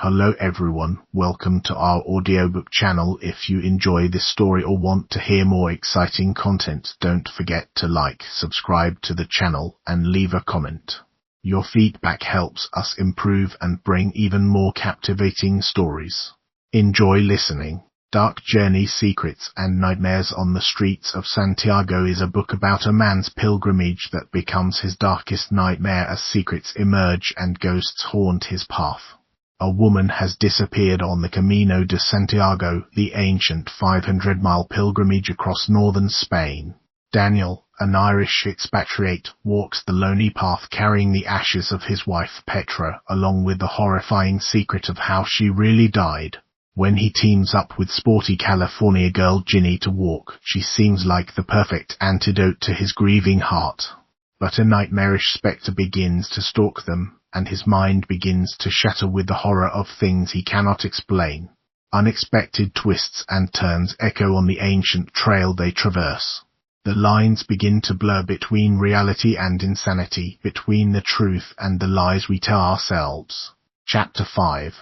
Hello everyone, welcome to our audiobook channel. If you enjoy this story or want to hear more exciting content, don't forget to like, subscribe to the channel, and leave a comment. Your feedback helps us improve and bring even more captivating stories. Enjoy listening. Dark Journey, Secrets and Nightmares on the Streets of Santiago is a book about a man's pilgrimage that becomes his darkest nightmare as secrets emerge and ghosts haunt his path. A woman has disappeared on the Camino de Santiago, the ancient 500-mile pilgrimage across northern Spain. Daniel, an Irish expatriate, walks the lonely path carrying the ashes of his wife Petra, along with the horrifying secret of how she really died. When he teams up with sporty California girl Ginny to walk, she seems like the perfect antidote to his grieving heart. But a nightmarish spectre begins to stalk them, and his mind begins to shatter with the horror of things he cannot explain. Unexpected twists and turns echo on the ancient trail they traverse. The lines begin to blur between reality and insanity, between the truth and the lies we tell ourselves. Chapter 5.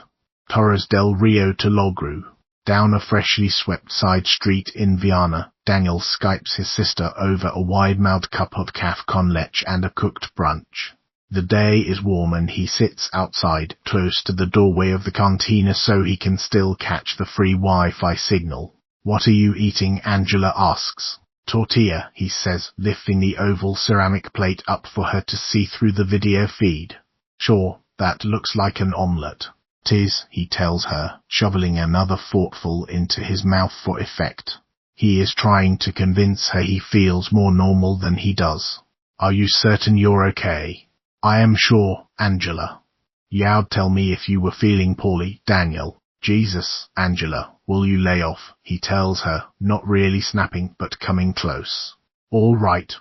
Torres del Rio to Logru. Down a freshly swept side street in Viana, Daniel Skypes his sister over a wide-mouthed cup of café con leche and a cooked brunch. The day is warm and he sits outside, close to the doorway of the cantina so he can still catch the free Wi-Fi signal. "What are you eating?" Angela asks. "Tortilla," he says, lifting the oval ceramic plate up for her to see through the video feed. "Sure, that looks like an omelette." "'Tis," he tells her, shoveling another forkful into his mouth for effect. He is trying to convince her he feels more normal than he does. "Are you certain you're okay?" "I am sure, Angela." "You'd tell me if you were feeling poorly, Daniel." "Jesus, Angela, will you lay off?" he tells her, not really snapping but coming close. All right,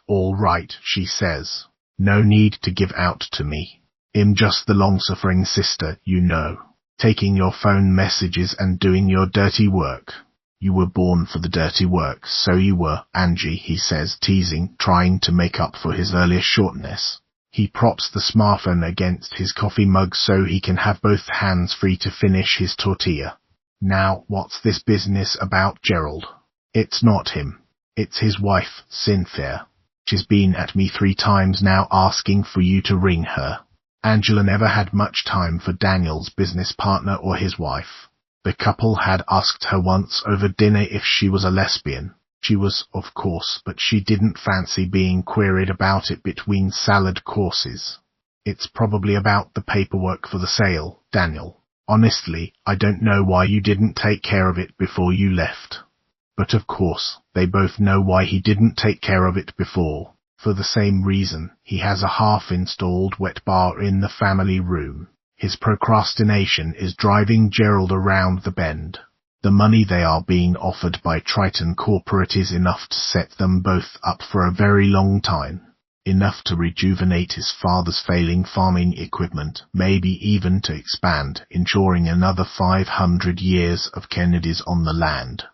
she says. "No need to give out to me. I'm just the long-suffering sister, you know. Taking your phone messages and doing your dirty work." "You were born for the dirty work, so you were, Angie," he says, teasing, trying to make up for his earlier shortness. He props the smartphone against his coffee mug so he can have both hands free to finish his tortilla. "Now, what's this business about Gerald?" "It's not him. It's his wife, Cynthia. She's been at me 3 times now asking for you to ring her." Angela never had much time for Daniel's business partner or his wife. The couple had asked her once over dinner if she was a lesbian. She was, of course, but she didn't fancy being queried about it between salad courses. "It's probably about the paperwork for the sale, Daniel. Honestly, I don't know why you didn't take care of it before you left." But of course, they both know why he didn't take care of it before. For the same reason, he has a half-installed wet bar in the family room. His procrastination is driving Gerald around the bend. The money they are being offered by Triton Corporate is enough to set them both up for a very long time. Enough to rejuvenate his father's failing farming equipment, maybe even to expand, ensuring another 500 years of Kennedys on the land.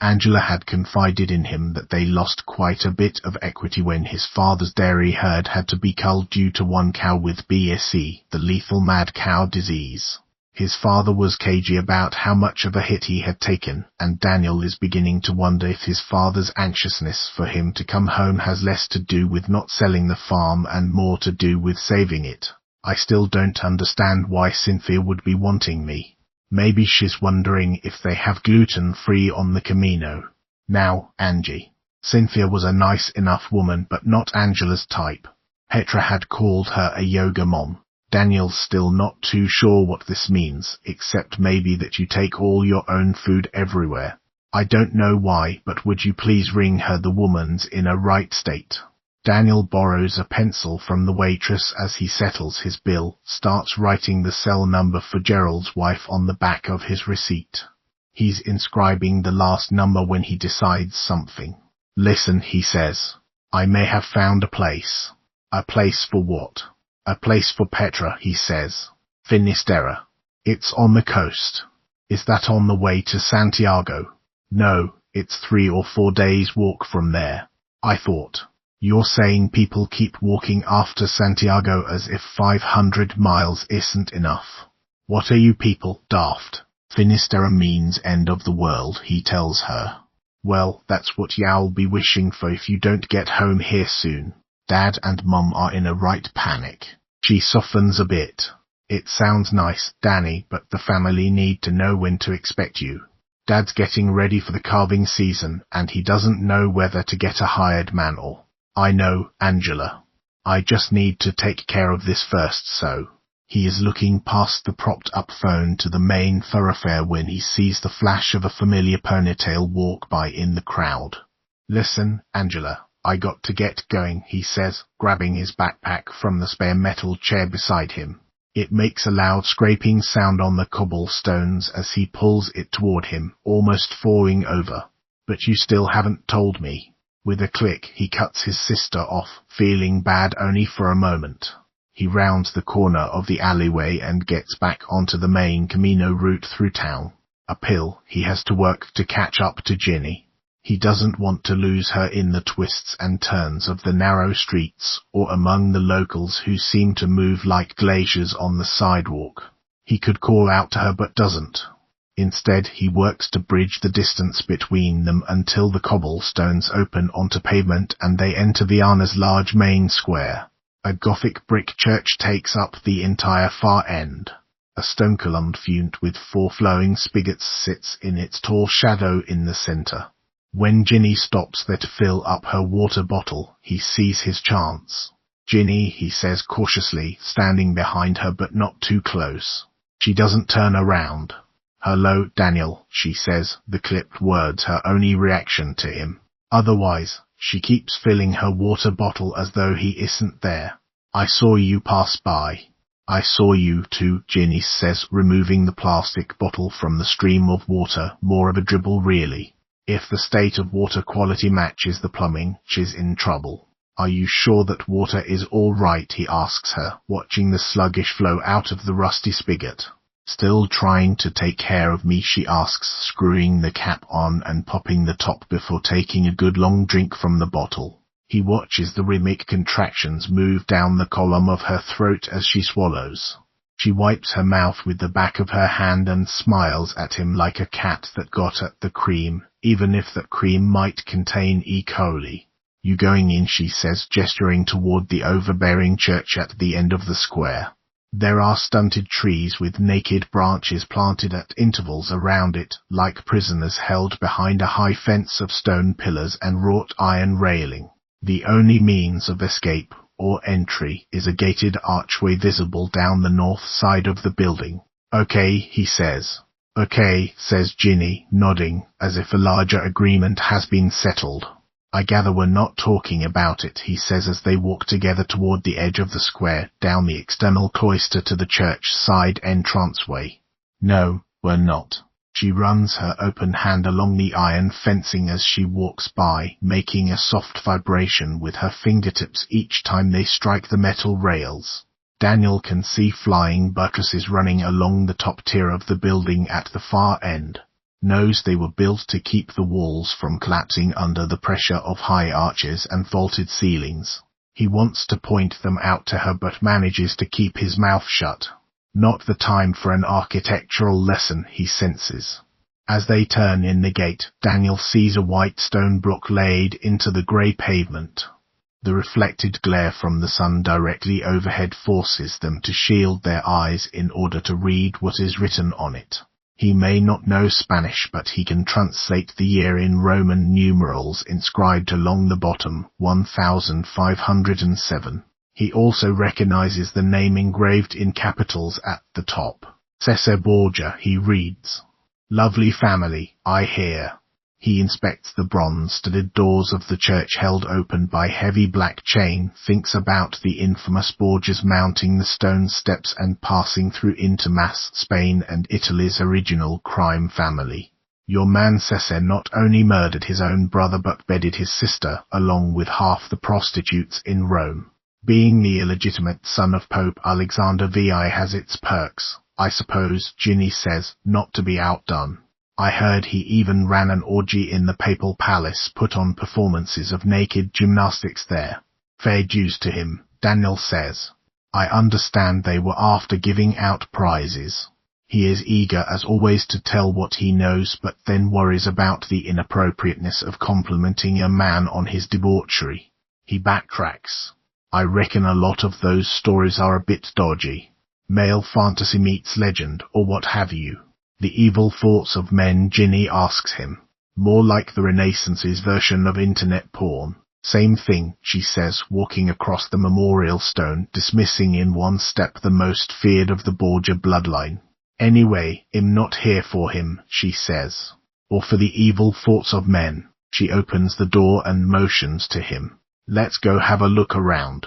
Angela had confided in him that they lost quite a bit of equity when his father's dairy herd had to be culled due to one cow with BSE, the lethal mad cow disease. His father was cagey about how much of a hit he had taken, and Daniel is beginning to wonder if his father's anxiousness for him to come home has less to do with not selling the farm and more to do with saving it. "I still don't understand why Cynthia would be wanting me. Maybe she's wondering if they have gluten-free on the Camino." Now, Angie. Cynthia was a nice enough woman but not Angela's type. Petra had called her a yoga mom. Daniel's still not too sure what this means, except maybe that you take all your own food everywhere. "I don't know why, but would you please ring her? The woman's in a right state." Daniel borrows a pencil from the waitress as he settles his bill, starts writing the cell number for Gerald's wife on the back of his receipt. He's inscribing the last number when he decides something. "Listen," he says. "I may have found a place." "A place for what?" "A place for Petra," he says. "Finisterre. It's on the coast." "Is that on the way to Santiago?" "No, it's 3 or 4 days' walk from there." "I thought. You're saying people keep walking after Santiago as if 500 miles isn't enough." What are you people, daft? Finisterre means end of the world, he tells her. Well, that's what you'll be wishing for if you don't get home here soon. Dad and Mum are in a right panic. She softens a bit. It sounds nice, Danny, but the family need to know when to expect you. Dad's getting ready for the calving season, and he doesn't know whether to get a hired man or... I know, Angela. I just need to take care of this first, so... He is looking past the propped-up phone to the main thoroughfare when he sees the flash of a familiar ponytail walk by in the crowd. Listen, Angela, I got to get going, he says, grabbing his backpack from the spare metal chair beside him. It makes a loud scraping sound on the cobblestones as he pulls it toward him, almost falling over. But you still haven't told me. With a click, he cuts his sister off, feeling bad only for a moment. He rounds the corner of the alleyway and gets back onto the main Camino route through town. Uphill, he has to work to catch up to Ginny. He doesn't want to lose her in the twists and turns of the narrow streets or among the locals who seem to move like glaciers on the sidewalk. He could call out to her but doesn't. Instead, he works to bridge the distance between them until the cobblestones open onto pavement and they enter Viana's large main square. A Gothic brick church takes up the entire far end. A stone column fount with 4 flowing spigots sits in its tall shadow in the center. When Ginny stops there to fill up her water bottle, he sees his chance. Ginny, he says cautiously, standing behind her but not too close. She doesn't turn around. Hello, Daniel, she says, the clipped words her only reaction to him. Otherwise, she keeps filling her water bottle as though he isn't there. I saw you pass by. I saw you too, Ginny says, removing the plastic bottle from the stream of water, more of a dribble really. If the state of water quality matches the plumbing, she's in trouble. Are you sure that water is all right, he asks her, watching the sluggish flow out of the rusty spigot. Still trying to take care of me, she asks, screwing the cap on and popping the top before taking a good long drink from the bottle. He watches the rhythmic contractions move down the column of her throat as she swallows. She wipes her mouth with the back of her hand and smiles at him like a cat that got at the cream, even if that cream might contain E. coli. You going in, she says, gesturing toward the overbearing church at the end of the square. There are stunted trees with naked branches planted at intervals around it, like prisoners held behind a high fence of stone pillars and wrought iron railing. The only means of escape or entry is a gated archway visible down the north side of the building. Okay, he says. Okay, says Ginny, nodding, as if a larger agreement has been settled. I gather we're not talking about it, he says as they walk together toward the edge of the square, down the external cloister to the church side entranceway. No, we're not. She runs her open hand along the iron fencing as she walks by, making a soft vibration with her fingertips each time they strike the metal rails. Daniel can see flying buttresses running along the top tier of the building at the far end. Knows they were built to keep the walls from collapsing under the pressure of high arches and vaulted ceilings. He wants to point them out to her but manages to keep his mouth shut. Not the time for an architectural lesson, he senses. As they turn in the gate, Daniel sees a white stone block laid into the grey pavement. The reflected glare from the sun directly overhead forces them to shield their eyes in order to read what is written on it. He may not know Spanish, but he can translate the year in Roman numerals inscribed along the bottom, 1507. He also recognizes the name engraved in capitals at the top. Cesar Borgia, he reads. Lovely family, I hear. He inspects the bronze-studded doors of the church held open by heavy black chain, thinks about the infamous Borgias mounting the stone steps and passing through into Mass, Spain and Italy's original crime family. Your man Cesar not only murdered his own brother but bedded his sister, along with half the prostitutes in Rome. Being the illegitimate son of Pope Alexander VI has its perks, I suppose, Ginny says, not to be outdone. I heard he even ran an orgy in the papal palace, put on performances of naked gymnastics there. Fair dues to him, Daniel says. I understand they were after giving out prizes. He is eager as always to tell what he knows, but then worries about the inappropriateness of complimenting a man on his debauchery. He backtracks. I reckon a lot of those stories are a bit dodgy. Male fantasy meets legend, or what have you. The evil thoughts of men, Ginny asks him. More like the Renaissance's version of internet porn. Same thing, she says, walking across the memorial stone, dismissing in one step the most feared of the Borgia bloodline. Anyway, I'm not here for him, she says. Or for the evil thoughts of men. She opens the door and motions to him. Let's go have a look around.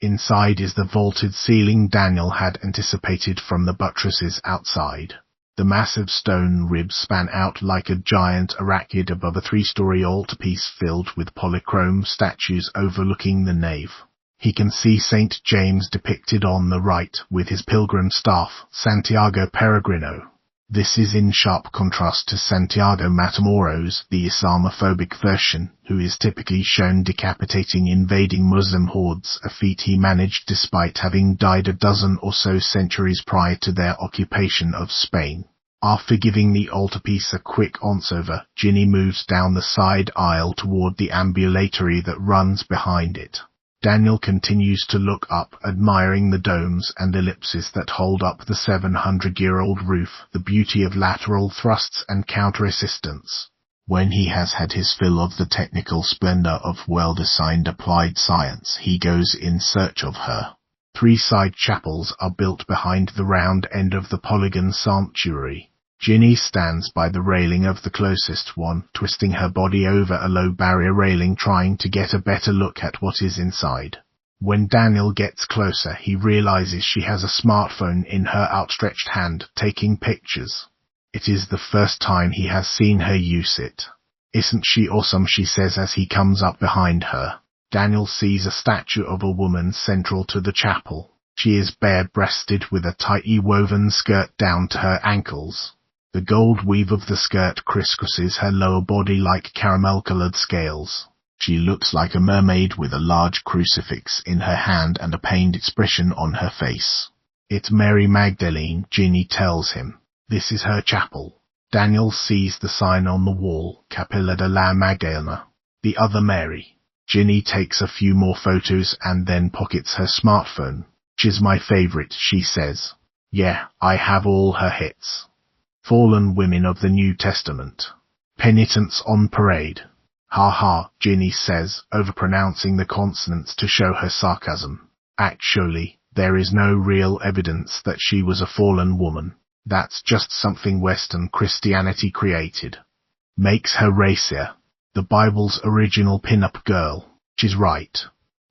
Inside is the vaulted ceiling Daniel had anticipated from the buttresses outside. The massive stone ribs span out like a giant arachid above a 3-story altarpiece filled with polychrome statues overlooking the nave. He can see St. James depicted on the right, with his pilgrim staff, Santiago Peregrino. This is in sharp contrast to Santiago Matamoros, the Islamophobic version, who is typically shown decapitating invading Muslim hordes, a feat he managed despite having died a dozen or so centuries prior to their occupation of Spain. After giving the altarpiece a quick once-over, Ginny moves down the side aisle toward the ambulatory that runs behind it. Daniel continues to look up, admiring the domes and ellipses that hold up the 700-year-old roof, the beauty of lateral thrusts and counter-assistance. When he has had his fill of the technical splendor of well-designed applied science, he goes in search of her. 3 side chapels are built behind the round end of the polygon sanctuary. Ginny stands by the railing of the closest one, twisting her body over a low barrier railing trying to get a better look at what is inside. When Daniel gets closer, he realizes she has a smartphone in her outstretched hand, taking pictures. It is the first time he has seen her use it. Isn't she awesome, she says as he comes up behind her. Daniel sees a statue of a woman central to the chapel. She is bare-breasted with a tightly woven skirt down to her ankles. The gold weave of the skirt crisscrosses her lower body like caramel-colored scales. She looks like a mermaid with a large crucifix in her hand and a pained expression on her face. It's Mary Magdalene, Ginny tells him. This is her chapel. Daniel sees the sign on the wall, Capilla de la Magdalena, the other Mary. Ginny takes a few more photos and then pockets her smartphone. She's my favorite, she says. Yeah, I have all her hits. Fallen women of the New Testament. Penitents on parade. Ha ha, Ginny says, overpronouncing the consonants to show her sarcasm. Actually, there is no real evidence that she was a fallen woman. That's just something Western Christianity created. Makes her racier. The Bible's original pin-up girl. She's right.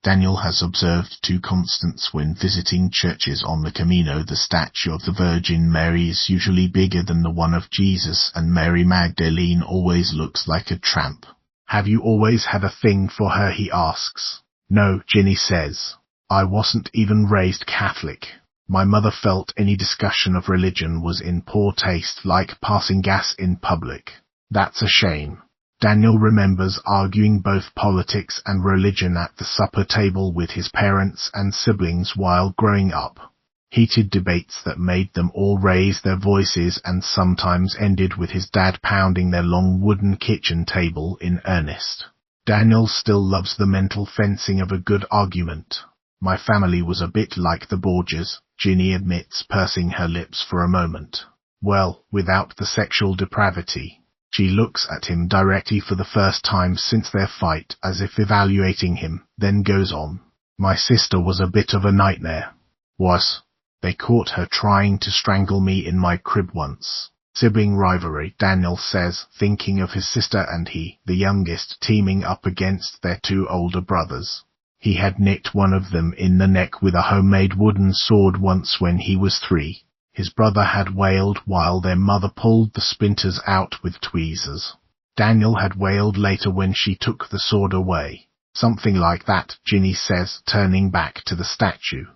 Daniel has observed 2 constants when visiting churches on the Camino. The statue of the Virgin Mary is usually bigger than the one of Jesus, and Mary Magdalene always looks like a tramp. Have you always had a thing for her, he asks. No, Ginny says. I wasn't even raised Catholic. My mother felt any discussion of religion was in poor taste, like passing gas in public. That's a shame. Daniel remembers arguing both politics and religion at the supper table with his parents and siblings while growing up. Heated debates that made them all raise their voices and sometimes ended with his dad pounding their long wooden kitchen table in earnest. Daniel still loves the mental fencing of a good argument. My family was a bit like the Borgias, Ginny admits, pursing her lips for a moment. Well, without the sexual depravity. She looks at him directly for the first time since their fight, as if evaluating him, then goes on. My sister was a bit of a nightmare. Was. They caught her trying to strangle me in my crib once. Sibling rivalry, Daniel says, thinking of his sister and he, the youngest, teaming up against their 2 older brothers. He had nicked one of them in the neck with a homemade wooden sword once when he was 3. His brother had wailed while their mother pulled the splinters out with tweezers. Daniel had wailed later when she took the sword away. Something like that, Ginny says, turning back to the statue.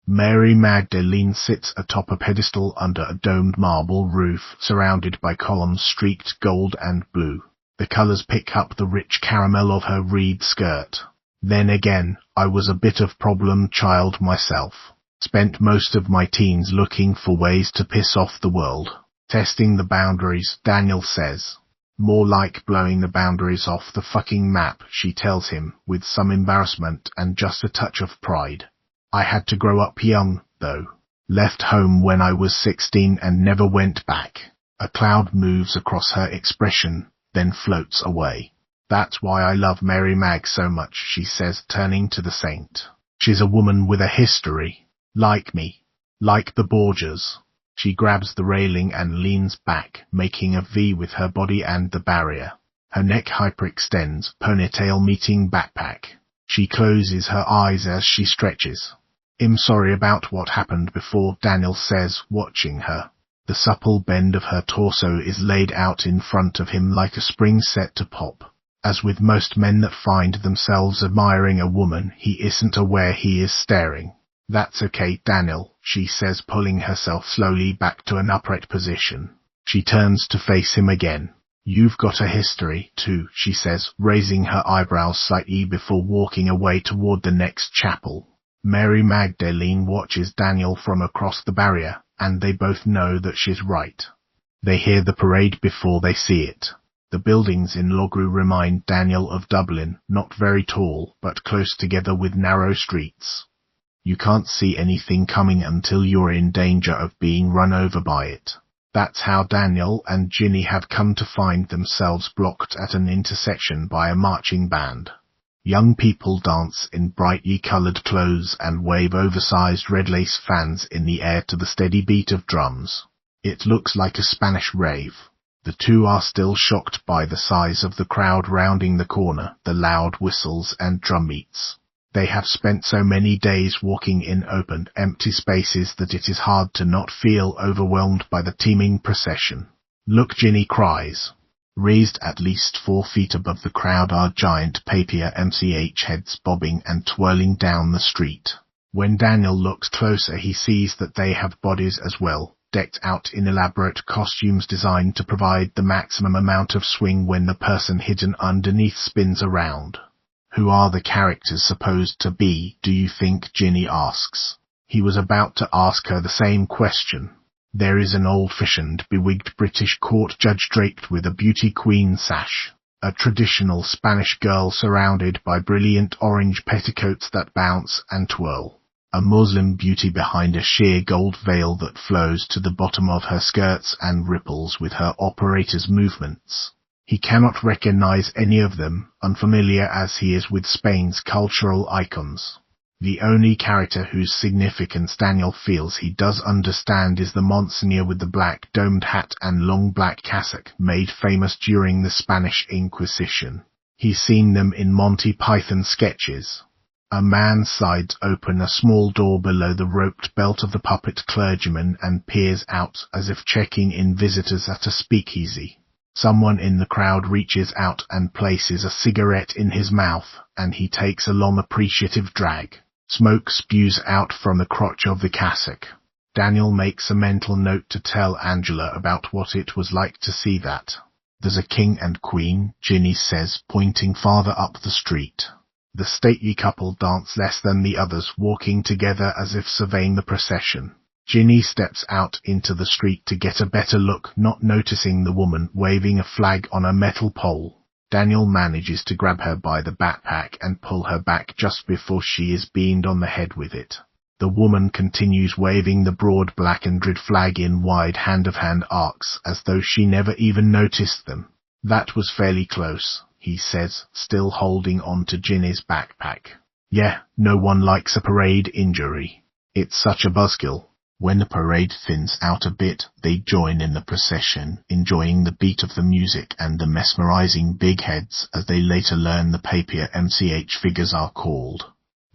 Mary Magdalene sits atop a pedestal under a domed marble roof, surrounded by columns streaked gold and blue. The colors pick up the rich caramel of her reed skirt. Then again, I was a bit of problem child myself. Spent most of my teens looking for ways to piss off the world. Testing the boundaries, Daniel says. More like blowing the boundaries off the fucking map, she tells him, with some embarrassment and just a touch of pride. I had to grow up young, though. Left home when I was 16 and never went back. A cloud moves across her expression, then floats away. That's why I love Mary Mag so much, she says, turning to the saint. She's a woman with a history. Like me. Like the Borgias. She grabs the railing and leans back, making a V with her body and the barrier. Her neck hyperextends, ponytail meeting backpack. She closes her eyes as she stretches. I'm sorry about what happened before, Daniel says, watching her. The supple bend of her torso is laid out in front of him like a spring set to pop. As with most men that find themselves admiring a woman, he isn't aware he is staring. That's okay, Daniel, she says, pulling herself slowly back to an upright position. She turns to face him again. You've got a history, too, she says, raising her eyebrows slightly before walking away toward the next chapel. Mary Magdalene watches Daniel from across the barrier, and they both know that she's right. They hear the parade before they see it. The buildings in Loughrea remind Daniel of Dublin, not very tall, but close together with narrow streets. You can't see anything coming until you're in danger of being run over by it. That's how Daniel and Ginny have come to find themselves blocked at an intersection by a marching band. Young people dance in brightly coloured clothes and wave oversized red lace fans in the air to the steady beat of drums. It looks like a Spanish rave. The two are still shocked by the size of the crowd rounding the corner, the loud whistles and drum beats. They have spent so many days walking in open, empty spaces that it is hard to not feel overwhelmed by the teeming procession. Look, Ginny cries. Raised at least 4 feet above the crowd are giant papier MCH heads bobbing and twirling down the street. When Daniel looks closer, he sees that they have bodies as well, decked out in elaborate costumes designed to provide the maximum amount of swing when the person hidden underneath spins around. Who are the characters supposed to be, do you think? Ginny asks. He was about to ask her the same question. There is an old-fashioned, bewigged British court judge draped with a beauty queen sash. A traditional Spanish girl surrounded by brilliant orange petticoats that bounce and twirl. A Muslim beauty behind a sheer gold veil that flows to the bottom of her skirts and ripples with her operator's movements. He cannot recognize any of them, unfamiliar as he is with Spain's cultural icons. The only character whose significance Daniel feels he does understand is the Monsignor with the black domed hat and long black cassock, made famous during the Spanish Inquisition. He's seen them in Monty Python sketches. A man slides open a small door below the roped belt of the puppet clergyman and peers out as if checking in visitors at a speakeasy. Someone in the crowd reaches out and places a cigarette in his mouth, and he takes a long appreciative drag. Smoke spews out from the crotch of the cassock. Daniel makes a mental note to tell Angela about what it was like to see that. There's a king and queen, Ginny says, pointing farther up the street. The stately couple dance less than the others, walking together as if surveying the procession. Ginny steps out into the street to get a better look, not noticing the woman waving a flag on a metal pole. Daniel manages to grab her by the backpack and pull her back just before she is beamed on the head with it. The woman continues waving the broad black and red flag in wide hand-of-hand arcs as though she never even noticed them. That was fairly close, he says, still holding on to Ginny's backpack. Yeah, no one likes a parade injury. It's such a buzzkill. When the parade thins out a bit, they join in the procession, enjoying the beat of the music and the mesmerizing big heads, as they later learn the papier MCH figures are called.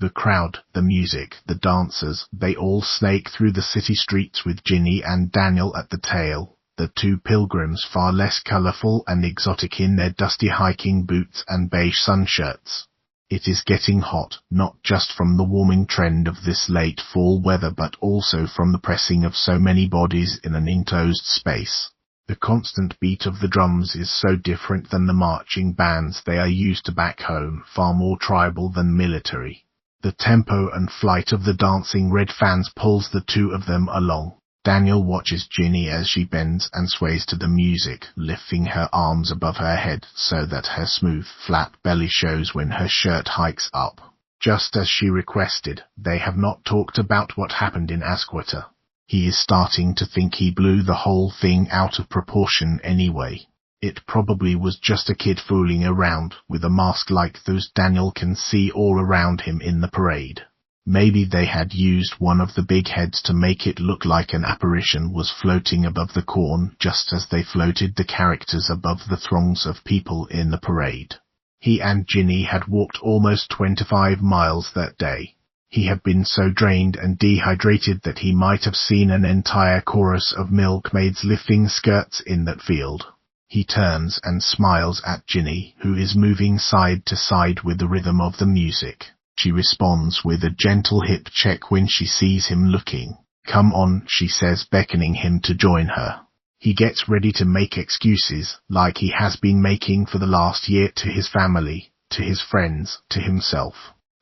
The crowd, the music, the dancers, they all snake through the city streets with Ginny and Daniel at the tail, the two pilgrims far less colorful and exotic in their dusty hiking boots and beige sunshirts. It is getting hot, not just from the warming trend of this late fall weather but also from the pressing of so many bodies in an enclosed space. The constant beat of the drums is so different than the marching bands they are used to back home, far more tribal than military. The tempo and flight of the dancing red fans pulls the two of them along. Daniel watches Ginny as she bends and sways to the music, lifting her arms above her head so that her smooth, flat belly shows when her shirt hikes up. Just as she requested, they have not talked about what happened in Asquita. He is starting to think he blew the whole thing out of proportion anyway. It probably was just a kid fooling around with a mask like those Daniel can see all around him in the parade. Maybe they had used one of the big heads to make it look like an apparition was floating above the corn, just as they floated the characters above the throngs of people in the parade. He and Ginny had walked almost 25 miles that day. He had been so drained and dehydrated that he might have seen an entire chorus of milkmaids lifting skirts in that field. He turns and smiles at Ginny, who is moving side to side with the rhythm of the music. She responds with a gentle hip check when she sees him looking. "Come on," she says, beckoning him to join her. He gets ready to make excuses, like he has been making for the last year, to his family, to his friends, to himself.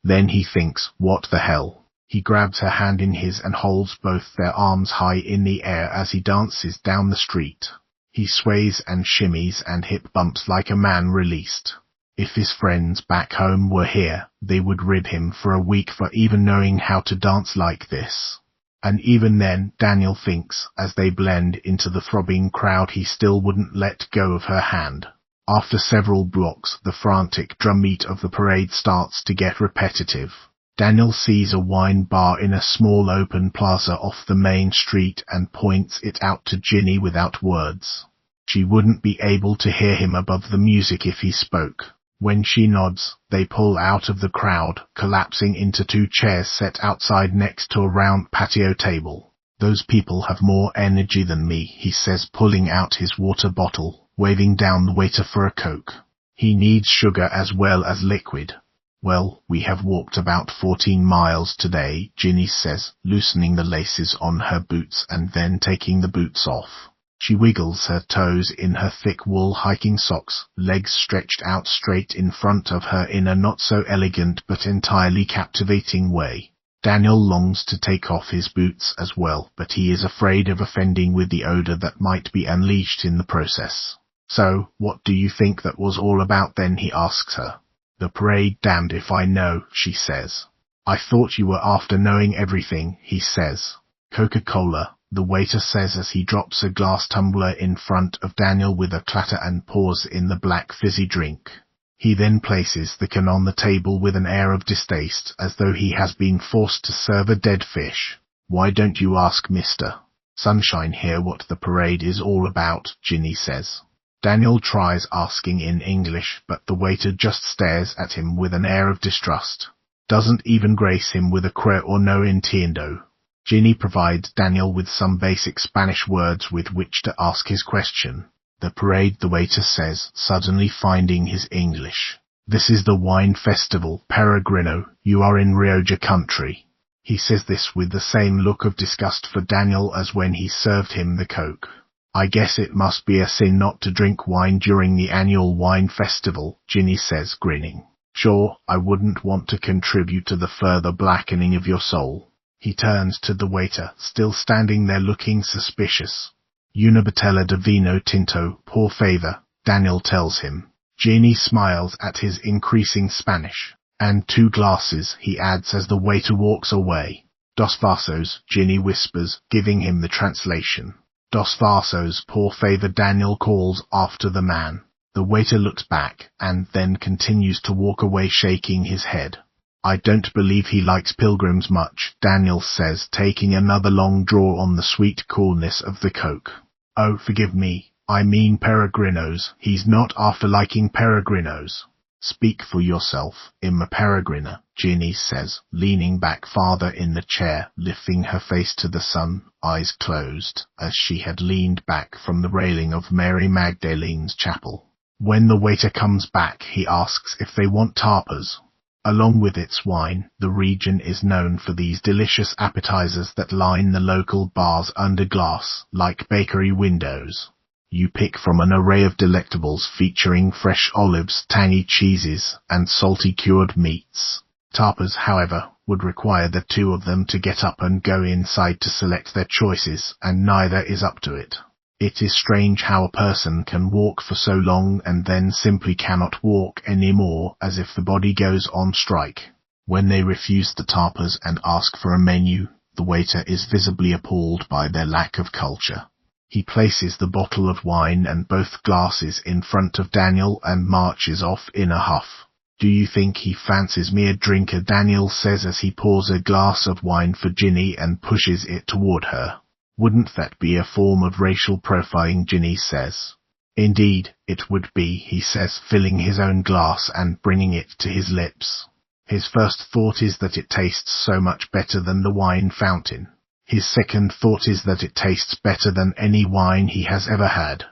Then he thinks, what the hell? He grabs her hand in his and holds both their arms high in the air as he dances down the street. He sways and shimmies and hip bumps like a man released. If his friends back home were here, they would rib him for a week for even knowing how to dance like this. And even then, Daniel thinks, as they blend into the throbbing crowd, he still wouldn't let go of her hand. After several blocks, the frantic drumbeat of the parade starts to get repetitive. Daniel sees a wine bar in a small open plaza off the main street and points it out to Ginny without words. She wouldn't be able to hear him above the music if he spoke. When she nods, they pull out of the crowd, collapsing into two chairs set outside next to a round patio table. "Those people have more energy than me," he says, pulling out his water bottle, waving down the waiter for a Coke. "He needs sugar as well as liquid." "Well, we have walked about 14 miles today," Ginny says, loosening the laces on her boots and then taking the boots off. She wiggles her toes in her thick wool hiking socks, legs stretched out straight in front of her in a not-so-elegant but entirely captivating way. Daniel longs to take off his boots as well, but he is afraid of offending with the odor that might be unleashed in the process. "So, what do you think that was all about then?" he asks her. "The parade, damned if I know," she says. "I thought you were after knowing everything," he says. "Coca-Cola," the waiter says as he drops a glass tumbler in front of Daniel with a clatter and pours in the black fizzy drink. He then places the can on the table with an air of distaste, as though he has been forced to serve a dead fish. "Why don't you ask Mr. Sunshine here what the parade is all about?" Ginny says. Daniel tries asking in English, but the waiter just stares at him with an air of distrust. Doesn't even grace him with a "cre" or "no entiendo." Ginny provides Daniel with some basic Spanish words with which to ask his question. "The parade," the waiter says, suddenly finding his English. "This is the wine festival, Peregrino. You are in Rioja country." He says this with the same look of disgust for Daniel as when he served him the Coke. "I guess it must be a sin not to drink wine during the annual wine festival," Ginny says, grinning. "Sure, I wouldn't want to contribute to the further blackening of your soul." He turns to the waiter, still standing there looking suspicious. "Una botella de vino tinto, por favor," Daniel tells him. Ginny smiles at his increasing Spanish. "And 2 glasses," he adds as the waiter walks away. "Dos vasos," Ginny whispers, giving him the translation. "Dos vasos, por favor," Daniel calls after the man. The waiter looks back, and then continues to walk away shaking his head. "I don't believe he likes pilgrims much," Daniel says, taking another long draw on the sweet coolness of the Coke. "Oh, forgive me, I mean peregrinos. He's not after liking peregrinos." "Speak for yourself, Emma Peregrina," Ginny says, leaning back farther in the chair, lifting her face to the sun, eyes closed, as she had leaned back from the railing of Mary Magdalene's chapel. When the waiter comes back, he asks if they want tapas. Along with its wine, the region is known for these delicious appetizers that line the local bars under glass, like bakery windows. You pick from an array of delectables featuring fresh olives, tangy cheeses, and salty cured meats. Tapas, however, would require the two of them to get up and go inside to select their choices, and neither is up to it. It is strange how a person can walk for so long and then simply cannot walk anymore, as if the body goes on strike. When they refuse the tapas and ask for a menu, the waiter is visibly appalled by their lack of culture. He places the bottle of wine and both glasses in front of Daniel and marches off in a huff. "Do you think he fancies me a drinker?" Daniel says as he pours a glass of wine for Ginny and pushes it toward her. "Wouldn't that be a form of racial profiling?" Ginny says. "Indeed, it would be," he says, filling his own glass and bringing it to his lips. His first thought is that it tastes so much better than the wine fountain. His second thought is that it tastes better than any wine he has ever had,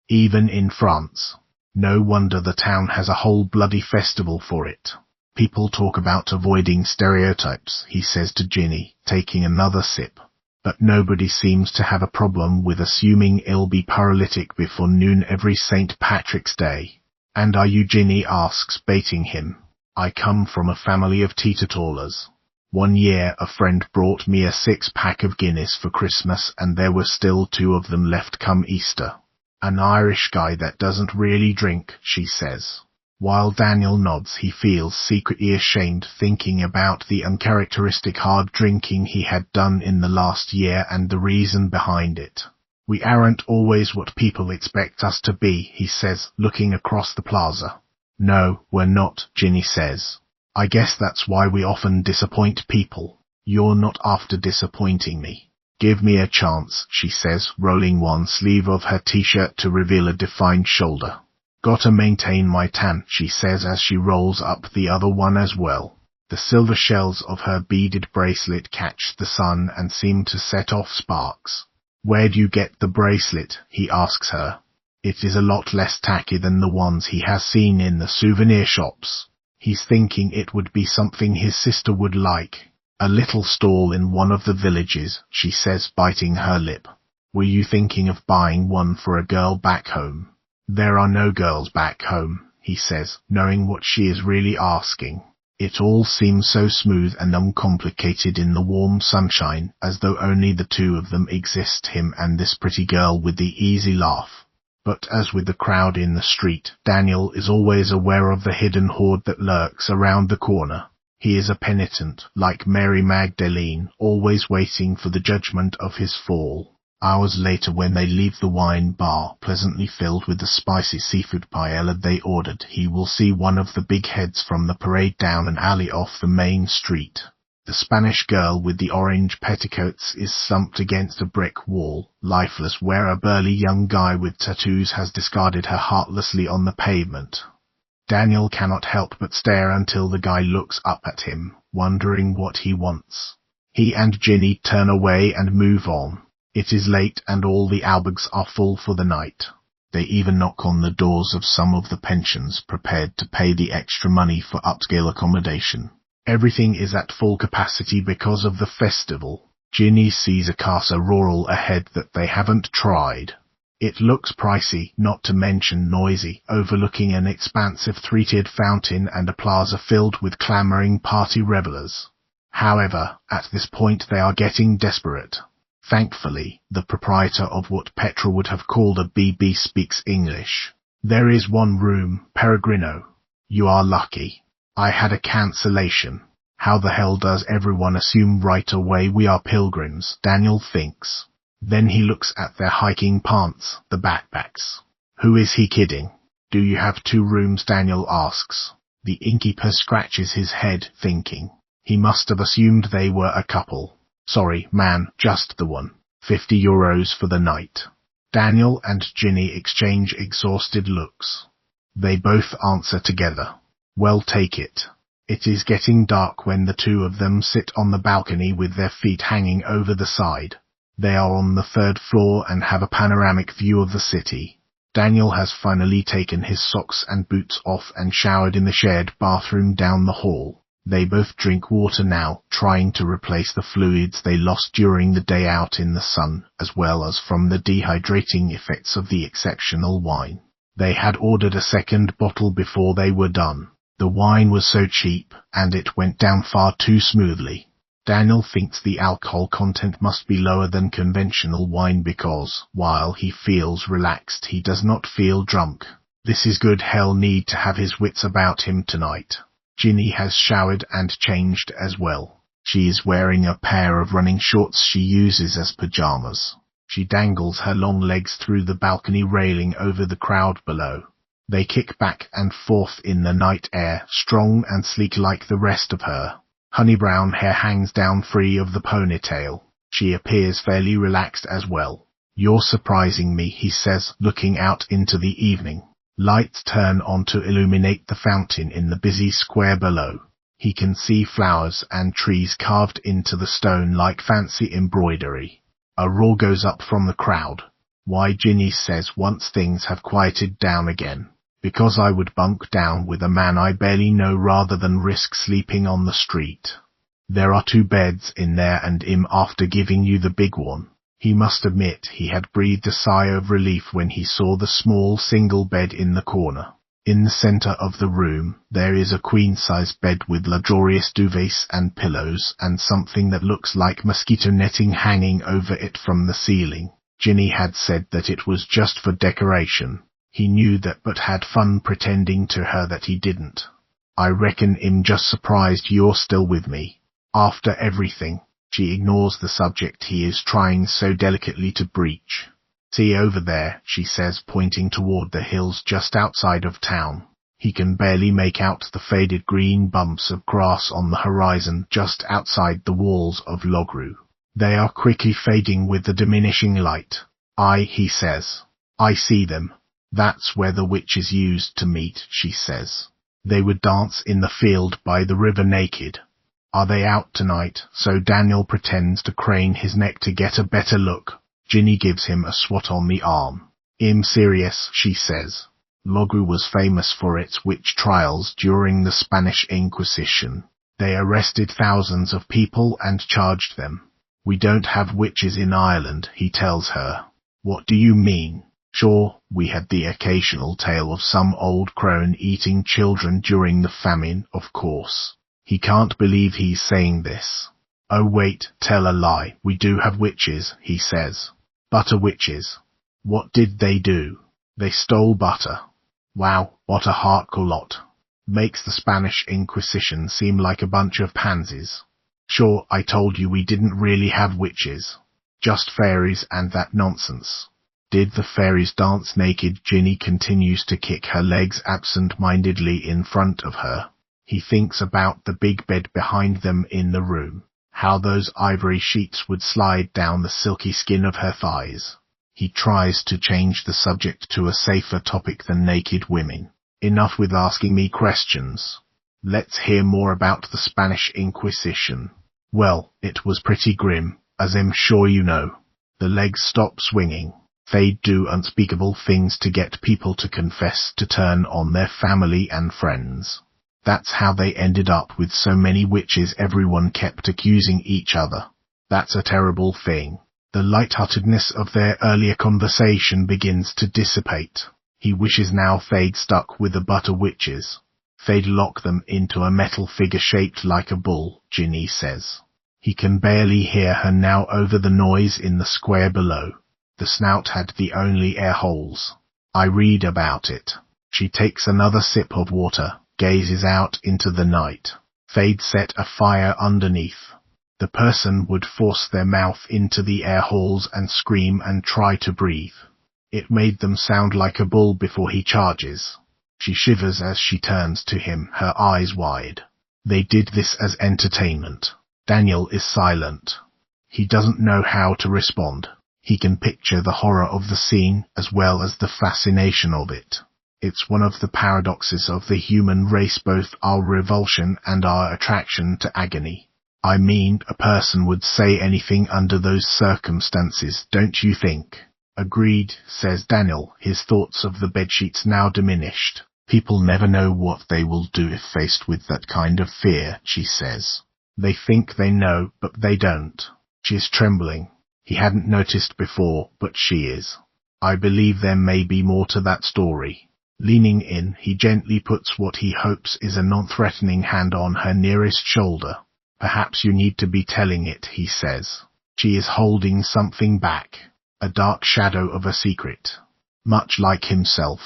even in France. No wonder the town has a whole bloody festival for it. "People talk about avoiding stereotypes," he says to Ginny, taking another sip. "But nobody seems to have a problem with assuming I'll be paralytic before noon every St. Patrick's Day." "And are you?" Ginny asks, baiting him. "I come from a family of teetotalers. One year a friend brought me a 6-pack of Guinness for Christmas, and there were still 2 of them left come Easter. An Irish guy that doesn't really drink," she says. While Daniel nods, he feels secretly ashamed thinking about the uncharacteristic hard drinking he had done in the last year and the reason behind it. "We aren't always what people expect us to be," he says, looking across the plaza. "No, we're not," Ginny says. "I guess that's why we often disappoint people. You're not after disappointing me." "Give me a chance," she says, rolling one sleeve of her t-shirt to reveal a defined shoulder. "Gotta maintain my tan," she says as she rolls up the other one as well. The silver shells of her beaded bracelet catch the sun and seem to set off sparks. "Where'd you get the bracelet?" he asks her. It is a lot less tacky than the ones he has seen in the souvenir shops. He's thinking it would be something his sister would like. "A little stall in one of the villages," she says, biting her lip. "Were you thinking of buying one for a girl back home?" "There are no girls back home," he says, knowing what she is really asking. It all seems so smooth and uncomplicated in the warm sunshine, as though only the two of them exist, him and this pretty girl with the easy laugh. But as with the crowd in the street, Daniel is always aware of the hidden horde that lurks around the corner. He is a penitent, like Mary Magdalene, always waiting for the judgment of his fall. Hours later, when they leave the wine bar, pleasantly filled with the spicy seafood paella they ordered, he will see one of the big heads from the parade down an alley off the main street. The Spanish girl with the orange petticoats is slumped against a brick wall, lifeless, where a burly young guy with tattoos has discarded her heartlessly on the pavement. Daniel cannot help but stare until the guy looks up at him, wondering what he wants. He and Ginny turn away and move on. It is late and all the albergues are full for the night. They even knock on the doors of some of the pensions, prepared to pay the extra money for upscale accommodation. Everything is at full capacity because of the festival. Ginny sees a casa rural ahead that they haven't tried. It looks pricey, not to mention noisy, overlooking an expansive 3-tiered fountain and a plaza filled with clamoring party revelers. However, at this point they are getting desperate. Thankfully, the proprietor of what Petra would have called a BB speaks English. "There is one room, Peregrino. You are lucky. I had a cancellation." How the hell does everyone assume right away we are pilgrims, Daniel thinks. Then he looks at their hiking pants, the backpacks. Who is he kidding? "Do you have 2 rooms?" Daniel asks. The innkeeper scratches his head, thinking. He must have assumed they were a couple. "Sorry, man, just the one. €50 for the night." Daniel and Ginny exchange exhausted looks. They both answer together. "Well, take it." It is getting dark when the two of them sit on the balcony with their feet hanging over the side. They are on the 3rd floor and have a panoramic view of the city. Daniel has finally taken his socks and boots off and showered in the shared bathroom down the hall. They both drink water now, trying to replace the fluids they lost during the day out in the sun, as well as from the dehydrating effects of the exceptional wine. They had ordered a second bottle before they were done. The wine was so cheap, and it went down far too smoothly. Daniel thinks the alcohol content must be lower than conventional wine because, while he feels relaxed, he does not feel drunk. This is good. He'll need to have his wits about him tonight. Ginny has showered and changed as well. She is wearing a pair of running shorts she uses as pajamas. She dangles her long legs through the balcony railing over the crowd below. They kick back and forth in the night air, strong and sleek like the rest of her. Honey brown hair hangs down free of the ponytail. She appears fairly relaxed as well. "You're surprising me," he says, looking out into the evening. Lights turn on to illuminate the fountain in the busy square below. He can see flowers and trees carved into the stone like fancy embroidery. A roar goes up from the crowd. "Why," Ginny says once things have quieted down again. "Because I would bunk down with a man I barely know rather than risk sleeping on the street. There are 2 beds in there and him after giving you the big one." He must admit he had breathed a sigh of relief when he saw the small single bed in the corner. In the center of the room, there is a queen-size bed with luxurious duvets and pillows and something that looks like mosquito netting hanging over it from the ceiling. Ginny had said that it was just for decoration. He knew that but had fun pretending to her that he didn't. "I reckon I'm just surprised you're still with me. After everything." She ignores the subject he is trying so delicately to breach. "See over there," she says, pointing toward the hills just outside of town. He can barely make out the faded green bumps of grass on the horizon just outside the walls of Logru. They are quickly fading with the diminishing light. He says. "I see them. That's where the witches used to meet," she says. "They would dance in the field by the river naked." "Are they out tonight?" So Daniel pretends to crane his neck to get a better look. Ginny gives him a swat on the arm. "I'm serious," she says. Logru was famous for its witch trials during the Spanish Inquisition. They arrested thousands of people and charged them. "We don't have witches in Ireland," he tells her. "What do you mean?" "Sure, we had the occasional tale of some old crone eating children during the famine, of course." He can't believe he's saying this. "Oh wait, tell a lie, we do have witches," he says. "Butter witches." "What did they do?" "They stole butter." Wow, what a hardcore lot. Makes the Spanish Inquisition seem like a bunch of pansies. "Sure, I told you we didn't really have witches. Just fairies and that nonsense." "Did the fairies dance naked?" Ginny continues to kick her legs absent-mindedly in front of her. He thinks about the big bed behind them in the room, how those ivory sheets would slide down the silky skin of her thighs. He tries to change the subject to a safer topic than naked women. "Enough with asking me questions. Let's hear more about the Spanish Inquisition." "Well, it was pretty grim, as I'm sure you know." The legs stop swinging. "They'd do unspeakable things to get people to confess, to turn on their family and friends. That's how they ended up with so many witches. Everyone kept accusing each other. That's a terrible thing." The lightheartedness of their earlier conversation begins to dissipate. He wishes now they'd stuck with the butter witches. "They'd lock them into a metal figure shaped like a bull," Ginny says. He can barely hear her now over the noise in the square below. The snout had the only air holes. "I read about it." She takes another sip of water, gazes out into the night. "They'd set a fire underneath. The person would force their mouth into the air holes and scream and try to breathe. It made them sound like a bull before he charges." She shivers as she turns to him, her eyes wide. "They did this as entertainment." Daniel is silent. He doesn't know how to respond. He can picture the horror of the scene as well as the fascination of it. It's one of the paradoxes of the human race, both our revulsion and our attraction to agony. I mean, a person would say anything under those circumstances, don't you think? "Agreed," says Daniel, his thoughts of the bedsheets now diminished. "People never know what they will do if faced with that kind of fear," she says. "They think they know, but they don't." She is trembling. He hadn't noticed before, but she is. "I believe there may be more to that story." Leaning in, he gently puts what he hopes is a non-threatening hand on her nearest shoulder. Perhaps you need to be telling it, he says. She is holding something back. A dark shadow of a secret. Much like himself.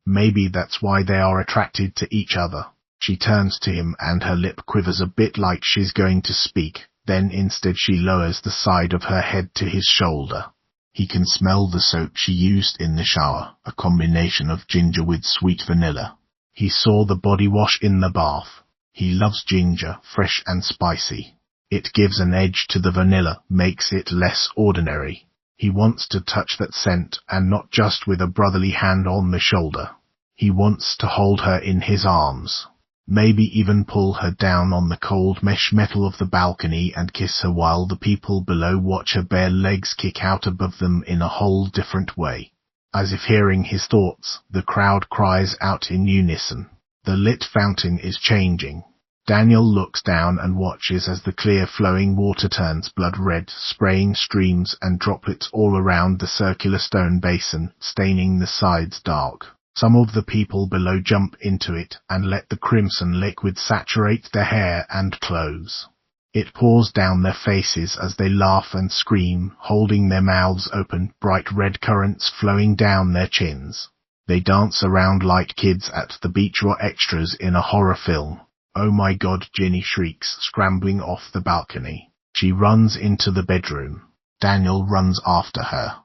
Maybe that's why they are attracted to each other. She turns to him and her lip quivers a bit like she's going to speak, then instead she lowers the side of her head to his shoulder. He can smell the soap she used in the shower, a combination of ginger with sweet vanilla. He saw the body wash in the bath. He loves ginger, fresh and spicy. It gives an edge to the vanilla, makes it less ordinary. He wants to touch that scent, and not just with a brotherly hand on the shoulder. He wants to hold her in his arms. Maybe even pull her down on the cold mesh metal of the balcony and kiss her while the people below watch her bare legs kick out above them in a whole different way. As if hearing his thoughts, the crowd cries out in unison. The lit fountain is changing. Daniel looks down and watches as the clear flowing water turns blood red, spraying streams and droplets all around the circular stone basin, staining the sides dark. Some of the people below jump into it and let the crimson liquid saturate their hair and clothes. It pours down their faces as they laugh and scream, holding their mouths open, bright red currents flowing down their chins. They dance around like kids at the beach or extras in a horror film. Oh my God, Ginny shrieks, scrambling off the balcony. She runs into the bedroom. Daniel runs after her.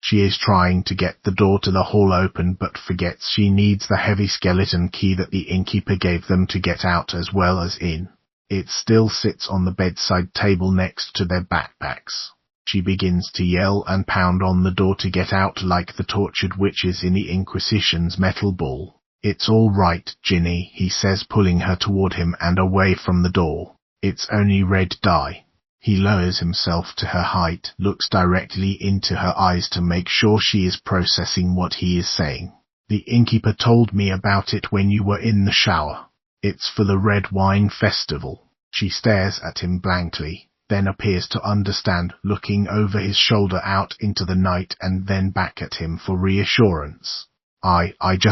She is trying to get the door to the hall open but forgets she needs the heavy skeleton key that the innkeeper gave them to get out as well as in. It still sits on the bedside table next to their backpacks. She begins to yell and pound on the door to get out like the tortured witches in the Inquisition's metal ball. It's all right, Ginny, he says, pulling her toward him and away from the door. It's only red dye. He lowers himself to her height, looks directly into her eyes to make sure she is processing what he is saying. The innkeeper told me about it when you were in the shower. It's for the red wine festival. She stares at him blankly, then appears to understand, looking over his shoulder out into the night and then back at him for reassurance.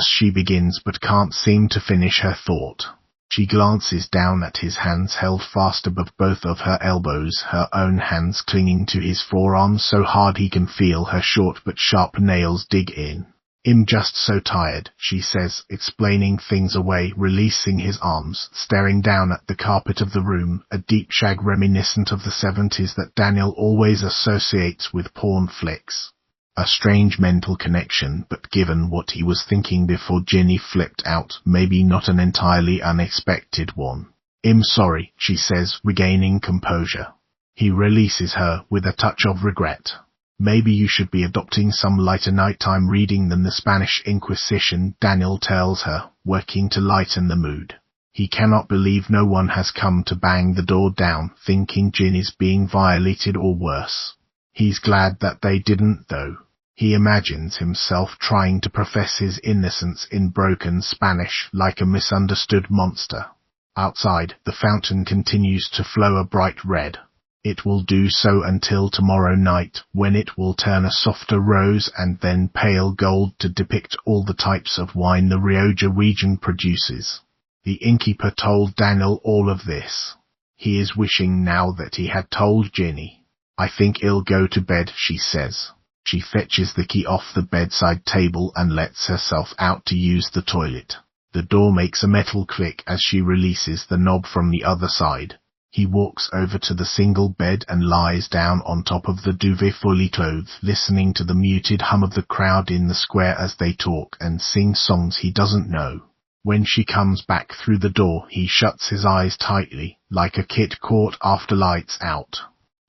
She begins but can't seem to finish her thought. She glances down at his hands held fast above both of her elbows, her own hands clinging to his forearms so hard he can feel her short but sharp nails dig in. I'm just so tired, she says, explaining things away, releasing his arms, staring down at the carpet of the room, a deep shag reminiscent of the 70s that Daniel always associates with porn flicks. A strange mental connection, but given what he was thinking before Ginny flipped out, maybe not an entirely unexpected one. I'm sorry, she says, regaining composure. He releases her with a touch of regret. Maybe you should be adopting some lighter nighttime reading than the Spanish Inquisition, Daniel tells her, working to lighten the mood. He cannot believe no one has come to bang the door down, thinking Ginny's being violated or worse. He's glad that they didn't, though. He imagines himself trying to profess his innocence in broken Spanish like a misunderstood monster. Outside, the fountain continues to flow a bright red. It will do so until tomorrow night, when it will turn a softer rose and then pale gold to depict all the types of wine the Rioja region produces. The innkeeper told Daniel all of this. He is wishing now that he had told Ginny. I think I'll go to bed, she says. She fetches the key off the bedside table and lets herself out to use the toilet. The door makes a metal click as she releases the knob from the other side. He walks over to the single bed and lies down on top of the duvet fully clothed, listening to the muted hum of the crowd in the square as they talk and sing songs he doesn't know. When she comes back through the door, he shuts his eyes tightly, like a kid caught after lights out.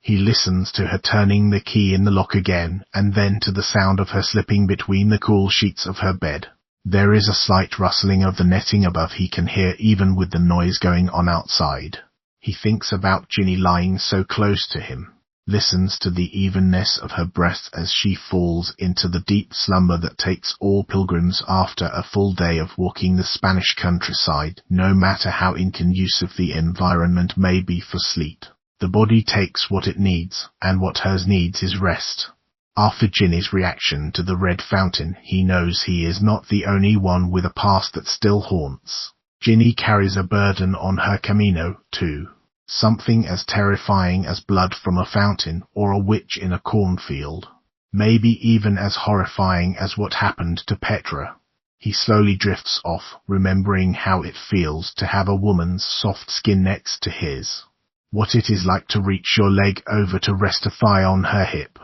He listens to her turning the key in the lock again, and then to the sound of her slipping between the cool sheets of her bed. There is a slight rustling of the netting above he can hear even with the noise going on outside. He thinks about Ginny lying so close to him, listens to the evenness of her breath as she falls into the deep slumber that takes all pilgrims after a full day of walking the Spanish countryside, no matter how inconducive the environment may be for sleep. The body takes what it needs, and what hers needs is rest. After Ginny's reaction to the red fountain, he knows he is not the only one with a past that still haunts. Ginny carries a burden on her camino, too. Something as terrifying as blood from a fountain or a witch in a cornfield. Maybe even as horrifying as what happened to Petra. He slowly drifts off, remembering how it feels to have a woman's soft skin next to his. What it is like to reach your leg over to rest a thigh on her hip.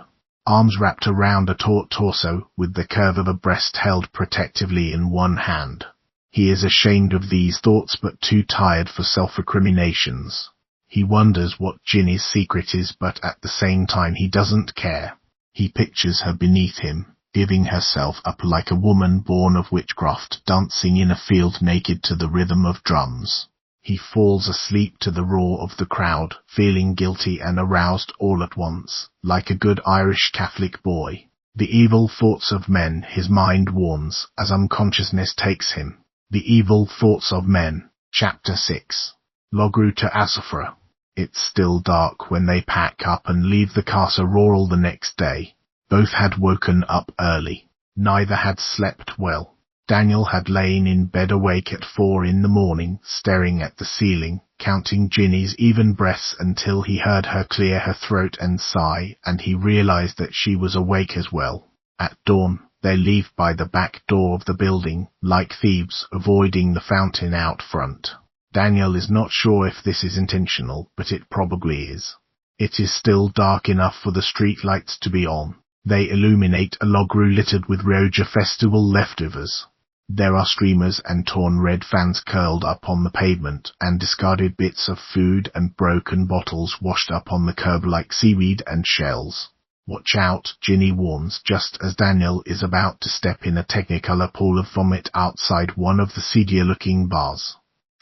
Arms wrapped around a taut torso, with the curve of a breast held protectively in one hand. He is ashamed of these thoughts but too tired for self-recriminations. He wonders what Ginny's secret is, but at the same time he doesn't care. He pictures her beneath him, giving herself up like a woman born of witchcraft, dancing in a field naked to the rhythm of drums. He falls asleep to the roar of the crowd, feeling guilty and aroused all at once, like a good Irish Catholic boy. The evil thoughts of men, his mind warns, as unconsciousness takes him. The evil thoughts of men. Chapter 6. Logru to Asafra. It's still dark when they pack up and leave the Casa Rural the next day. Both had woken up early. Neither had slept well. Daniel had lain in bed awake at 4 in the morning, staring at the ceiling, counting Ginny's even breaths until he heard her clear her throat and sigh, and he realized that she was awake as well. At dawn, they leave by the back door of the building, like thieves, avoiding the fountain out front. Daniel is not sure if this is intentional, but it probably is. It is still dark enough for the street lights to be on. They illuminate a logru littered with Rioja festival leftovers. There are streamers and torn red fans curled up on the pavement, and discarded bits of food and broken bottles washed up on the curb like seaweed and shells. Watch out, Ginny warns just as Daniel is about to step in a technicolor pool of vomit outside one of the seedier-looking bars.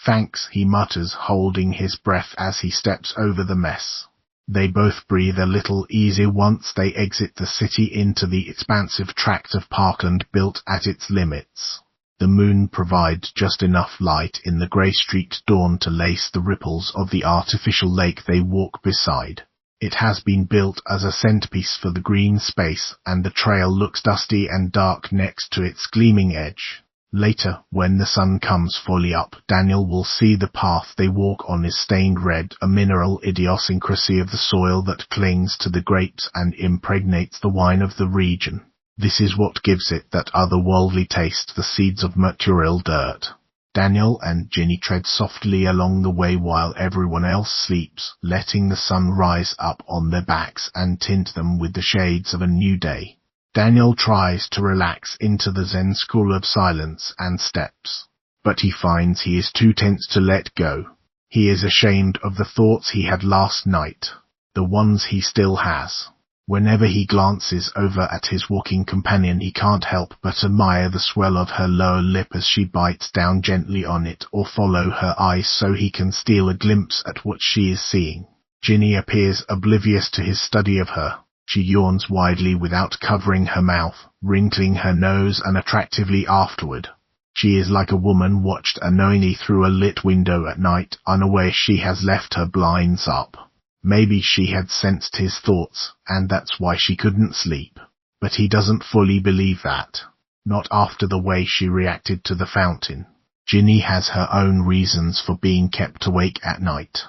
Thanks, he mutters, holding his breath as he steps over the mess. They both breathe a little easier once they exit the city into the expansive tract of parkland built at its limits. The moon provides just enough light in the grey-streaked dawn to lace the ripples of the artificial lake they walk beside. It has been built as a centerpiece for the green space, and the trail looks dusty and dark next to its gleaming edge. Later, when the sun comes fully up, Daniel will see the path they walk on is stained red, a mineral idiosyncrasy of the soil that clings to the grapes and impregnates the wine of the region. This is what gives it that otherworldly taste, the seeds of mercurial dirt. Daniel and Ginny tread softly along the way while everyone else sleeps, letting the sun rise up on their backs and tint them with the shades of a new day. Daniel tries to relax into the Zen school of silence and steps, but he finds he is too tense to let go. He is ashamed of the thoughts he had last night, the ones he still has. Whenever he glances over at his walking companion, he can't help but admire the swell of her lower lip as she bites down gently on it, or follow her eyes so he can steal a glimpse at what she is seeing. Ginny appears oblivious to his study of her. She yawns widely without covering her mouth, wrinkling her nose unattractively afterward. She is like a woman watched unknowingly through a lit window at night, unaware she has left her blinds up. Maybe she had sensed his thoughts, and that's why she couldn't sleep. But he doesn't fully believe that. Not after the way she reacted to the fountain. Ginny has her own reasons for being kept awake at night.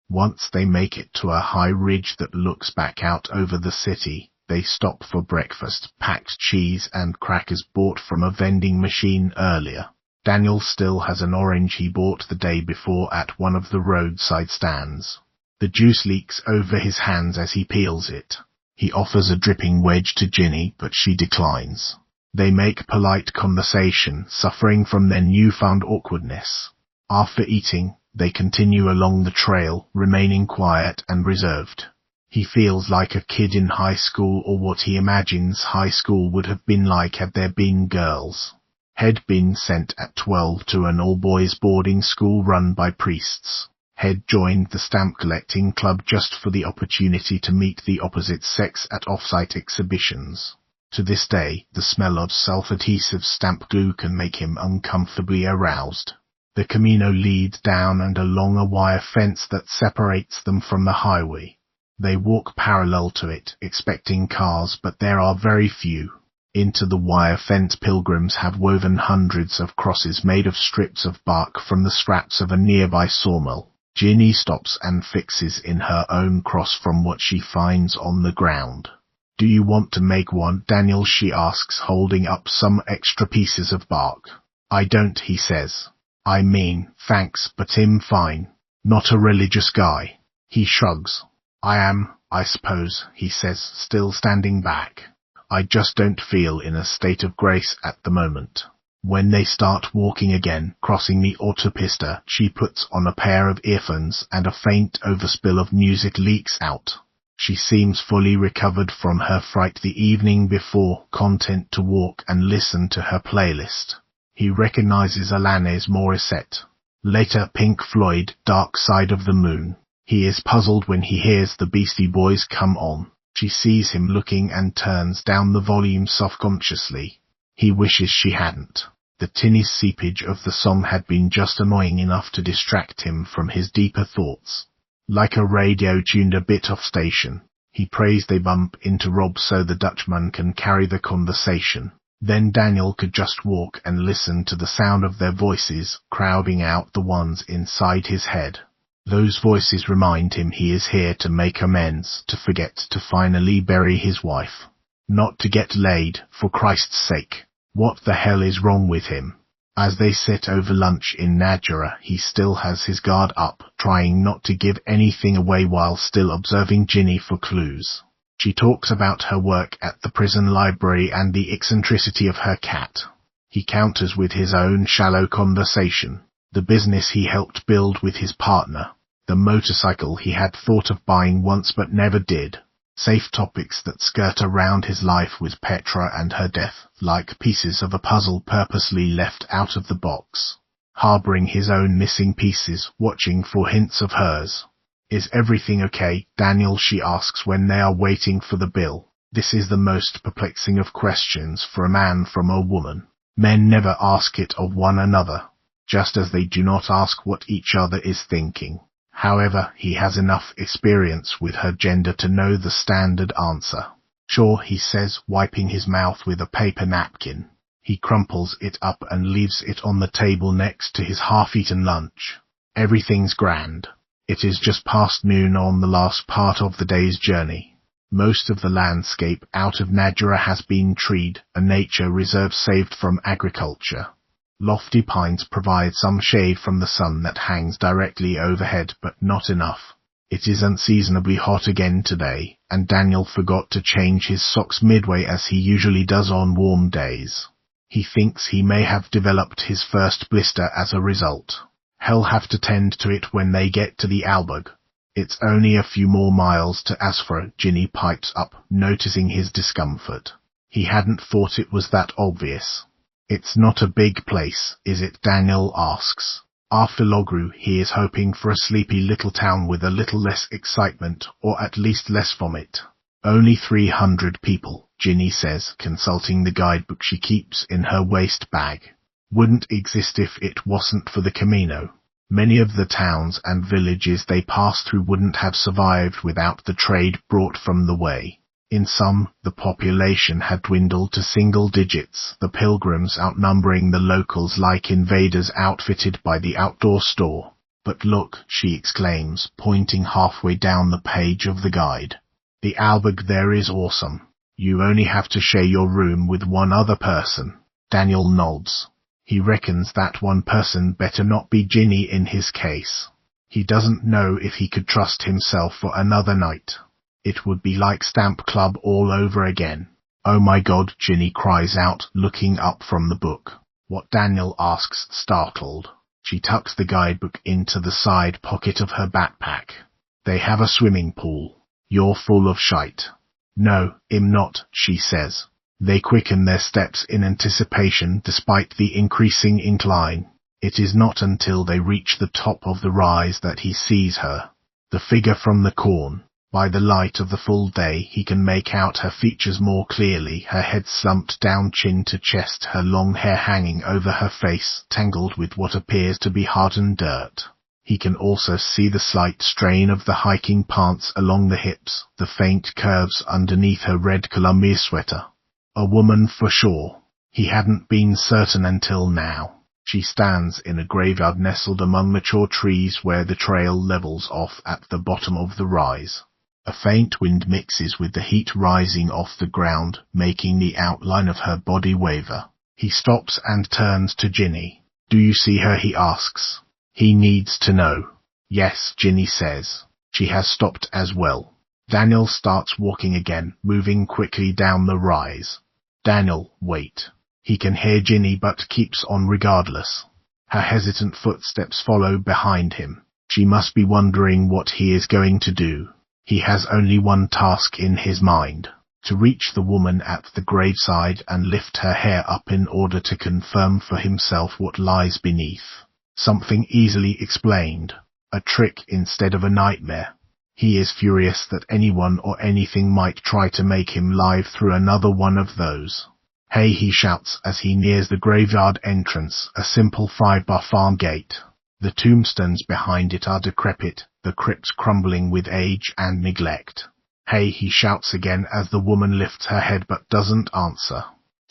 Once they make it to a high ridge that looks back out over the city, they stop for breakfast, packed cheese and crackers bought from a vending machine earlier. Daniel still has an orange he bought the day before at one of the roadside stands. The juice leaks over his hands as he peels it. He offers a dripping wedge to Ginny, but she declines. They make polite conversation, suffering from their newfound awkwardness. After eating, they continue along the trail, remaining quiet and reserved. He feels like a kid in high school, or what he imagines high school would have been like had there been girls. Had been sent at 12 to an all-boys boarding school run by priests. Had joined the stamp collecting club just for the opportunity to meet the opposite sex at off-site exhibitions. To this day, the smell of self-adhesive stamp glue can make him uncomfortably aroused. The Camino leads down and along a wire fence that separates them from the highway. They walk parallel to it, expecting cars, but there are very few. Into the wire fence pilgrims have woven hundreds of crosses made of strips of bark from the scraps of a nearby sawmill. Ginny stops and fixes in her own cross from what she finds on the ground. Do you want to make one, Daniel, she asks, holding up some extra pieces of bark. I don't, he says. I mean, thanks, but I'm fine. Not a religious guy. He shrugs. I am, I suppose, he says, still standing back. I just don't feel in a state of grace at the moment. When they start walking again, crossing the autopista, she puts on a pair of earphones and a faint overspill of music leaks out. She seems fully recovered from her fright the evening before, content to walk and listen to her playlist. He recognizes Alanis Morissette. Later Pink Floyd, Dark Side of the Moon. He is puzzled when he hears the Beastie Boys come on. She sees him looking and turns down the volume subconsciously. He wishes she hadn't. The tinny seepage of the song had been just annoying enough to distract him from his deeper thoughts. Like a radio-tuned a bit off station, he prays they bump into Rob so the Dutchman can carry the conversation. Then Daniel could just walk and listen to the sound of their voices, crowding out the ones inside his head. Those voices remind him he is here to make amends, to forget to finally bury his wife. Not to get laid, for Christ's sake. What the hell is wrong with him? As they sit over lunch in Nadjara, he still has his guard up, trying not to give anything away while still observing Ginny for clues. She talks about her work at the prison library and the eccentricity of her cat. He counters with his own shallow conversation. The business he helped build with his partner. The motorcycle he had thought of buying once but never did. Safe topics that skirt around his life with Petra and her death, like pieces of a puzzle purposely left out of the box. Harboring his own missing pieces, watching for hints of hers. Is everything okay, Daniel, she asks when they are waiting for the bill. This is the most perplexing of questions for a man from a woman. Men never ask it of one another, just as they do not ask what each other is thinking. However, he has enough experience with her gender to know the standard answer. Sure, he says, wiping his mouth with a paper napkin. He crumples it up and leaves it on the table next to his half-eaten lunch. Everything's grand. It is just past noon on the last part of the day's journey. Most of the landscape out of Nadjara has been treed, a nature reserve saved from agriculture. Lofty pines provide some shade from the sun that hangs directly overhead, but not enough. It is unseasonably hot again today, and Daniel forgot to change his socks midway as he usually does on warm days. He thinks he may have developed his first blister as a result. He'll have to tend to it when they get to the Albug. It's only a few more miles to Asfra, Ginny pipes up, noticing his discomfort. He hadn't thought it was that obvious. It's not a big place, is it? Daniel asks. After Logru, he is hoping for a sleepy little town with a little less excitement, or at least less vomit. Only 300 people, Ginny says, consulting the guidebook she keeps in her waist bag. Wouldn't exist if it wasn't for the Camino. Many of the towns and villages they pass through wouldn't have survived without the trade brought from the way. In some, the population had dwindled to single digits, the pilgrims outnumbering the locals like invaders outfitted by the outdoor store. But look, she exclaims, pointing halfway down the page of the guide. The Albug there is awesome. You only have to share your room with one other person. Daniel nods. He reckons that one person better not be Ginny in his case. He doesn't know if he could trust himself for another night. It would be like Stamp Club all over again. Oh my God, Ginny cries out, looking up from the book. What? Daniel asks, startled. She tucks the guidebook into the side pocket of her backpack. They have a swimming pool. You're full of shite. No, I'm not, she says. They quicken their steps in anticipation despite the increasing incline. It is not until they reach the top of the rise that he sees her. The figure from the corn. By the light of the full day he can make out her features more clearly, her head slumped down chin to chest, her long hair hanging over her face, tangled with what appears to be hardened dirt. He can also see the slight strain of the hiking pants along the hips, the faint curves underneath her red Columbia sweater. A woman for sure. He hadn't been certain until now. She stands in a graveyard nestled among mature trees where the trail levels off at the bottom of the rise. A faint wind mixes with the heat rising off the ground, making the outline of her body waver. He stops and turns to Ginny. "Do you see her?" he asks. He needs to know. "Yes," Ginny says. She has stopped as well. Daniel starts walking again, moving quickly down the rise. "Daniel, wait." He can hear Ginny but keeps on regardless. Her hesitant footsteps follow behind him. She must be wondering what he is going to do. He has only one task in his mind: to reach the woman at the graveside and lift her hair up in order to confirm for himself what lies beneath. Something easily explained. A trick instead of a nightmare. He is furious that anyone or anything might try to make him live through another one of those. "Hey," he shouts as he nears the graveyard entrance, a simple 5-bar farm gate. The tombstones behind it are decrepit, the crypt crumbling with age and neglect. "Hey," he shouts again as the woman lifts her head but doesn't answer.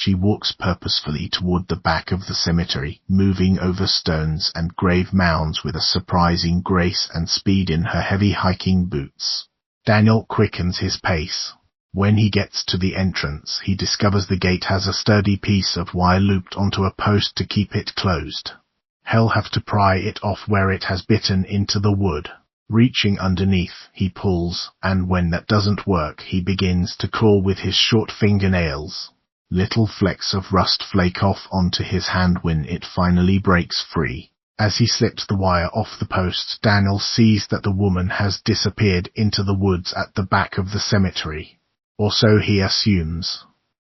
She walks purposefully toward the back of the cemetery, moving over stones and grave mounds with a surprising grace and speed in her heavy hiking boots. Daniel quickens his pace. When he gets to the entrance, he discovers the gate has a sturdy piece of wire looped onto a post to keep it closed. He'll have to pry it off where it has bitten into the wood. Reaching underneath, he pulls, and when that doesn't work, he begins to claw with his short fingernails. Little flecks of rust flake off onto his hand when it finally breaks free. As he slips the wire off the post, Daniel sees that the woman has disappeared into the woods at the back of the cemetery. Or so he assumes.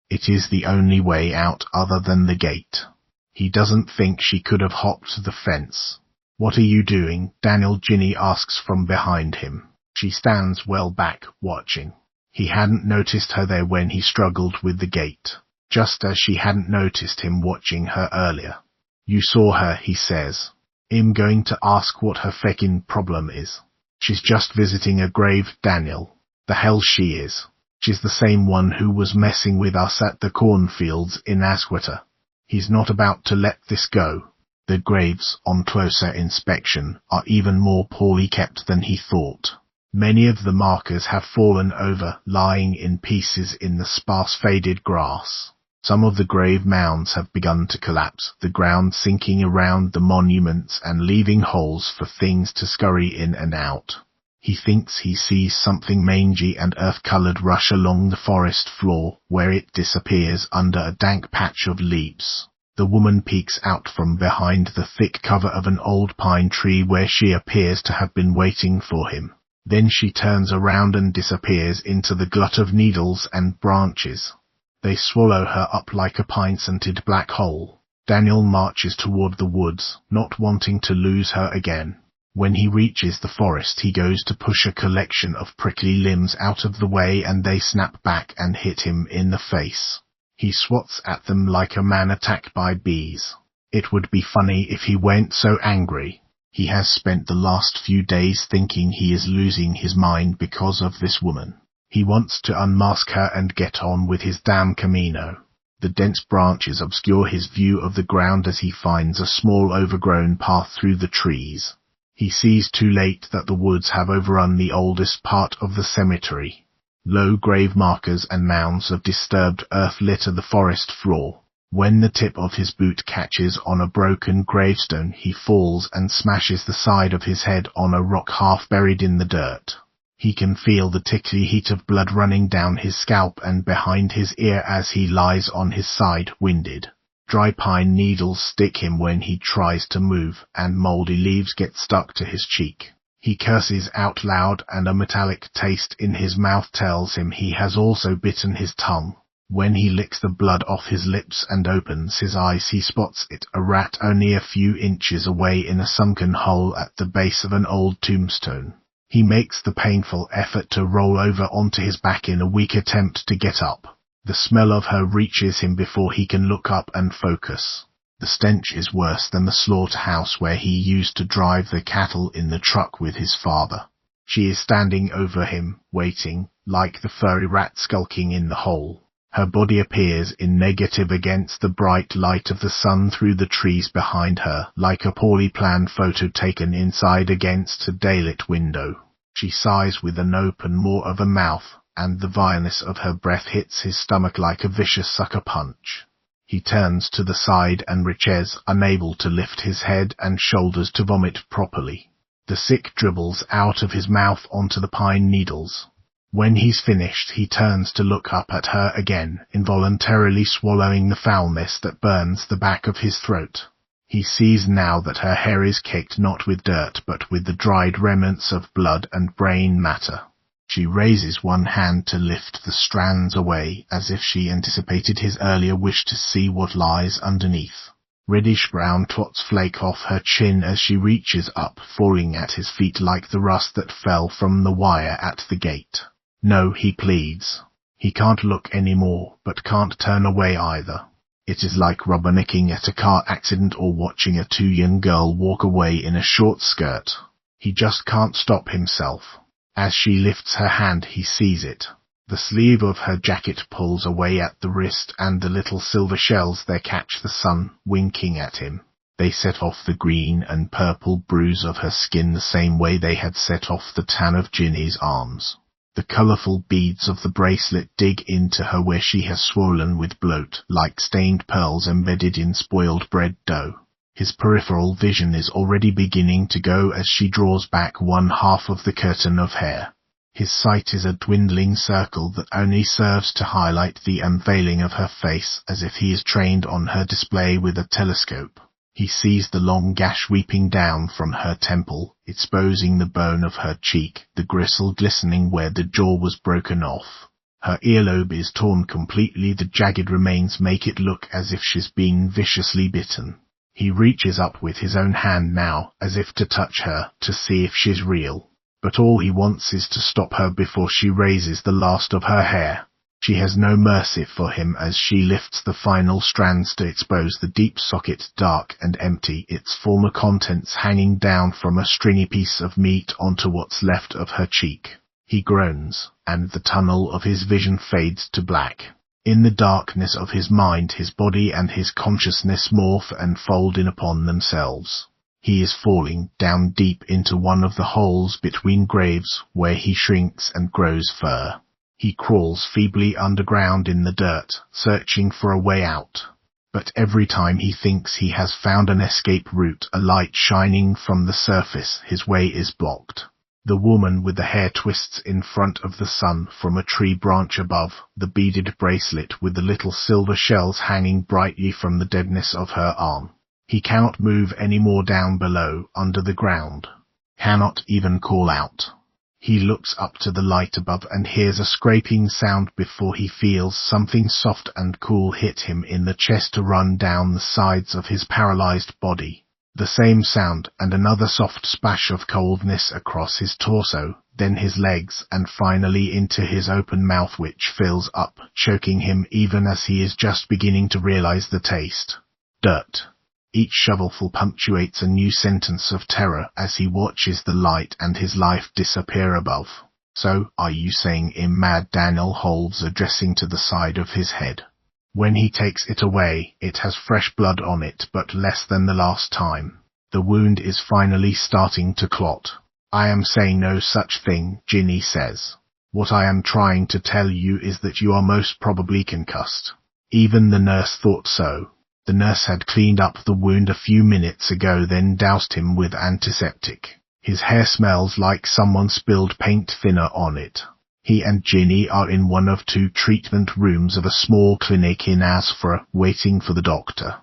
It is the only way out other than the gate. He doesn't think she could have hopped the fence. "What are you doing?" Ginny asks from behind him. She stands well back, watching. He hadn't noticed her there when he struggled with the gate, just as she hadn't noticed him watching her earlier. "You saw her," he says. "I'm going to ask what her feckin' problem is." "She's just visiting a grave, Daniel." "The hell she is. She's the same one who was messing with us at the cornfields in Asquita." He's not about to let this go. The graves, on closer inspection, are even more poorly kept than he thought. Many of the markers have fallen over, lying in pieces in the sparse faded grass. Some of the grave mounds have begun to collapse, the ground sinking around the monuments and leaving holes for things to scurry in and out. He thinks he sees something mangy and earth-colored rush along the forest floor, where it disappears under a dank patch of leaves. The woman peeks out from behind the thick cover of an old pine tree where she appears to have been waiting for him. Then she turns around and disappears into the glut of needles and branches. They swallow her up like a pine-scented black hole. Daniel marches toward the woods, not wanting to lose her again. When he reaches the forest, he goes to push a collection of prickly limbs out of the way and they snap back and hit him in the face. He swats at them like a man attacked by bees. It would be funny if he weren't so angry. He has spent the last few days thinking he is losing his mind because of this woman. He wants to unmask her and get on with his damn Camino. The dense branches obscure his view of the ground as he finds a small overgrown path through the trees. He sees too late that the woods have overrun the oldest part of the cemetery. Low grave markers and mounds of disturbed earth litter the forest floor. When the tip of his boot catches on a broken gravestone, he falls and smashes the side of his head on a rock half buried in the dirt. He can feel the tickly heat of blood running down his scalp and behind his ear as he lies on his side, winded. Dry pine needles stick him when he tries to move, and moldy leaves get stuck to his cheek. He curses out loud, and a metallic taste in his mouth tells him he has also bitten his tongue. When he licks the blood off his lips and opens his eyes, he spots it, a rat only a few inches away in a sunken hole at the base of an old tombstone. He makes the painful effort to roll over onto his back in a weak attempt to get up. The smell of her reaches him before he can look up and focus. The stench is worse than the slaughterhouse where he used to drive the cattle in the truck with his father. She is standing over him, waiting, like the furry rat skulking in the hole. Her body appears in negative against the bright light of the sun through the trees behind her, like a poorly planned photo taken inside against a daylit window. She sighs with an open maw of a mouth, and the vileness of her breath hits his stomach like a vicious sucker punch. He turns to the side and retches, unable to lift his head and shoulders to vomit properly. The sick dribbles out of his mouth onto the pine needles. When he's finished, he turns to look up at her again, involuntarily swallowing the foulness that burns the back of his throat. He sees now that her hair is caked not with dirt but with the dried remnants of blood and brain matter. She raises one hand to lift the strands away, as if she anticipated his earlier wish to see what lies underneath. Reddish-brown clots flake off her chin as she reaches up, falling at his feet like the rust that fell from the wire at the gate. No, he pleads. He can't look any more, but can't turn away either. It is like rubbernecking at a car accident or watching a too young girl walk away in a short skirt. He just can't stop himself. As she lifts her hand, he sees it. The sleeve of her jacket pulls away at the wrist, and the little silver shells there catch the sun, winking at him. They set off the green and purple bruise of her skin the same way they had set off the tan of Ginny's arms. The colourful beads of the bracelet dig into her where she has swollen with bloat, like stained pearls embedded in spoiled bread dough. His peripheral vision is already beginning to go as she draws back one half of the curtain of hair. His sight is a dwindling circle that only serves to highlight the unveiling of her face, as if he is trained on her display with a telescope. He sees the long gash weeping down from her temple, exposing the bone of her cheek, the gristle glistening where the jaw was broken off. Her earlobe is torn completely, the jagged remains make it look as if she's been viciously bitten. He reaches up with his own hand now, as if to touch her, to see if she's real. But all he wants is to stop her before she raises the last of her hair. She has no mercy for him as she lifts the final strands to expose the deep socket, dark and empty, its former contents hanging down from a stringy piece of meat onto what's left of her cheek. He groans, and the tunnel of his vision fades to black. In the darkness of his mind, his body and his consciousness morph and fold in upon themselves. He is falling down deep into one of the holes between graves, where he shrinks and grows fur. He crawls feebly underground in the dirt, searching for a way out. But every time he thinks he has found an escape route, a light shining from the surface, his way is blocked. The woman with the hair twists in front of the sun from a tree branch above, the beaded bracelet with the little silver shells hanging brightly from the deadness of her arm. He cannot move any more down below, under the ground. Cannot even call out. He looks up to the light above and hears a scraping sound before he feels something soft and cool hit him in the chest to run down the sides of his paralyzed body. The same sound, and another soft splash of coldness across his torso, then his legs, and finally into his open mouth, which fills up, choking him even as he is just beginning to realize the taste. Dirt. Each shovelful punctuates a new sentence of terror as he watches the light and his life disappear above. So, are you saying him mad? Daniel holds addressing to the side of his head. When he takes it away, it has fresh blood on it, but less than the last time. The wound is finally starting to clot. I am saying no such thing, Ginny says. What I am trying to tell you is that you are most probably concussed. Even the nurse thought so. The nurse had cleaned up the wound a few minutes ago, then doused him with antiseptic. His hair smells like someone spilled paint thinner on it. He and Ginny are in one of two treatment rooms of a small clinic in Asfra, waiting for the doctor.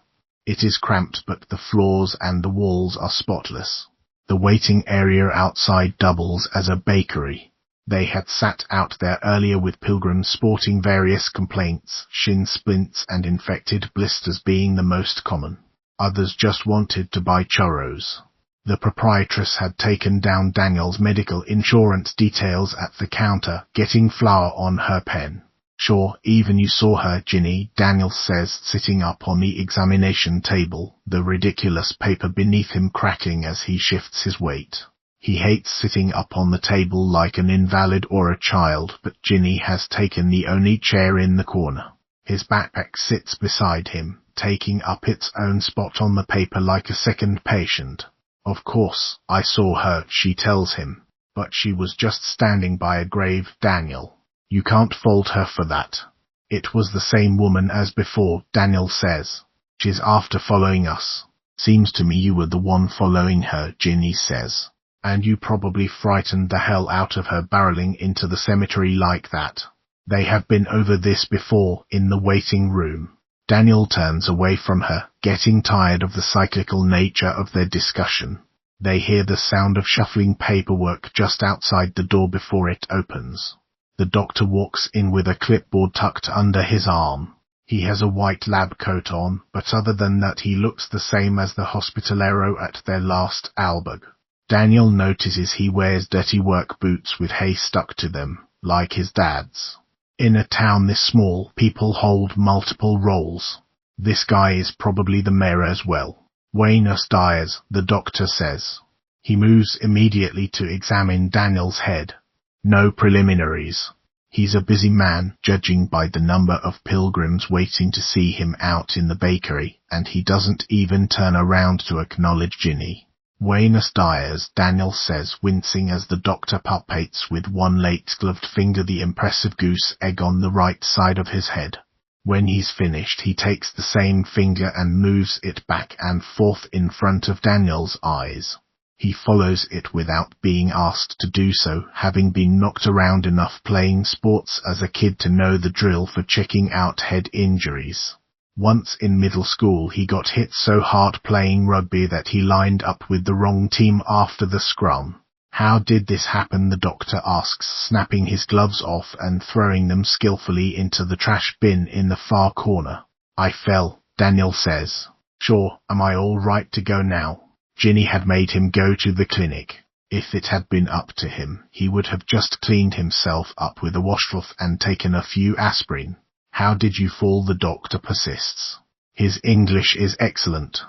It is cramped, but the floors and the walls are spotless. The waiting area outside doubles as a bakery. They had sat out there earlier with pilgrims sporting various complaints, shin splints and infected blisters being the most common. Others just wanted to buy churros. The proprietress had taken down Daniel's medical insurance details at the counter, getting flour on her pen. Sure, even you saw her, Ginny, Daniel says, sitting up on the examination table, the ridiculous paper beneath him cracking as he shifts his weight. He hates sitting up on the table like an invalid or a child, but Ginny has taken the only chair in the corner. His backpack sits beside him, taking up its own spot on the paper like a second patient. Of course, I saw her, she tells him. But she was just standing by a grave, Daniel. You can't fault her for that. It was the same woman as before, Daniel says. She's after following us. Seems to me you were the one following her, Ginny says. And you probably frightened the hell out of her barreling into the cemetery like that. They have been over this before, in the waiting room. Daniel turns away from her, getting tired of the cyclical nature of their discussion. They hear the sound of shuffling paperwork just outside the door before it opens. The doctor walks in with a clipboard tucked under his arm. He has a white lab coat on, but other than that he looks the same as the hospitalero at their last AudioBook. Daniel notices he wears dirty work boots with hay stuck to them, like his dad's. In a town this small, people hold multiple roles. This guy is probably the mayor as well. Buenos dias, the doctor says. He moves immediately to examine Daniel's head. No preliminaries. He's a busy man, judging by the number of pilgrims waiting to see him out in the bakery, and he doesn't even turn around to acknowledge Ginny. Buenos dias, Daniel says, wincing as the doctor palpates with one late-gloved finger the impressive goose egg on the right side of his head. When he's finished, he takes the same finger and moves it back and forth in front of Daniel's eyes. He follows it without being asked to do so, having been knocked around enough playing sports as a kid to know the drill for checking out head injuries. Once in middle school he got hit so hard playing rugby that he lined up with the wrong team after the scrum. How did this happen, the doctor asks, snapping his gloves off and throwing them skillfully into the trash bin in the far corner. I fell, Daniel says. Sure, am I all right to go now? Ginny had made him go to the clinic. If it had been up to him, he would have just cleaned himself up with a washcloth and taken a few aspirin. How did you fall? The doctor persists. His English is excellent.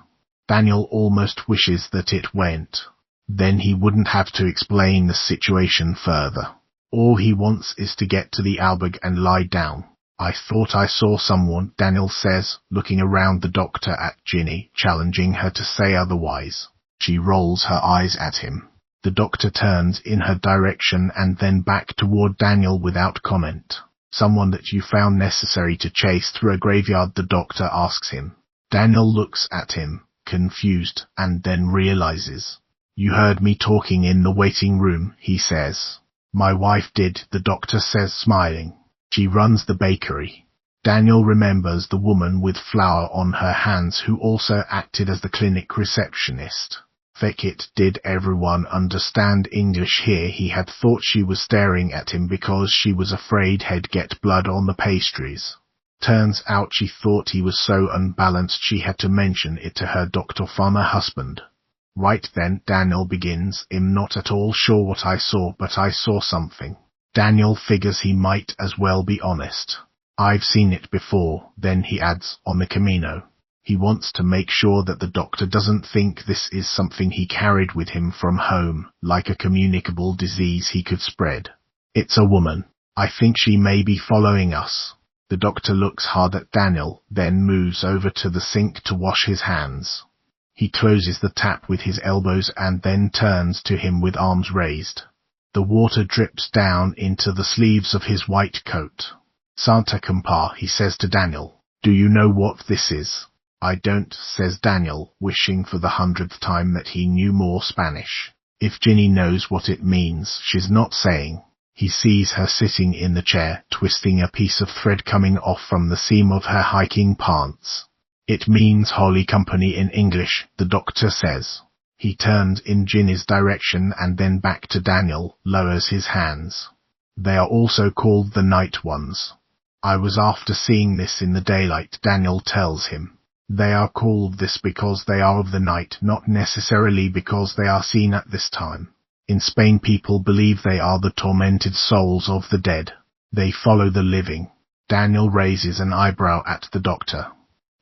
Daniel almost wishes that it went. Then he wouldn't have to explain the situation further. All he wants is to get to the AudioBook and lie down. I thought I saw someone, Daniel says, looking around the doctor at Ginny, challenging her to say otherwise. She rolls her eyes at him. The doctor turns in her direction and then back toward Daniel without comment. Someone that you found necessary to chase through a graveyard, the doctor asks him. Daniel looks at him, confused, and then realizes. You heard me talking in the waiting room, he says. My wife did, the doctor says, smiling. She runs the bakery. Daniel remembers the woman with flour on her hands who also acted as the clinic receptionist. Feck it, did everyone understand English here? He had thought she was staring at him because she was afraid he'd get blood on the pastries. Turns out she thought he was so unbalanced she had to mention it to her Dr. Farmer husband. Right then, Daniel begins, I'm not at all sure what I saw, but I saw something. Daniel figures he might as well be honest. I've seen it before, then he adds, on the Camino. He wants to make sure that the doctor doesn't think this is something he carried with him from home, like a communicable disease he could spread. It's a woman. I think she may be following us. The doctor looks hard at Daniel, then moves over to the sink to wash his hands. He closes the tap with his elbows and then turns to him with arms raised. The water drips down into the sleeves of his white coat. Santa compa, he says to Daniel. Do you know what this is? I don't, says Daniel, wishing for the 100th time that he knew more Spanish. If Ginny knows what it means, she's not saying. He sees her sitting in the chair, twisting a piece of thread coming off from the seam of her hiking pants. It means Holy Company in English, the doctor says. He turns in Ginny's direction and then back to Daniel, lowers his hands. They are also called the Night Ones. I was after seeing this in the daylight, Daniel tells him. They are called this because they are of the night, not necessarily because they are seen at this time. In Spain people believe they are the tormented souls of the dead. They follow the living. Daniel raises an eyebrow at the doctor.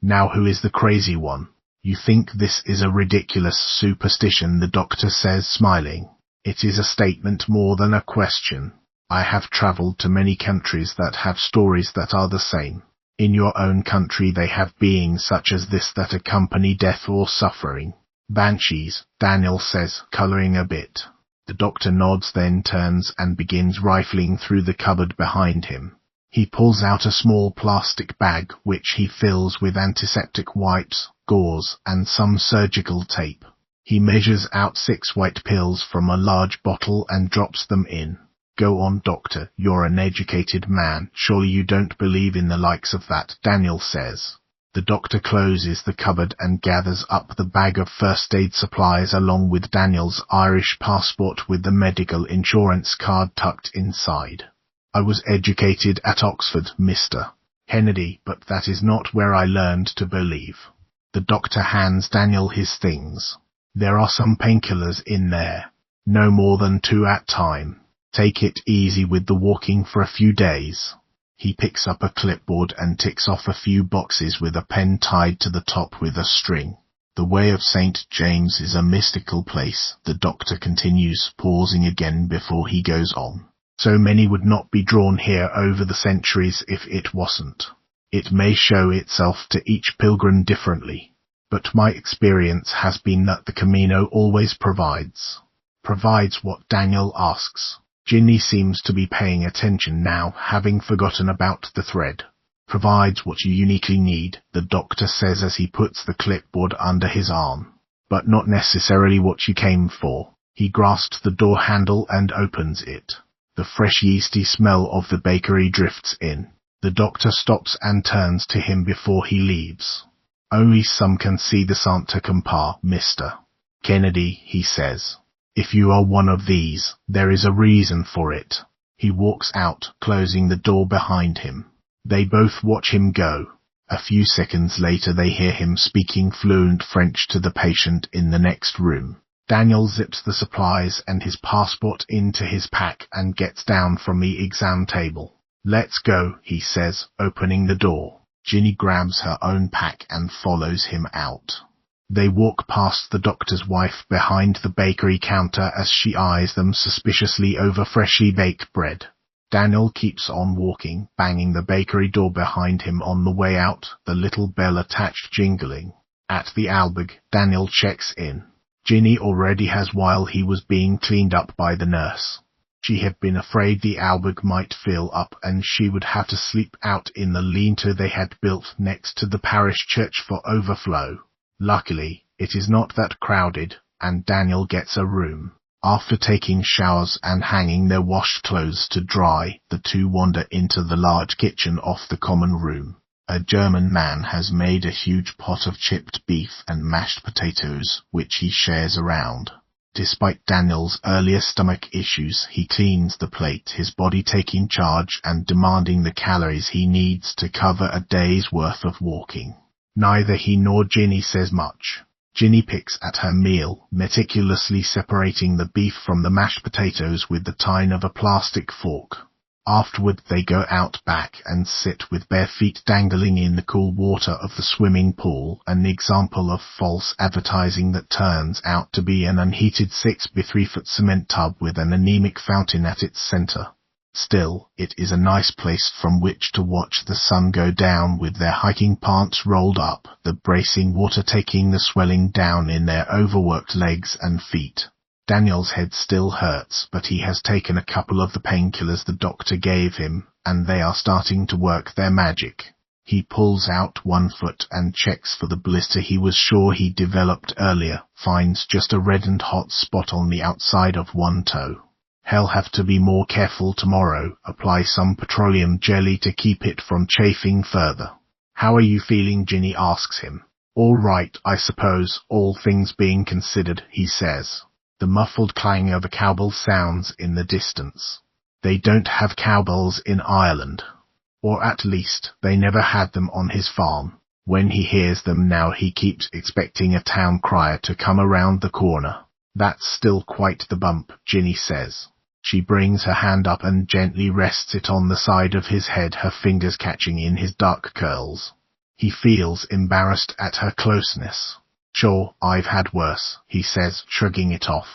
Now who is the crazy one? You think this is a ridiculous superstition, the doctor says, smiling. It is a statement more than a question. I have traveled to many countries that have stories that are the same. In your own country they have beings such as this that accompany death or suffering. Banshees, Daniel says, coloring a bit. The doctor nods, then turns and begins rifling through the cupboard behind him. He pulls out a small plastic bag which he fills with antiseptic wipes, gauze, and some surgical tape. He measures out 6 white pills from a large bottle and drops them in. Go on, doctor, you're an educated man, surely you don't believe in the likes of that, Daniel says. The doctor closes the cupboard and gathers up the bag of first aid supplies along with Daniel's Irish passport with the medical insurance card tucked inside. I was educated at Oxford, Mr. Kennedy, but that is not where I learned to believe. The doctor hands Daniel his things. There are some painkillers in there. No more than 2 at a time. Take it easy with the walking for a few days. He picks up a clipboard and ticks off a few boxes with a pen tied to the top with a string. The Way of St. James is a mystical place, the doctor continues, pausing again before he goes on. So many would not be drawn here over the centuries if it wasn't. It may show itself to each pilgrim differently, but my experience has been that the Camino always provides. Provides what? Daniel asks. Ginny seems to be paying attention now, having forgotten about the thread. Provides what you uniquely need, the doctor says as he puts the clipboard under his arm. But not necessarily what you came for. He grasps the door handle and opens it. The fresh yeasty smell of the bakery drifts in. The doctor stops and turns to him before he leaves. Only some can see the Santa Campa, Mr. Kennedy, he says. If you are one of these, there is a reason for it. He walks out, closing the door behind him. They both watch him go. A few seconds later they hear him speaking fluent French to the patient in the next room. Daniel zips the supplies and his passport into his pack and gets down from the exam table. Let's go, he says, opening the door. Ginny grabs her own pack and follows him out. They walk past the doctor's wife behind the bakery counter as she eyes them suspiciously over freshly baked bread. Daniel keeps on walking, banging the bakery door behind him on the way out, the little bell attached jingling. At the albergue, Daniel checks in. Ginny already has while he was being cleaned up by the nurse. She had been afraid the albergue might fill up and she would have to sleep out in the lean-to they had built next to the parish church for overflow. Luckily, it is not that crowded, and Daniel gets a room. After taking showers and hanging their washed clothes to dry, the two wander into the large kitchen off the common room. A German man has made a huge pot of chipped beef and mashed potatoes, which he shares around. Despite Daniel's earlier stomach issues, he cleans the plate, his body taking charge and demanding the calories he needs to cover a day's worth of walking. Neither he nor Ginny says much. Ginny picks at her meal, meticulously separating the beef from the mashed potatoes with the tine of a plastic fork. Afterward they go out back and sit with bare feet dangling in the cool water of the swimming pool, an example of false advertising that turns out to be an unheated 6x3-foot cement tub with an anemic fountain at its center. Still, it is a nice place from which to watch the sun go down with their hiking pants rolled up, the bracing water taking the swelling down in their overworked legs and feet. Daniel's head still hurts, but he has taken a couple of the painkillers the doctor gave him, and they are starting to work their magic. He pulls out one foot and checks for the blister he was sure he developed earlier, finds just a reddened hot spot on the outside of one toe. He'll have to be more careful tomorrow, apply some petroleum jelly to keep it from chafing further. How are you feeling? Ginny asks him. All right, I suppose, all things being considered, he says. The muffled clang of a cowbell sounds in the distance. They don't have cowbells in Ireland. Or at least, they never had them on his farm. When he hears them now he keeps expecting a town crier to come around the corner. That's still quite the bump, Ginny says. She brings her hand up and gently rests it on the side of his head, her fingers catching in his dark curls. He feels embarrassed at her closeness. "Sure, I've had worse," he says, shrugging it off.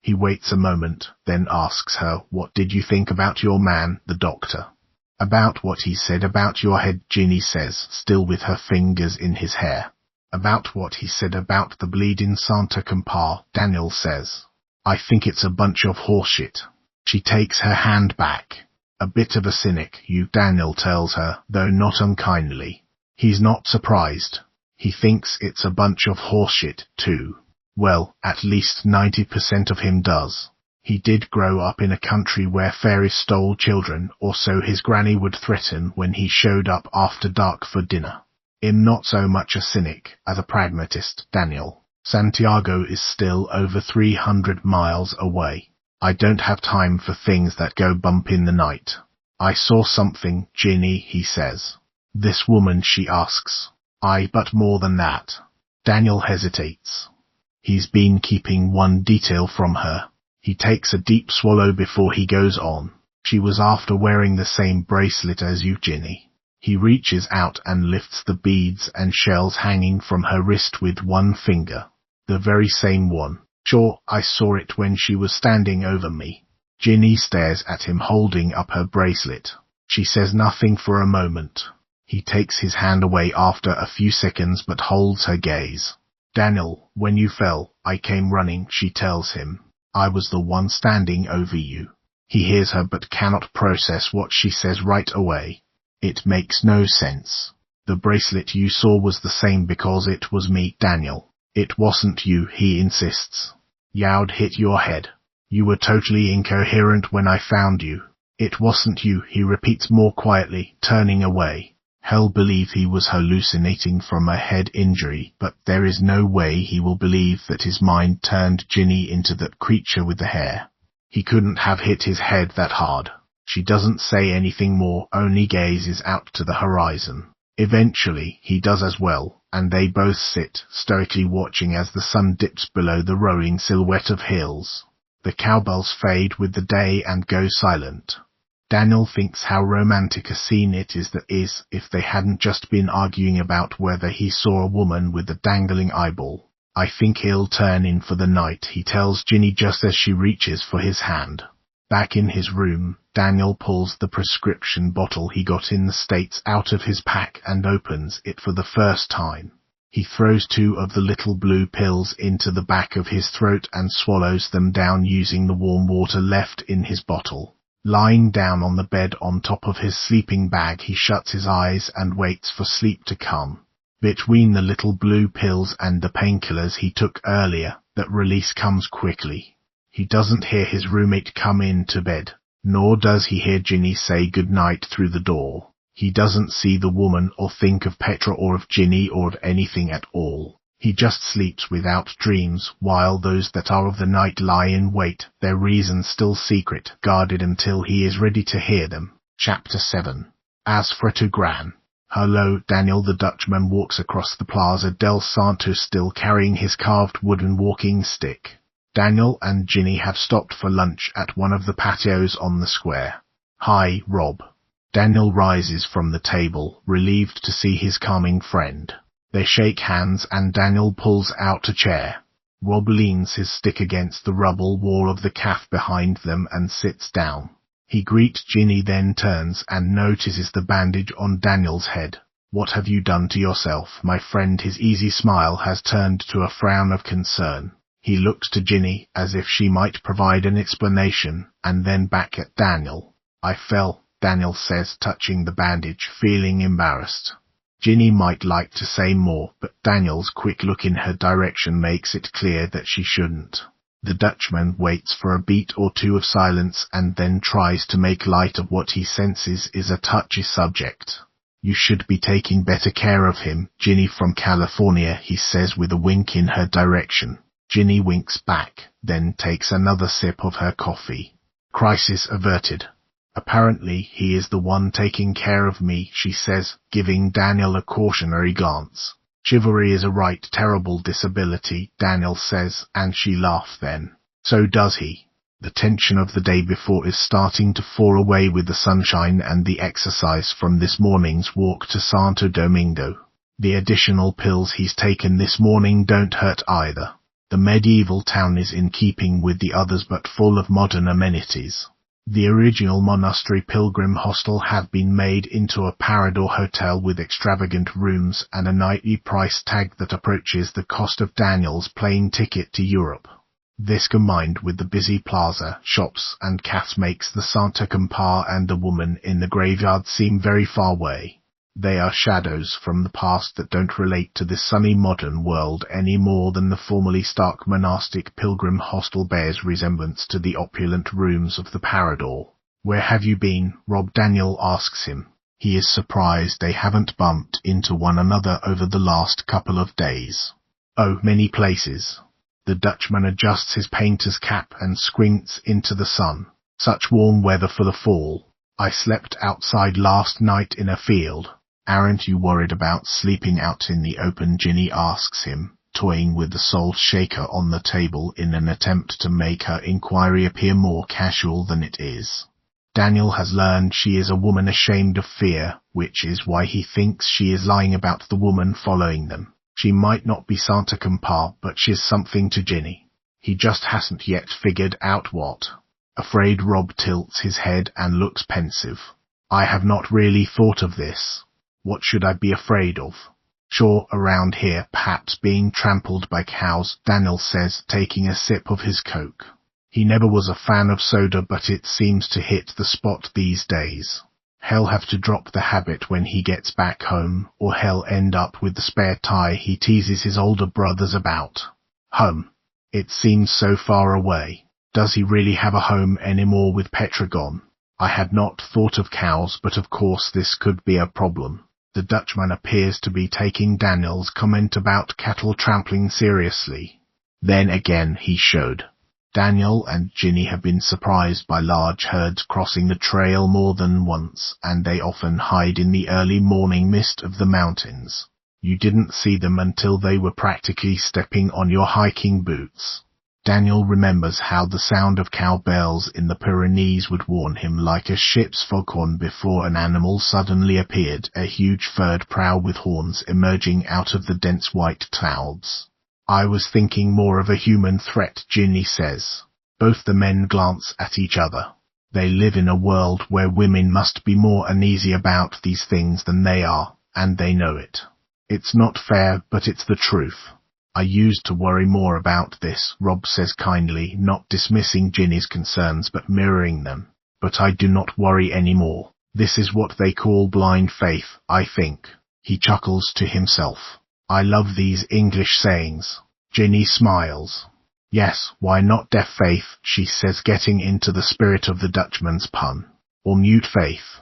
He waits a moment, then asks her, "What did you think about your man, the doctor?" "About what he said about your head," Ginny says, still with her fingers in his hair. "About what he said about the bleeding Santa Compa," Daniel says. "I think it's a bunch of horseshit." She takes her hand back. "A bit of a cynic, you," Daniel tells her, though not unkindly. He's not surprised. He thinks it's a bunch of horseshit, too. Well, at least 90% of him does. He did grow up in a country where fairies stole children, or so his granny would threaten when he showed up after dark for dinner. I'm not so much a cynic as a pragmatist, Daniel. Santiago is still over 300 miles away. I don't have time for things that go bump in the night. "I saw something, Ginny," he says. "This woman?" she asks. But more than that." Daniel hesitates. He's been keeping one detail from her. He takes a deep swallow before he goes on. "She was after wearing the same bracelet as you, Ginny." He reaches out and lifts the beads and shells hanging from her wrist with one finger. "The very same one. Sure, I saw it when she was standing over me." Ginny stares at him holding up her bracelet. She says nothing for a moment. He takes his hand away after a few seconds but holds her gaze. "Daniel, when you fell, I came running," she tells him. "I was the one standing over you." He hears her but cannot process what she says right away. It makes no sense. "The bracelet you saw was the same because it was me, Daniel. It wasn't you," he insists. "You'd hit your head. You were totally incoherent when I found you." "It wasn't you," he repeats more quietly, turning away. Hell believe he was hallucinating from a head injury, but there is no way he will believe that his mind turned Ginny into that creature with the hair. He couldn't have hit his head that hard. She doesn't say anything more, only gazes out to the horizon. Eventually, he does as well, and they both sit, stoically watching as the sun dips below the rolling silhouette of hills. The cowbells fade with the day and go silent. Daniel thinks how romantic a scene it is if they hadn't just been arguing about whether he saw a woman with a dangling eyeball. "I think he'll turn in for the night," he tells Ginny just as she reaches for his hand. Back in his room, Daniel pulls the prescription bottle he got in the States out of his pack and opens it for the first time. He throws 2 of the little blue pills into the back of his throat and swallows them down using the warm water left in his bottle. Lying down on the bed on top of his sleeping bag, he shuts his eyes and waits for sleep to come. Between the little blue pills and the painkillers he took earlier, that release comes quickly. He doesn't hear his roommate come in to bed, nor does he hear Ginny say goodnight through the door. He doesn't see the woman or think of Petra or of Ginny or of anything at all. He just sleeps without dreams, while those that are of the night lie in wait, their reasons still secret, guarded until he is ready to hear them. Chapter 7. As for to Gran. "Hello, Daniel." The Dutchman walks across the Plaza del Santo still carrying his carved wooden walking stick. Daniel and Ginny have stopped for lunch at one of the patios on the square. "Hi, Rob." Daniel rises from the table, relieved to see his calming friend. They shake hands and Daniel pulls out a chair. Rob leans his stick against the rubble wall of the cafe behind them and sits down. He greets Ginny, then turns and notices the bandage on Daniel's head. "What have you done to yourself, my friend?" His easy smile has turned to a frown of concern. He looks to Ginny as if she might provide an explanation, and then back at Daniel. "I fell," Daniel says, touching the bandage, feeling embarrassed. Ginny might like to say more, but Daniel's quick look in her direction makes it clear that she shouldn't. The Dutchman waits for a beat or two of silence and then tries to make light of what he senses is a touchy subject. "You should be taking better care of him, Ginny from California," he says with a wink in her direction. Ginny winks back, then takes another sip of her coffee. "Crisis averted. Apparently he is the one taking care of me," she says, giving Daniel a cautionary glance. "Chivalry is a right terrible disability," Daniel says, and she laughs then. "So does he." The tension of the day before is starting to fall away with the sunshine and the exercise from this morning's walk to Santo Domingo. The additional pills he's taken this morning don't hurt either. The medieval town is in keeping with the others but full of modern amenities. The original monastery pilgrim hostel have been made into a parador hotel with extravagant rooms and a nightly price tag that approaches the cost of Daniel's plane ticket to Europe. This combined with the busy plaza, shops and cafes makes the Santa Compar and the woman in the graveyard seem very far away. They are shadows from the past that don't relate to this sunny modern world any more than the formerly stark monastic pilgrim hostel bears resemblance to the opulent rooms of the Parador. "Where have you been?" Rob Daniel asks him. He is surprised they haven't bumped into one another over the last couple of days. "Oh, many places." The Dutchman adjusts his painter's cap and squints into the sun. "Such warm weather for the fall. I slept outside last night in a field." "Aren't you worried about sleeping out in the open?" Ginny asks him, toying with the salt shaker on the table in an attempt to make her inquiry appear more casual than it is. Daniel has learned she is a woman ashamed of fear, which is why he thinks she is lying about the woman following them. She might not be Santa Compar, but she's something to Ginny. He just hasn't yet figured out what. Afraid, Rob tilts his head and looks pensive. "I have not really thought of this. What should I be afraid of?" "Sure, around here, perhaps being trampled by cows," Daniel says, taking a sip of his Coke. He never was a fan of soda, but it seems to hit the spot these days. He'll have to drop the habit when he gets back home, or he'll end up with the spare tire he teases his older brothers about. Home. It seems so far away. Does he really have a home anymore with Petra gone? I had not thought of cows, but of course this could be a problem. The Dutchman appears to be taking Daniel's comment about cattle trampling seriously. Then again he showed. Daniel and Ginny have been surprised by large herds crossing the trail more than once, and they often hide in the early morning mist of the mountains. You didn't see them until they were practically stepping on your hiking boots. Daniel remembers how the sound of cowbells in the Pyrenees would warn him like a ship's foghorn before an animal suddenly appeared, a huge furred prow with horns emerging out of the dense white clouds. "I was thinking more of a human threat," Ginny says. Both the men glance at each other. They live in a world where women must be more uneasy about these things than they are, and they know it. It's not fair, but it's the truth. "I used to worry more about this," Rob says kindly, not dismissing Ginny's concerns but mirroring them. "But I do not worry anymore. This is what they call blind faith, I think." He chuckles to himself. "I love these English sayings." Ginny smiles. "Yes, why not deaf faith?" she says, getting into the spirit of the Dutchman's pun. "Or mute faith.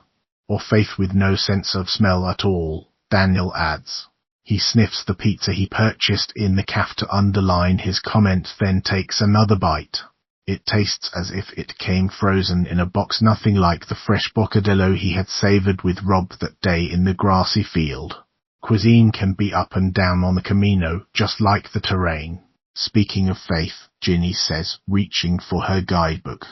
Or faith with no sense of smell at all," Daniel adds. He sniffs the pizza he purchased in the cafe to underline his comment, then takes another bite. It tastes as if it came frozen in a box, nothing like the fresh bocadillo he had savoured with Rob that day in the grassy field. Cuisine can be up and down on the Camino, just like the terrain. "Speaking of faith," Ginny says, reaching for her guidebook.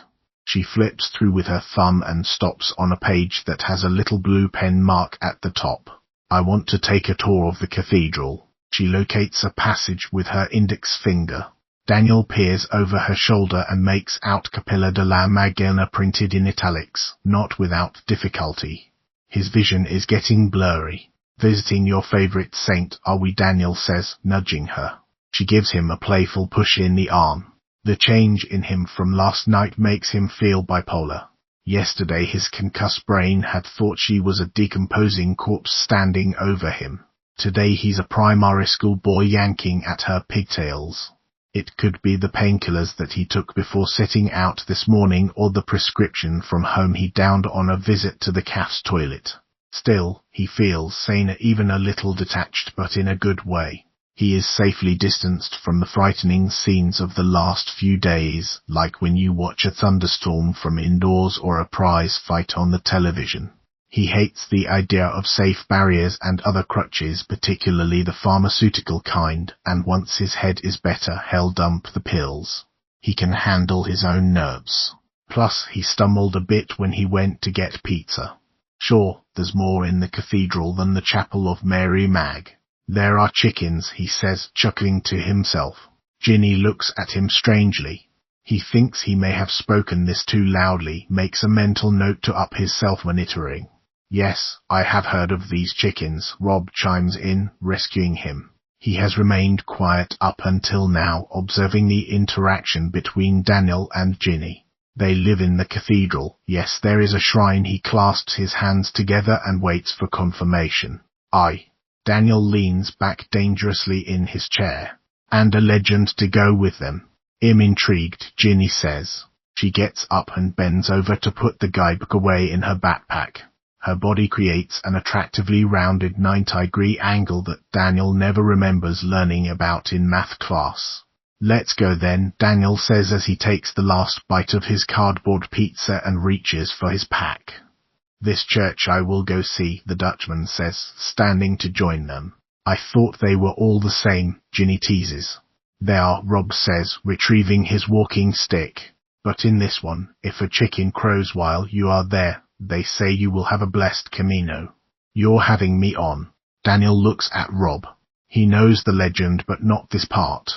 She flips through with her thumb and stops on a page that has a little blue pen mark at the top. "I want to take a tour of the cathedral." She locates a passage with her index finger. Daniel peers over her shoulder and makes out Capilla de la Magdalena printed in italics, not without difficulty. His vision is getting blurry. "Visiting your favorite saint, are we?" Daniel says, nudging her. She gives him a playful push in the arm. The change in him from last night makes him feel bipolar. Yesterday his concussed brain had thought she was a decomposing corpse standing over him. Today he's a primary school boy yanking at her pigtails. It could be the painkillers that he took before setting out this morning, or the prescription from home he downed on a visit to the cafe's toilet. Still, he feels sane, even a little detached, but in a good way. He is safely distanced from the frightening scenes of the last few days, like when you watch a thunderstorm from indoors or a prize fight on the television. He hates the idea of safe barriers and other crutches, particularly the pharmaceutical kind, and once his head is better, he'll dump the pills. He can handle his own nerves. Plus, he stumbled a bit when he went to get pizza. Sure, there's more in the cathedral than the chapel of Mary Mag. There are chickens, he says, chuckling to himself. Ginny looks at him strangely. He thinks he may have spoken this too loudly, makes a mental note to up his self-monitoring. Yes, I have heard of these chickens, Rob chimes in, rescuing him. He has remained quiet up until now, observing the interaction between Daniel and Ginny. They live in the cathedral. Yes, there is a shrine. He clasps his hands together and waits for confirmation. Daniel leans back dangerously in his chair. And a legend to go with them. I'm intrigued, Ginny says. She gets up and bends over to put the guidebook away in her backpack. Her body creates an attractively rounded 90-degree angle that Daniel never remembers learning about in math class. Let's go then, Daniel says as he takes the last bite of his cardboard pizza and reaches for his pack. This church I will go see, the Dutchman says, standing to join them. I thought they were all the same, Ginny teases. They are, Rob says, retrieving his walking stick. But in this one, if a chicken crows while you are there, they say you will have a blessed Camino. You're having me on. Daniel looks at Rob. He knows the legend but not this part.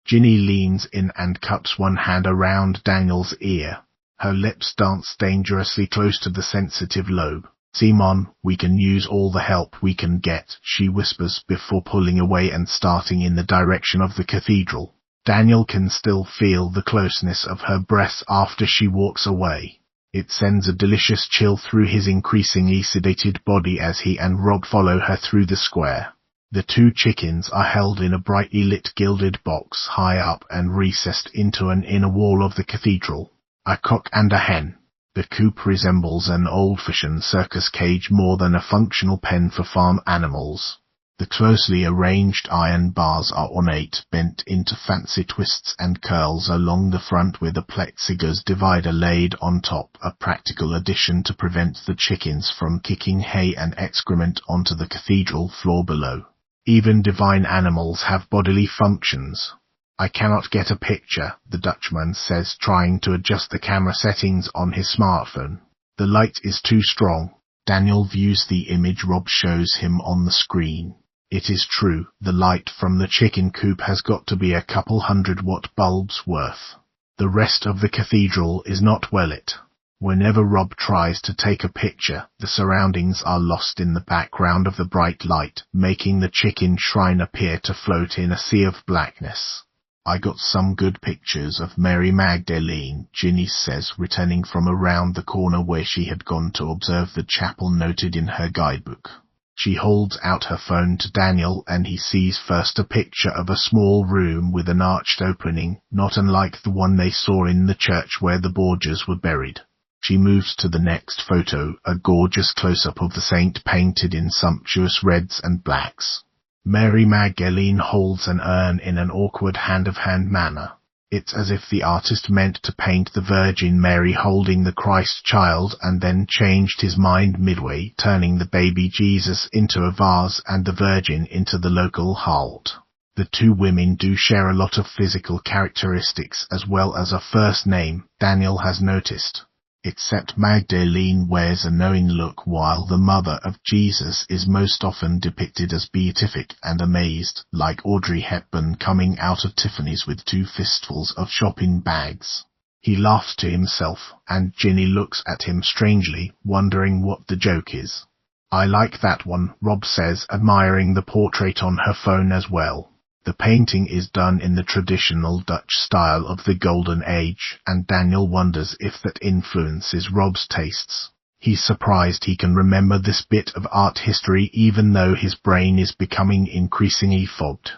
Ginny leans in and cups one hand around Daniel's ear. Her lips dance dangerously close to the sensitive lobe. Simon, we can use all the help we can get, she whispers before pulling away and starting in the direction of the cathedral. Daniel can still feel the closeness of her breaths after she walks away. It sends a delicious chill through his increasingly sedated body as he and Rob follow her through the square. The two chickens are held in a brightly lit gilded box high up and recessed into an inner wall of the cathedral. A cock and a hen. The coop resembles an old-fashioned circus cage more than a functional pen for farm animals. The closely arranged iron bars are ornate, bent into fancy twists and curls along the front with a plexiglass divider laid on top, a practical addition to prevent the chickens from kicking hay and excrement onto the cathedral floor below. Even divine animals have bodily functions. I cannot get a picture, the Dutchman says, trying to adjust the camera settings on his smartphone. The light is too strong. Daniel views the image Rob shows him on the screen. It is true, the light from the chicken coop has got to be a couple 100-watt bulbs worth. The rest of the cathedral is not well lit. Whenever Rob tries to take a picture, the surroundings are lost in the background of the bright light, making the chicken shrine appear to float in a sea of blackness. I got some good pictures of Mary Magdalene, Ginny says, returning from around the corner where she had gone to observe the chapel noted in her guidebook. She holds out her phone to Daniel and he sees first a picture of a small room with an arched opening, not unlike the one they saw in the church where the Borgias were buried. She moves to the next photo, a gorgeous close-up of the saint painted in sumptuous reds and blacks. Mary Magdalene holds an urn in an awkward hand-of-hand manner. It's as if the artist meant to paint the Virgin Mary holding the Christ child and then changed his mind midway, turning the baby Jesus into a vase and the Virgin into the local halt. The two women do share a lot of physical characteristics as well as a first name, Daniel has noticed. Except Magdalene wears a knowing look while the mother of Jesus is most often depicted as beatific and amazed, like Audrey Hepburn coming out of Tiffany's with two fistfuls of shopping bags. He laughs to himself, and Ginny looks at him strangely, wondering what the joke is. I like that one, Rob says, admiring the portrait on her phone as well. The painting is done in the traditional Dutch style of the Golden Age, and Daniel wonders if that influences Rob's tastes. He's surprised he can remember this bit of art history even though his brain is becoming increasingly fogged.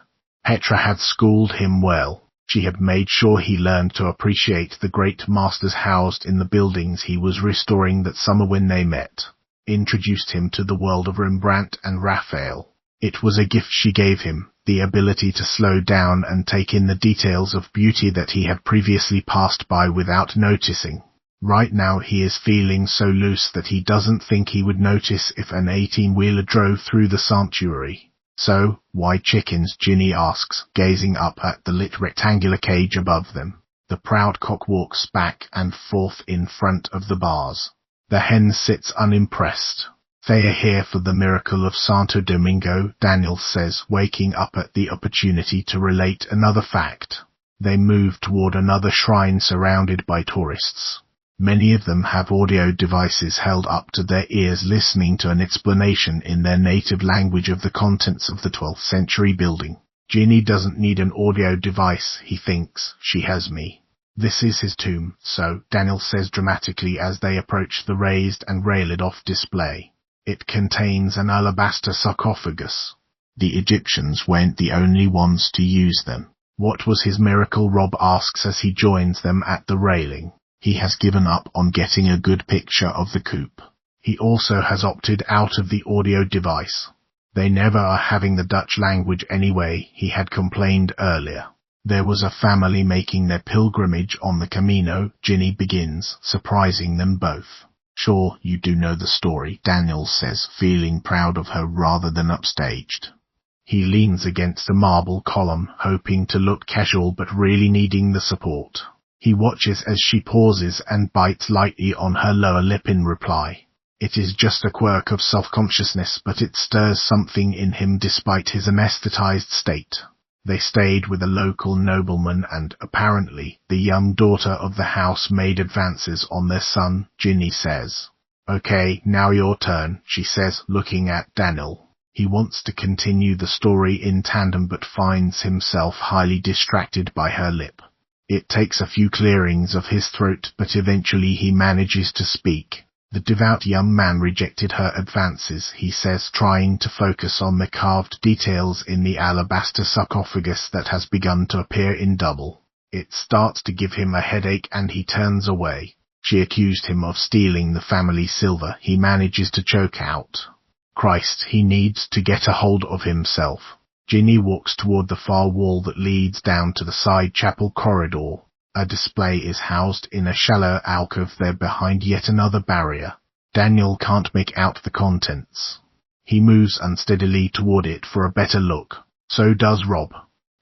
Petra had schooled him well. She had made sure he learned to appreciate the great masters housed in the buildings he was restoring that summer when they met. Introduced him to the world of Rembrandt and Raphael. It was a gift she gave him, the ability to slow down and take in the details of beauty that he had previously passed by without noticing. Right now he is feeling so loose that he doesn't think he would notice if an 18-wheeler drove through the sanctuary. So, why chickens? Ginny asks, gazing up at the lit rectangular cage above them. The proud cock walks back and forth in front of the bars. The hen sits unimpressed. They are here for the miracle of Santo Domingo, Daniel says, waking up at the opportunity to relate another fact. They move toward another shrine surrounded by tourists. Many of them have audio devices held up to their ears listening to an explanation in their native language of the contents of the 12th century building. Ginny doesn't need an audio device, he thinks. She has me. This is his tomb, so, Daniel says dramatically as they approach the raised and railed-off display. It contains an alabaster sarcophagus. The Egyptians weren't the only ones to use them. What was his miracle? Rob asks as he joins them at the railing. He has given up on getting a good picture of the coop. He also has opted out of the audio device. They never are having the Dutch language anyway, he had complained earlier. There was a family making their pilgrimage on the Camino, Ginny begins, surprising them both. Sure, you do know the story, Daniel says, feeling proud of her rather than upstaged. He leans against a marble column, hoping to look casual but really needing the support. He watches as she pauses and bites lightly on her lower lip in reply. It is just a quirk of self-consciousness, but it stirs something in him despite his anesthetized state. They stayed with a local nobleman and, apparently, the young daughter of the house made advances on their son, Ginny says. Okay, now your turn, she says, looking at Daniel. He wants to continue the story in tandem but finds himself highly distracted by her lip. It takes a few clearings of his throat, but eventually he manages to speak. The devout young man rejected her advances, he says, trying to focus on the carved details in the alabaster sarcophagus that has begun to appear in double. It starts to give him a headache and he turns away. She accused him of stealing the family silver. He manages to choke out. Christ, he needs to get a hold of himself. Ginny walks toward the far wall that leads down to the side chapel corridor. A display is housed in a shallow alcove there behind yet another barrier. Daniel can't make out the contents. He moves unsteadily toward it for a better look. So does Rob.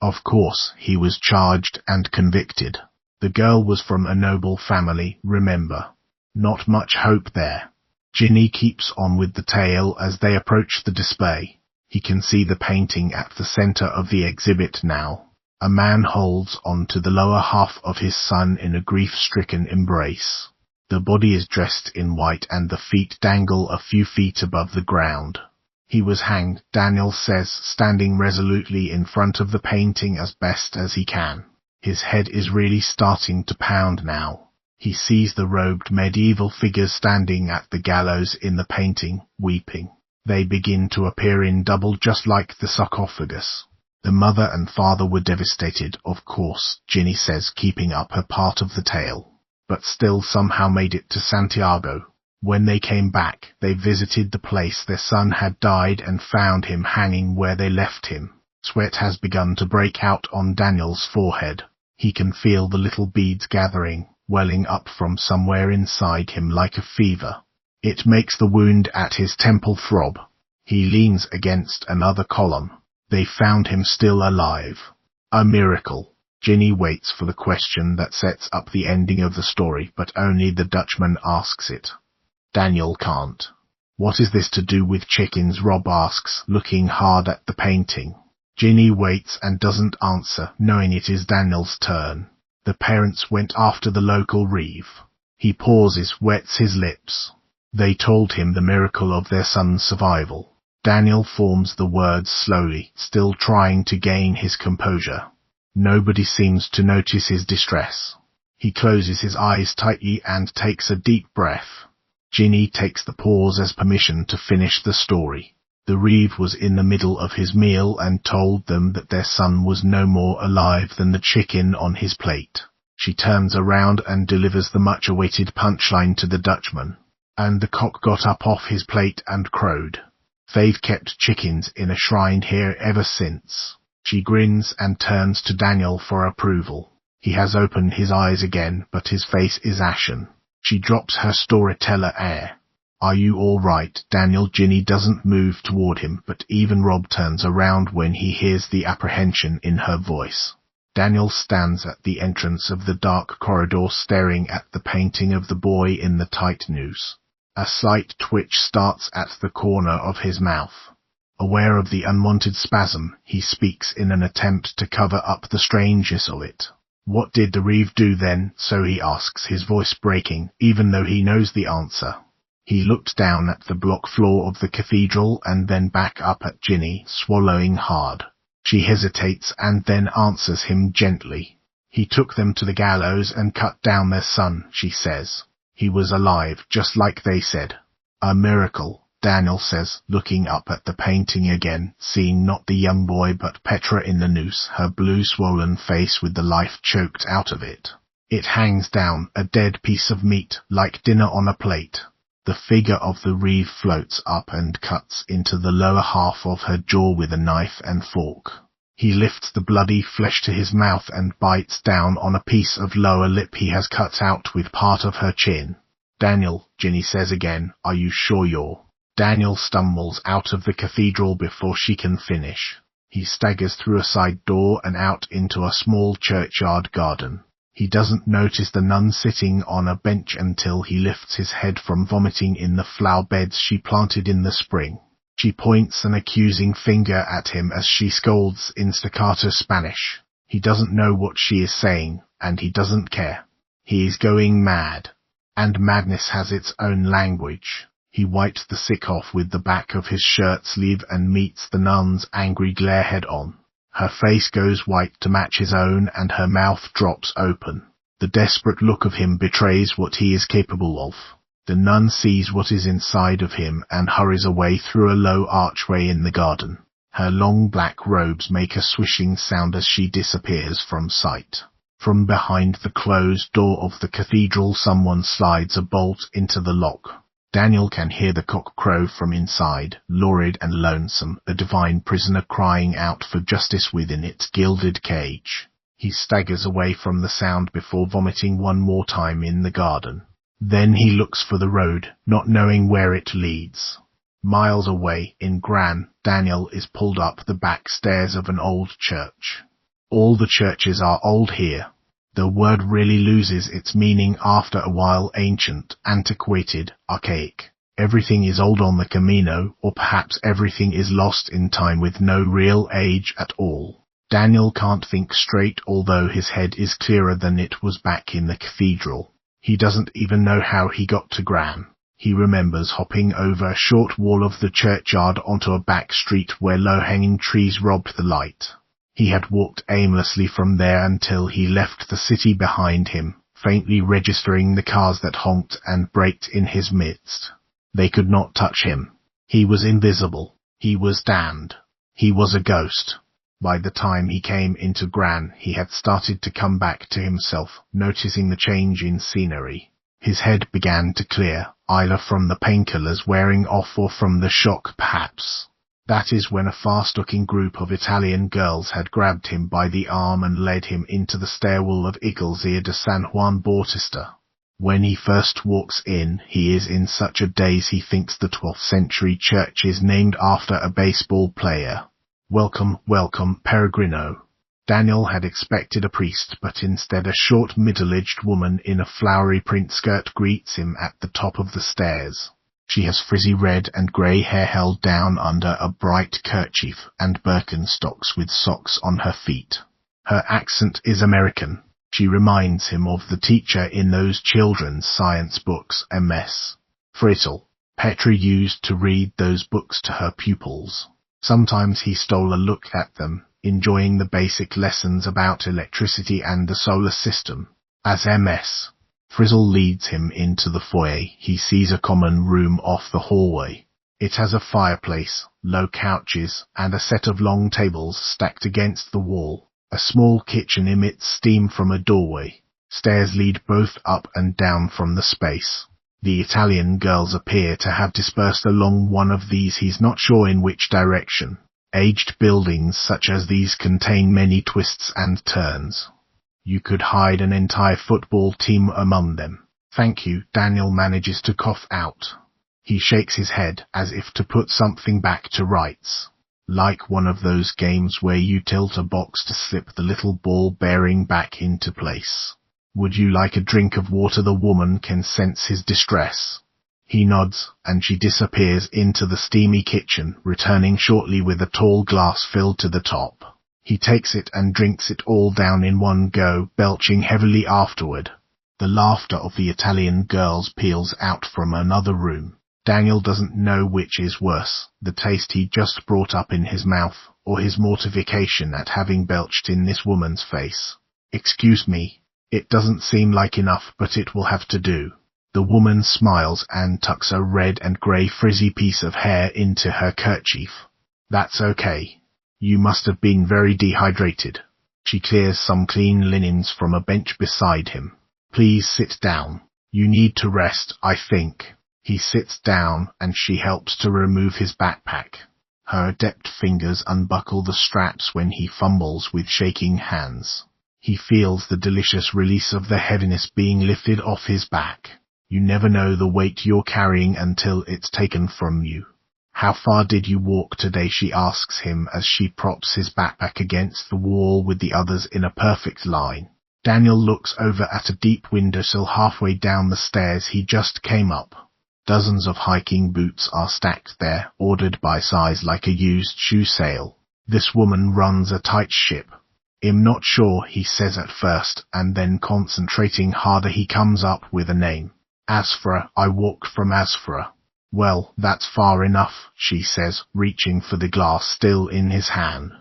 Of course, he was charged and convicted. The girl was from a noble family, remember. Not much hope there. Ginny keeps on with the tale as they approach the display. He can see the painting at the center of the exhibit now. A man holds on to the lower half of his son in a grief-stricken embrace. The body is dressed in white and the feet dangle a few feet above the ground. He was hanged, Daniel says, standing resolutely in front of the painting as best as he can. His head is really starting to pound now. He sees the robed medieval figures standing at the gallows in the painting, weeping. They begin to appear in double just like the sarcophagus. The mother and father were devastated, of course, Ginny says, keeping up her part of the tale, but still somehow made it to Santiago. When they came back, they visited the place their son had died and found him hanging where they left him. Sweat has begun to break out on Daniel's forehead. He can feel the little beads gathering, welling up from somewhere inside him like a fever. It makes the wound at his temple throb. He leans against another column. They found him still alive. A miracle. Ginny waits for the question that sets up the ending of the story, but only the Dutchman asks it. Daniel can't. What is this to do with chickens? Rob asks, looking hard at the painting. Ginny waits and doesn't answer, knowing it is Daniel's turn. The parents went after the local reeve. He pauses, wets his lips. They told him the miracle of their son's survival. Daniel forms the words slowly, still trying to gain his composure. Nobody seems to notice his distress. He closes his eyes tightly and takes a deep breath. Ginny takes the pause as permission to finish the story. The reeve was in the middle of his meal and told them that their son was no more alive than the chicken on his plate. She turns around and delivers the much-awaited punchline to the Dutchman. And the cock got up off his plate and crowed. They've kept chickens in a shrine here ever since. She grins and turns to Daniel for approval. He has opened his eyes again, but his face is ashen. She drops her storyteller air. Are you all right, Daniel? Ginny doesn't move toward him, but even Rob turns around when he hears the apprehension in her voice. Daniel stands at the entrance of the dark corridor staring at the painting of the boy in the tight noose. A slight twitch starts at the corner of his mouth. Aware of the unwanted spasm, he speaks in an attempt to cover up the strange desolate. What did the reeve do then? So he asks, his voice breaking, even though he knows the answer. He looked down at the block floor of the cathedral and then back up at Ginny, swallowing hard. She hesitates and then answers him gently. He took them to the gallows and cut down their son, she says. He was alive, just like they said. A miracle, Daniel says, looking up at the painting again, seeing not the young boy but Petra in the noose, her blue swollen face with the life choked out of it. It hangs down, a dead piece of meat, like dinner on a plate. The figure of the reeve floats up and cuts into the lower half of her jaw with a knife and fork. He lifts the bloody flesh to his mouth and bites down on a piece of lower lip he has cut out with part of her chin. Daniel, Ginny says again, are you sure you're... Daniel stumbles out of the cathedral before she can finish. He staggers through a side door and out into a small churchyard garden. He doesn't notice the nun sitting on a bench until he lifts his head from vomiting in the flower beds she planted in the spring. She points an accusing finger at him as she scolds in staccato Spanish. He doesn't know what she is saying, and he doesn't care. He is going mad. And madness has its own language. He wipes the sick off with the back of his shirt sleeve and meets the nun's angry glare head on. Her face goes white to match his own and her mouth drops open. The desperate look of him betrays what he is capable of. The nun sees what is inside of him and hurries away through a low archway in the garden. Her long black robes make a swishing sound as she disappears from sight. From behind the closed door of the cathedral someone slides a bolt into the lock. Daniel can hear the cock crow from inside, lurid and lonesome, a divine prisoner crying out for justice within its gilded cage. He staggers away from the sound before vomiting one more time in the garden. Then he looks for the road, not knowing where it leads. Miles away, in Gran, Daniel is pulled up the back stairs of an old church. All the churches are old here. The word really loses its meaning after a while. Ancient, antiquated, archaic. Everything is old on the Camino, or perhaps everything is lost in time with no real age at all. Daniel can't think straight, although his head is clearer than it was back in the cathedral. He doesn't even know how he got to Gran. He remembers hopping over a short wall of the churchyard onto a back street where low-hanging trees robbed the light. He had walked aimlessly from there until he left the city behind him, faintly registering the cars that honked and braked in his midst. They could not touch him. He was invisible. He was damned. He was a ghost. By the time he came into Gran, he had started to come back to himself, noticing the change in scenery. His head began to clear, either from the painkillers wearing off or from the shock perhaps. That is when a fast-looking group of Italian girls had grabbed him by the arm and led him into the stairwell of Iglesia de San Juan Bautista. When he first walks in, he is in such a daze he thinks the 12th century church is named after a baseball player. Welcome, welcome, Peregrino. Daniel had expected a priest, but instead a short middle-aged woman in a flowery print skirt greets him at the top of the stairs. She has frizzy red and grey hair held down under a bright kerchief and Birkenstocks with socks on her feet. Her accent is American. She reminds him of the teacher in those children's science books, MS. Frizzle. Petra used to read those books to her pupils. Sometimes he stole a look at them, enjoying the basic lessons about electricity and the solar system. As MS. Frizzle leads him into the foyer. He sees a common room off the hallway. It has a fireplace, low couches, and a set of long tables stacked against the wall. A small kitchen emits steam from a doorway. Stairs lead both up and down from the space. The Italian girls appear to have dispersed along one of these, he's not sure in which direction. Aged buildings such as these contain many twists and turns. You could hide an entire football team among them. Thank you, Daniel manages to cough out. He shakes his head as if to put something back to rights. like one of those games where you tilt a box to slip the little ball bearing back into place. Would you like a drink of water? The woman can sense his distress. He nods, and she disappears into the steamy kitchen, returning shortly with a tall glass filled to the top. He takes it and drinks it all down in one go, belching heavily afterward. The laughter of the Italian girls peals out from another room. Daniel doesn't know which is worse, the taste he just brought up in his mouth, or his mortification at having belched in this woman's face. "Excuse me, it doesn't seem like enough, but it will have to do." The woman smiles and tucks a red and grey frizzy piece of hair into her kerchief. "That's okay. You must have been very dehydrated." She clears some clean linens from a bench beside him. "Please sit down. You need to rest, I think." He sits down, and she helps to remove his backpack. Her adept fingers unbuckle the straps when he fumbles with shaking hands. He feels the delicious release of the heaviness being lifted off his back. You never know the weight you're carrying until it's taken from you. "How far did you walk today?" she asks him as she props his backpack against the wall with the others in a perfect line. Daniel looks over at a deep windowsill halfway down the stairs he just came up. Dozens of hiking boots are stacked there, ordered by size like a used shoe sale. This woman runs a tight ship. "I'm not sure," he says at first, and then concentrating harder he comes up with a name. "Asfra, I walked from Asfra." "Well, that's far enough," she says, reaching for the glass still in his hand.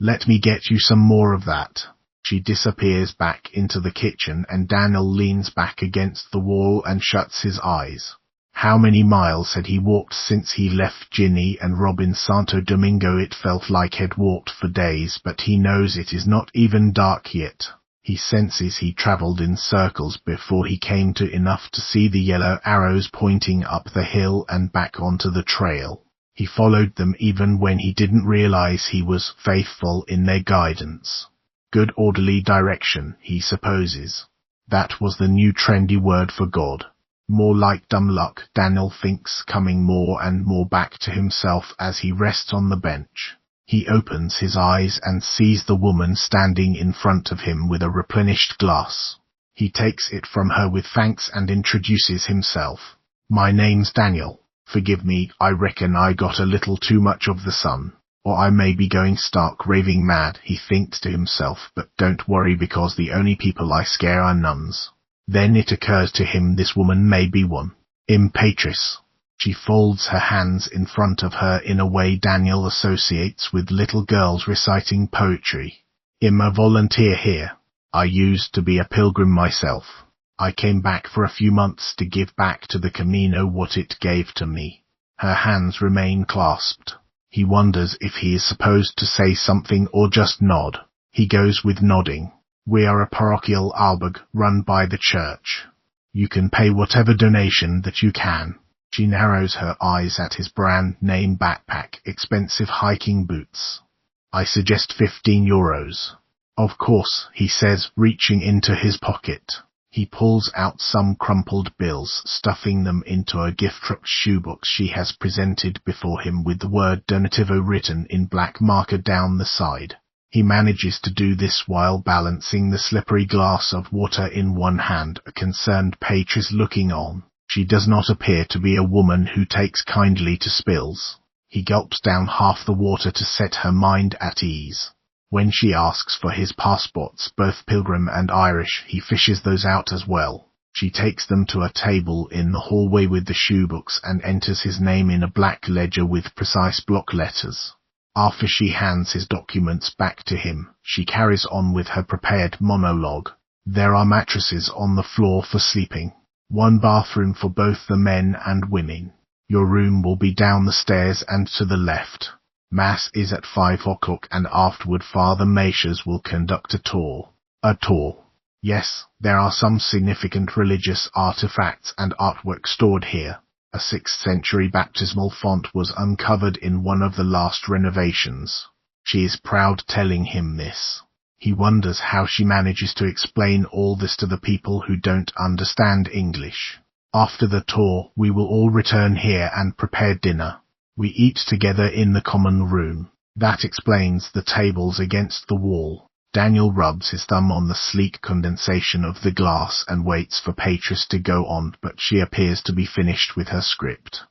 "Let me get you some more of that." She disappears back into the kitchen, and Daniel leans back against the wall and shuts his eyes. How many miles had he walked since he left Ginny and Rob in Santo Domingo? It felt like he'd walked for days, but he knows it is not even dark yet. He senses he travelled in circles before he came to enough to see the yellow arrows pointing up the hill and back onto the trail. He followed them even when he didn't realize he was faithful in their guidance. Good orderly direction, he supposes. That was the new trendy word for God. More like dumb luck, Daniel thinks, coming more and more back to himself as he rests on the bench. He opens his eyes and sees the woman standing in front of him with a replenished glass. He takes it from her with thanks and introduces himself. "My name's Daniel. Forgive me, I reckon I got a little too much of the sun. Or I may be going stark raving mad," he thinks to himself, "but don't worry because the only people I scare are nuns." Then it occurs to him this woman may be one. Imperatrice. She folds her hands in front of her in a way Daniel associates with little girls reciting poetry. "I'm a volunteer here. I used to be a pilgrim myself. I came back for a few months to give back to the Camino what it gave to me." Her hands remain clasped. He wonders if he is supposed to say something or just nod. He goes with nodding. "We are a parochial albergue run by the church. You can pay whatever donation that you can." She narrows her eyes at his brand-name backpack, expensive hiking boots. "I suggest €15. "Of course," he says, reaching into his pocket. He pulls out some crumpled bills, stuffing them into a gift-wrapped shoebox she has presented before him with the word Donativo written in black marker down the side. He manages to do this while balancing the slippery glass of water in one hand, a concerned Patrice looking on. She does not appear to be a woman who takes kindly to spills. He gulps down half the water to set her mind at ease. When she asks for his passports, both Pilgrim and Irish, he fishes those out as well. She takes them to a table in the hallway with the shoebooks and enters his name in a black ledger with precise block letters. After she hands his documents back to him, she carries on with her prepared monologue. "There are mattresses on the floor for sleeping. One bathroom for both the men and women. Your room will be down the stairs and to the left. Mass is at 5 o'clock and afterward Father Matias will conduct a tour." A tour. Yes, there are some significant religious artifacts and artwork stored here. A 6th century baptismal font was uncovered in one of the last renovations. She is proud telling him this. He wonders how she manages to explain all this to the people who don't understand English. After the tour, we will all return here and prepare dinner. We eat together in the common room. That explains the tables against the wall. Daniel rubs his thumb on the sleek condensation of the glass and waits for Patris to go on, but she appears to be finished with her script.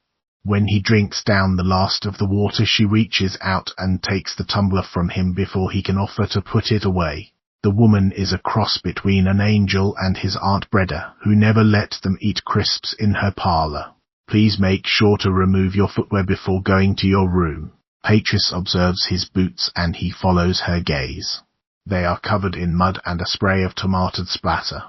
When he drinks down the last of the water, she reaches out and takes the tumbler from him before he can offer to put it away. The woman is a cross between an angel and his Aunt Breda, who never let them eat crisps in her parlour. Please make sure to remove your footwear before going to your room. Patris observes his boots and he follows her gaze. They are covered in mud and a spray of tomato splatter.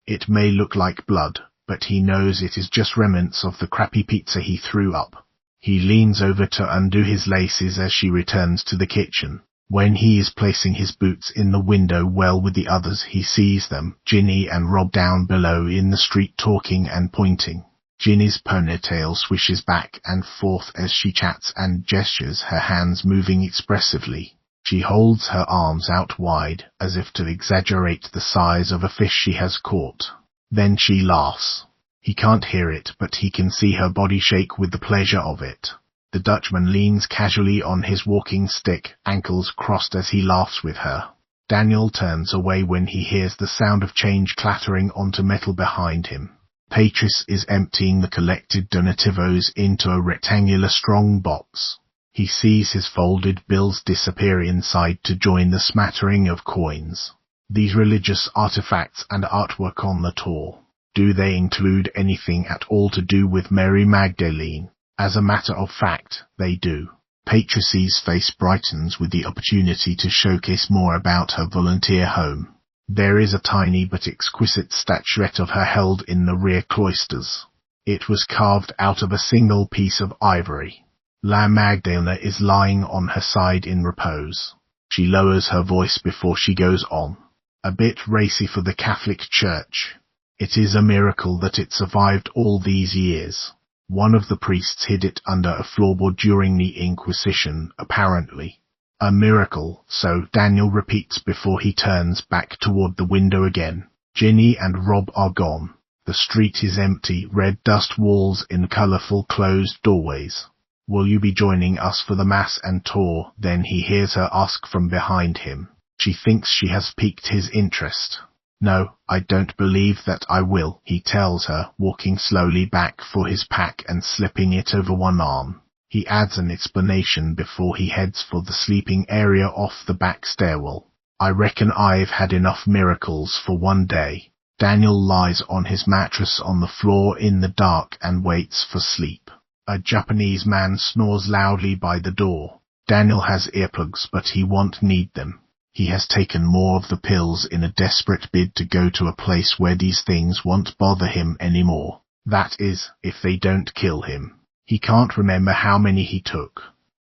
It may look like blood, but he knows it is just remnants of the crappy pizza he threw up. He leans over to undo his laces as she returns to the kitchen. When he is placing his boots in the window well with the others, he sees them, Ginny and Rob, down below in the street talking and pointing. Ginny's ponytail swishes back and forth as she chats and gestures, her hands moving expressively. She holds her arms out wide, as if to exaggerate the size of a fish she has caught. Then she laughs. He can't hear it, but he can see her body shake with the pleasure of it. The Dutchman leans casually on his walking stick, ankles crossed as he laughs with her. Daniel turns away when he hears the sound of change clattering onto metal behind him. Patris is emptying the collected donativos into a rectangular strong box. He sees his folded bills disappear inside to join the smattering of coins. These religious artifacts and artwork on the tour, do they include anything at all to do with Mary Magdalene? As a matter of fact, they do. Patris's face brightens with the opportunity to showcase more about her volunteer home. There is a tiny but exquisite statuette of her held in the rear cloisters. It was carved out of a single piece of ivory. La Magdalena is lying on her side in repose. She lowers her voice before she goes on. A bit racy for the Catholic Church. It is a miracle that it survived all these years. One of the priests hid it under a floorboard during the Inquisition, apparently. A miracle, so Daniel repeats before he turns back toward the window again. Ginny and Rob are gone. The street is empty, red dust walls in colourful closed doorways. Will you be joining us for the mass and tour? Then he hears her ask from behind him. She thinks she has piqued his interest. No, I don't believe that I will, he tells her, walking slowly back for his pack and slipping it over one arm. He adds an explanation before he heads for the sleeping area off the back stairwell. I reckon I've had enough miracles for one day. Daniel lies on his mattress on the floor in the dark and waits for sleep. A Japanese man snores loudly by the door. Daniel has earplugs, but he won't need them. He has taken more of the pills in a desperate bid to go to a place where these things won't bother him anymore. That is, if they don't kill him. He can't remember how many he took.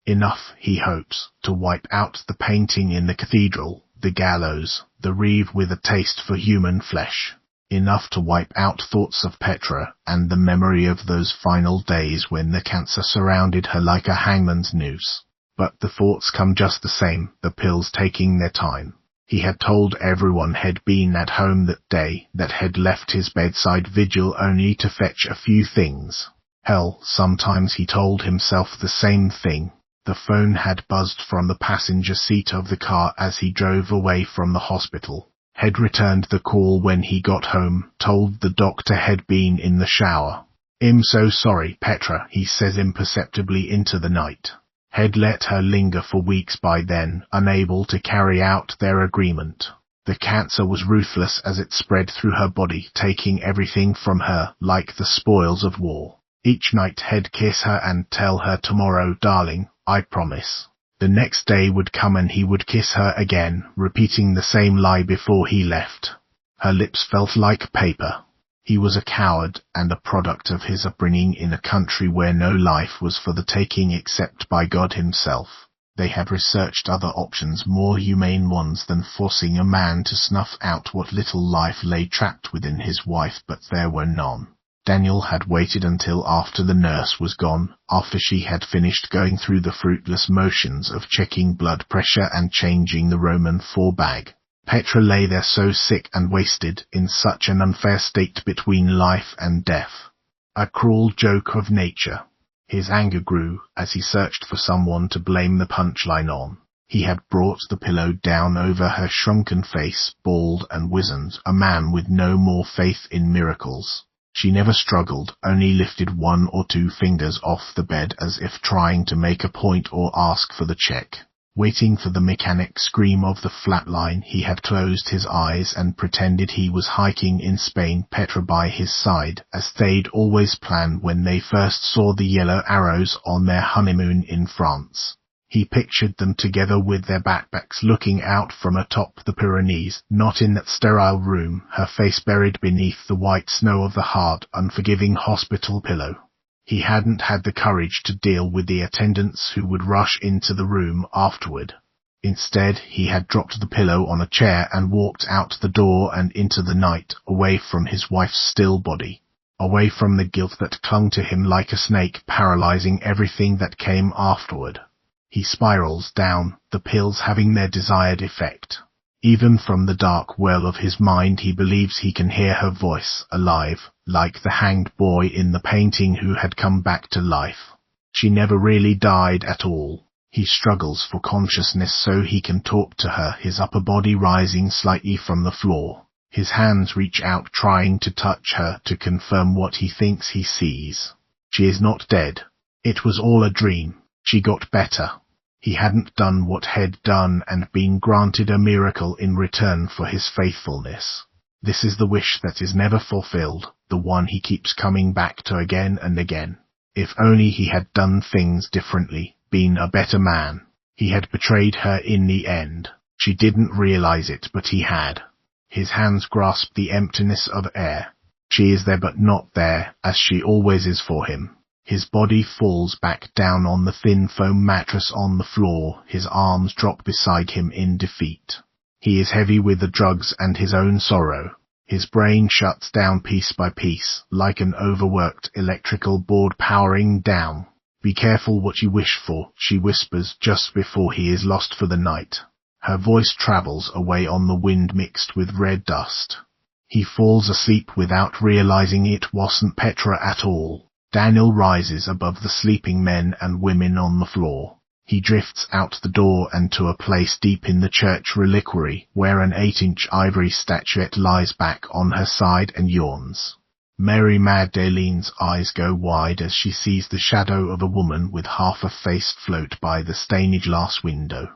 Enough, he hopes, to wipe out the painting in the cathedral, the gallows, the reeve with a taste for human flesh. Enough to wipe out thoughts of Petra and the memory of those final days when the cancer surrounded her like a hangman's noose. But the thoughts come just the same, the pills taking their time. He had told everyone had been at home that day, that had left his bedside vigil only to fetch a few things. Hell, sometimes he told himself the same thing. The phone had buzzed from the passenger seat of the car as he drove away from the hospital. Had returned the call when he got home, told the doctor had been in the shower. "I'm so sorry, Petra," he says imperceptibly into the night. Had let her linger for weeks by then, unable to carry out their agreement. The cancer was ruthless as it spread through her body, taking everything from her, like the spoils of war. Each night he'd kiss her and tell her, "Tomorrow, darling, I promise." The next day would come and he would kiss her again, repeating the same lie before he left. Her lips felt like paper. He was a coward and a product of his upbringing in a country where no life was for the taking except by God himself. They had researched other options, more humane ones than forcing a man to snuff out what little life lay trapped within his wife, but there were none. Daniel had waited until after the nurse was gone, after she had finished going through the fruitless motions of checking blood pressure and changing the Roman 4 bag. Petra lay there so sick and wasted, in such an unfair state between life and death. A cruel joke of nature. His anger grew as he searched for someone to blame the punchline on. He had brought the pillow down over her shrunken face, bald and wizened, a man with no more faith in miracles. She never struggled, only lifted 1 or 2 fingers off the bed as if trying to make a point or ask for the check. Waiting for the mechanic scream of the flatline, he had closed his eyes and pretended he was hiking in Spain, Petra by his side, as they'd always planned when they first saw the yellow arrows on their honeymoon in France. He pictured them together with their backpacks looking out from atop the Pyrenees, not in that sterile room, her face buried beneath the white snow of the hard, unforgiving hospital pillow. He hadn't had the courage to deal with the attendants who would rush into the room afterward. Instead, he had dropped the pillow on a chair and walked out the door and into the night, away from his wife's still body, away from the guilt that clung to him like a snake, paralyzing everything that came afterward. He spirals down, the pills having their desired effect. Even from the dark well of his mind he believes he can hear her voice, alive, like the hanged boy in the painting who had come back to life. She never really died at all. He struggles for consciousness so he can talk to her, his upper body rising slightly from the floor. His hands reach out trying to touch her to confirm what he thinks he sees. She is not dead. It was all a dream. She got better. He hadn't done what had done and been granted a miracle in return for his faithfulness. This is the wish that is never fulfilled, the one he keeps coming back to again and again. If only he had done things differently, been a better man. He had betrayed her in the end. She didn't realize it, but he had. His hands grasped the emptiness of air. She is there but not there, as she always is for him. His body falls back down on the thin foam mattress on the floor, his arms drop beside him in defeat. He is heavy with the drugs and his own sorrow. His brain shuts down piece by piece, like an overworked electrical board powering down. Be careful what you wish for, she whispers just before he is lost for the night. Her voice travels away on the wind mixed with red dust. He falls asleep without realizing it wasn't Petra at all. Daniel rises above the sleeping men and women on the floor. He drifts out the door and to a place deep in the church reliquary, where an 8-inch ivory statuette lies back on her side and yawns. Mary Magdalene's eyes go wide as she sees the shadow of a woman with half a face float by the stained glass window.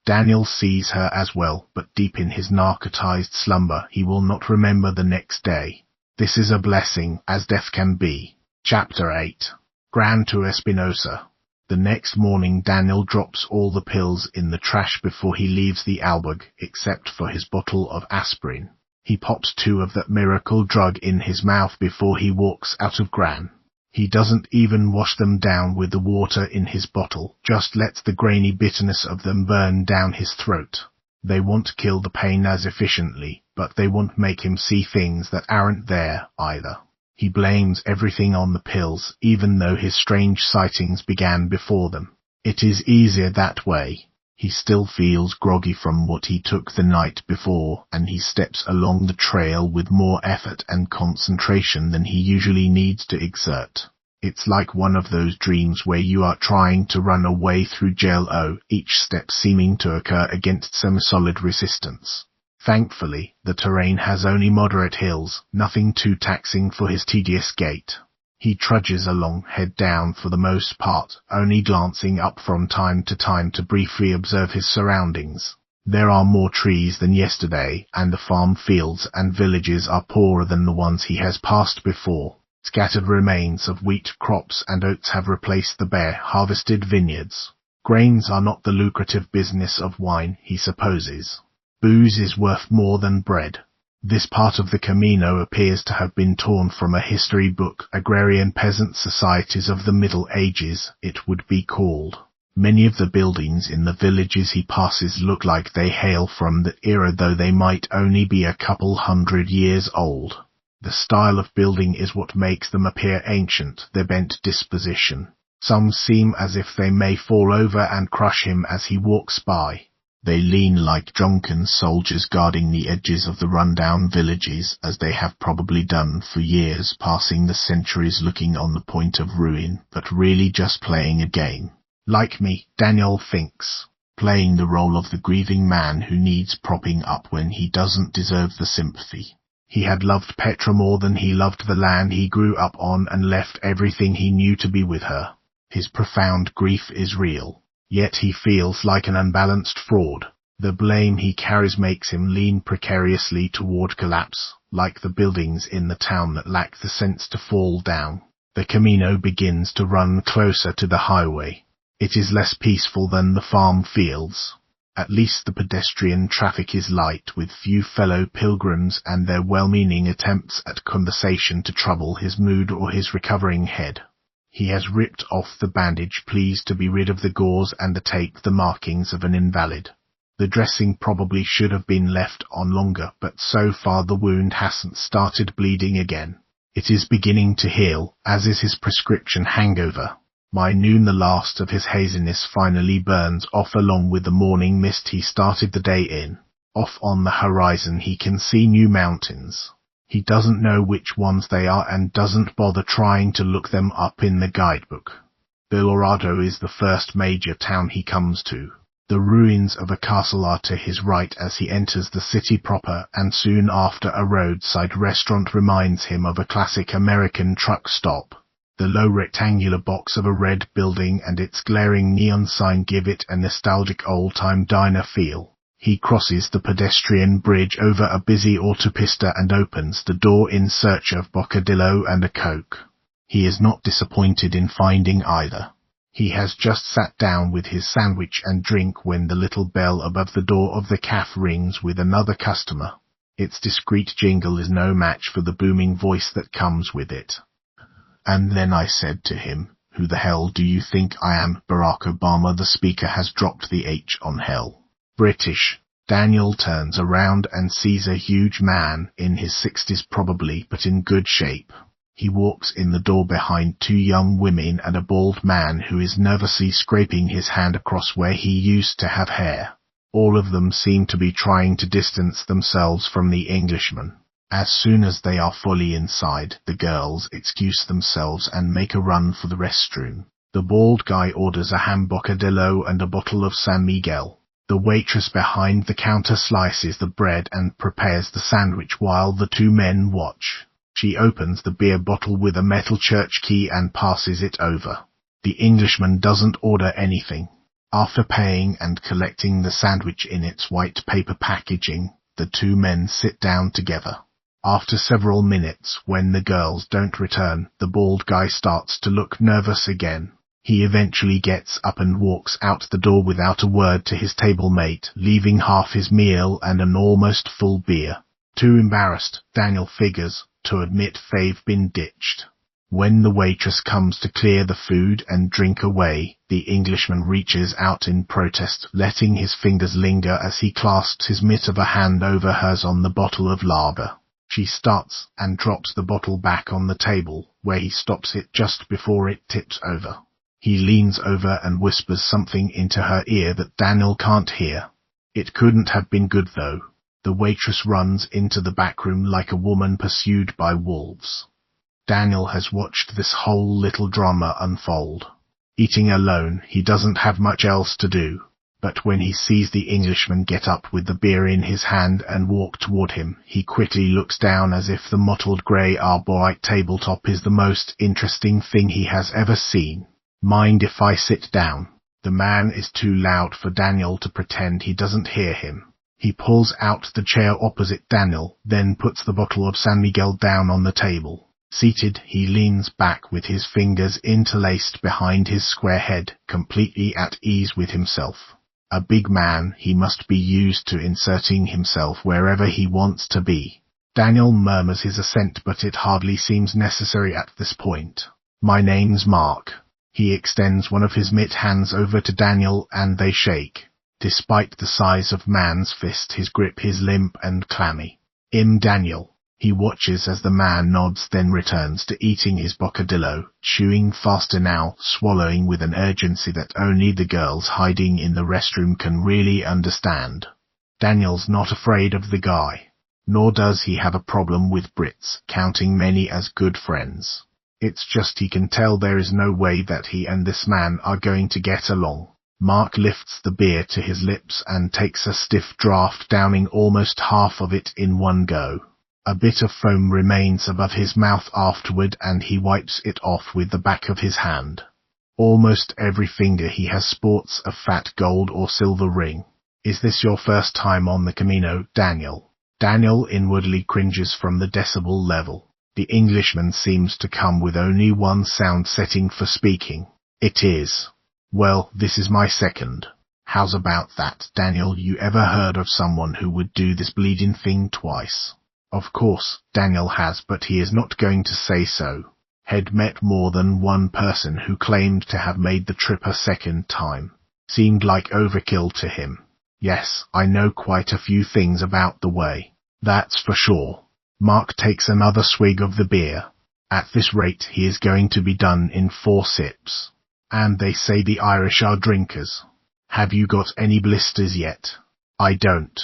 Daniel sees her as well, but deep in his narcotized slumber he will not remember the next day. This is a blessing, as death can be. Chapter 8. Gran to Espinosa. The next morning Daniel drops all the pills in the trash before he leaves the albergue, except for his bottle of aspirin. He pops 2 of that miracle drug in his mouth before he walks out of Gran. He doesn't even wash them down with the water in his bottle, just lets the grainy bitterness of them burn down his throat. They won't kill the pain as efficiently, but they won't make him see things that aren't there either. He blames everything on the pills, even though his strange sightings began before them. It is easier that way. He still feels groggy from what he took the night before, and he steps along the trail with more effort and concentration than he usually needs to exert. It's like one of those dreams where you are trying to run away through Jello, each step seeming to occur against semi-solid resistance. Thankfully, the terrain has only moderate hills, nothing too taxing for his tedious gait. He trudges along, head down for the most part, only glancing up from time to briefly observe his surroundings. There are more trees than yesterday, and the farm fields and villages are poorer than the ones he has passed before. Scattered remains of wheat crops and oats have replaced the bare, harvested vineyards. Grains are not the lucrative business of wine, he supposes. Booze is worth more than bread. This part of the Camino appears to have been torn from a history book, agrarian peasant societies of the Middle Ages, it would be called. Many of the buildings in the villages he passes look like they hail from that era, though they might only be a couple 100 years old. The style of building is what makes them appear ancient, their bent disposition. Some seem as if they may fall over and crush him as he walks by. They lean like drunken soldiers guarding the edges of the rundown villages, as they have probably done for years, passing the centuries looking on the point of ruin, but really just playing a game. Like me, Daniel thinks, playing the role of the grieving man who needs propping up when he doesn't deserve the sympathy. He had loved Petra more than he loved the land he grew up on and left everything he knew to be with her. His profound grief is real. Yet he feels like an unbalanced fraud. The blame he carries makes him lean precariously toward collapse, like the buildings in the town that lack the sense to fall down. The Camino begins to run closer to the highway. It is less peaceful than the farm fields. At least the pedestrian traffic is light, with few fellow pilgrims and their well-meaning attempts at conversation to trouble his mood or his recovering head. He has ripped off the bandage, pleased to be rid of the gauze and the tape, the markings of an invalid. The dressing probably should have been left on longer, but so far the wound hasn't started bleeding again. It is beginning to heal, as is his prescription hangover. By noon the last of his haziness finally burns off along with the morning mist he started the day in. Off on the horizon he can see new mountains. He doesn't know which ones they are and doesn't bother trying to look them up in the guidebook. Belorado is the first major town he comes to. The ruins of a castle are to his right as he enters the city proper, and soon after a roadside restaurant reminds him of a classic American truck stop. The low rectangular box of a red building and its glaring neon sign give it a nostalgic old-time diner feel. He crosses the pedestrian bridge over a busy autopista and opens the door in search of bocadillo and a Coke. He is not disappointed in finding either. He has just sat down with his sandwich and drink when the little bell above the door of the cafe rings with another customer. Its discreet jingle is no match for the booming voice that comes with it. And then I said to him, "Who the hell do you think I am, Barack Obama?" The speaker has dropped the H on hell. British. Daniel turns around and sees a huge man, in his 60s probably, but in good shape. He walks in the door behind two young women and a bald man who is nervously scraping his hand across where he used to have hair. All of them seem to be trying to distance themselves from the Englishman. As soon as they are fully inside, the girls excuse themselves and make a run for the restroom. The bald guy orders a ham bocadillo and a bottle of San Miguel. The waitress behind the counter slices the bread and prepares the sandwich while the two men watch. She opens the beer bottle with a metal church key and passes it over. The Englishman doesn't order anything. After paying and collecting the sandwich in its white paper packaging, the two men sit down together. After several minutes, when the girls don't return, the bald guy starts to look nervous again. He eventually gets up and walks out the door without a word to his table mate, leaving half his meal and an almost full beer. Too embarrassed, Daniel figures, to admit they've been ditched. When the waitress comes to clear the food and drink away, the Englishman reaches out in protest, letting his fingers linger as he clasps his mitt of a hand over hers on the bottle of lager. She starts and drops the bottle back on the table, where he stops it just before it tips over. He leans over and whispers something into her ear that Daniel can't hear. It couldn't have been good though. The waitress runs into the back room like a woman pursued by wolves. Daniel has watched this whole little drama unfold. Eating alone, he doesn't have much else to do. But when he sees the Englishman get up with the beer in his hand and walk toward him, he quickly looks down as if the mottled grey arborite tabletop is the most interesting thing he has ever seen. "Mind if I sit down?" The man is too loud for Daniel to pretend he doesn't hear him. He pulls out the chair opposite Daniel, then puts the bottle of San Miguel down on the table. Seated, he leans back with his fingers interlaced behind his square head, completely at ease with himself. A big man, he must be used to inserting himself wherever he wants to be. Daniel murmurs his assent, but it hardly seems necessary at this point. "My name's Mark." He extends one of his mittened hands over to Daniel and they shake. Despite the size of man's fist, his grip is limp and clammy. "I'm Daniel." He watches as the man nods, then returns to eating his bocadillo, chewing faster now, swallowing with an urgency that only the girls hiding in the restroom can really understand. Daniel's not afraid of the guy. Nor does he have a problem with Brits, counting many as good friends. It's just he can tell there is no way that he and this man are going to get along. Mark lifts the beer to his lips and takes a stiff draught, downing almost half of it in one go. A bit of foam remains above his mouth afterward, and he wipes it off with the back of his hand. Almost every finger he has sports a fat gold or silver ring. Is this your first time on the Camino, Daniel? Daniel inwardly cringes from the decibel level. The Englishman seems to come with only one sound setting for speaking. It is. Well, this is my second. How's about that, Daniel? You ever heard of someone who would do this bleeding thing twice? Of course, Daniel has, but he is not going to say so. Had met more than one person who claimed to have made the trip a second time. Seemed like overkill to him. Yes, I know quite a few things about the way. That's for sure. Mark takes another swig of the beer. At this rate he is going to be done in 4 sips. And they say the Irish are drinkers. Have you got any blisters yet? I don't.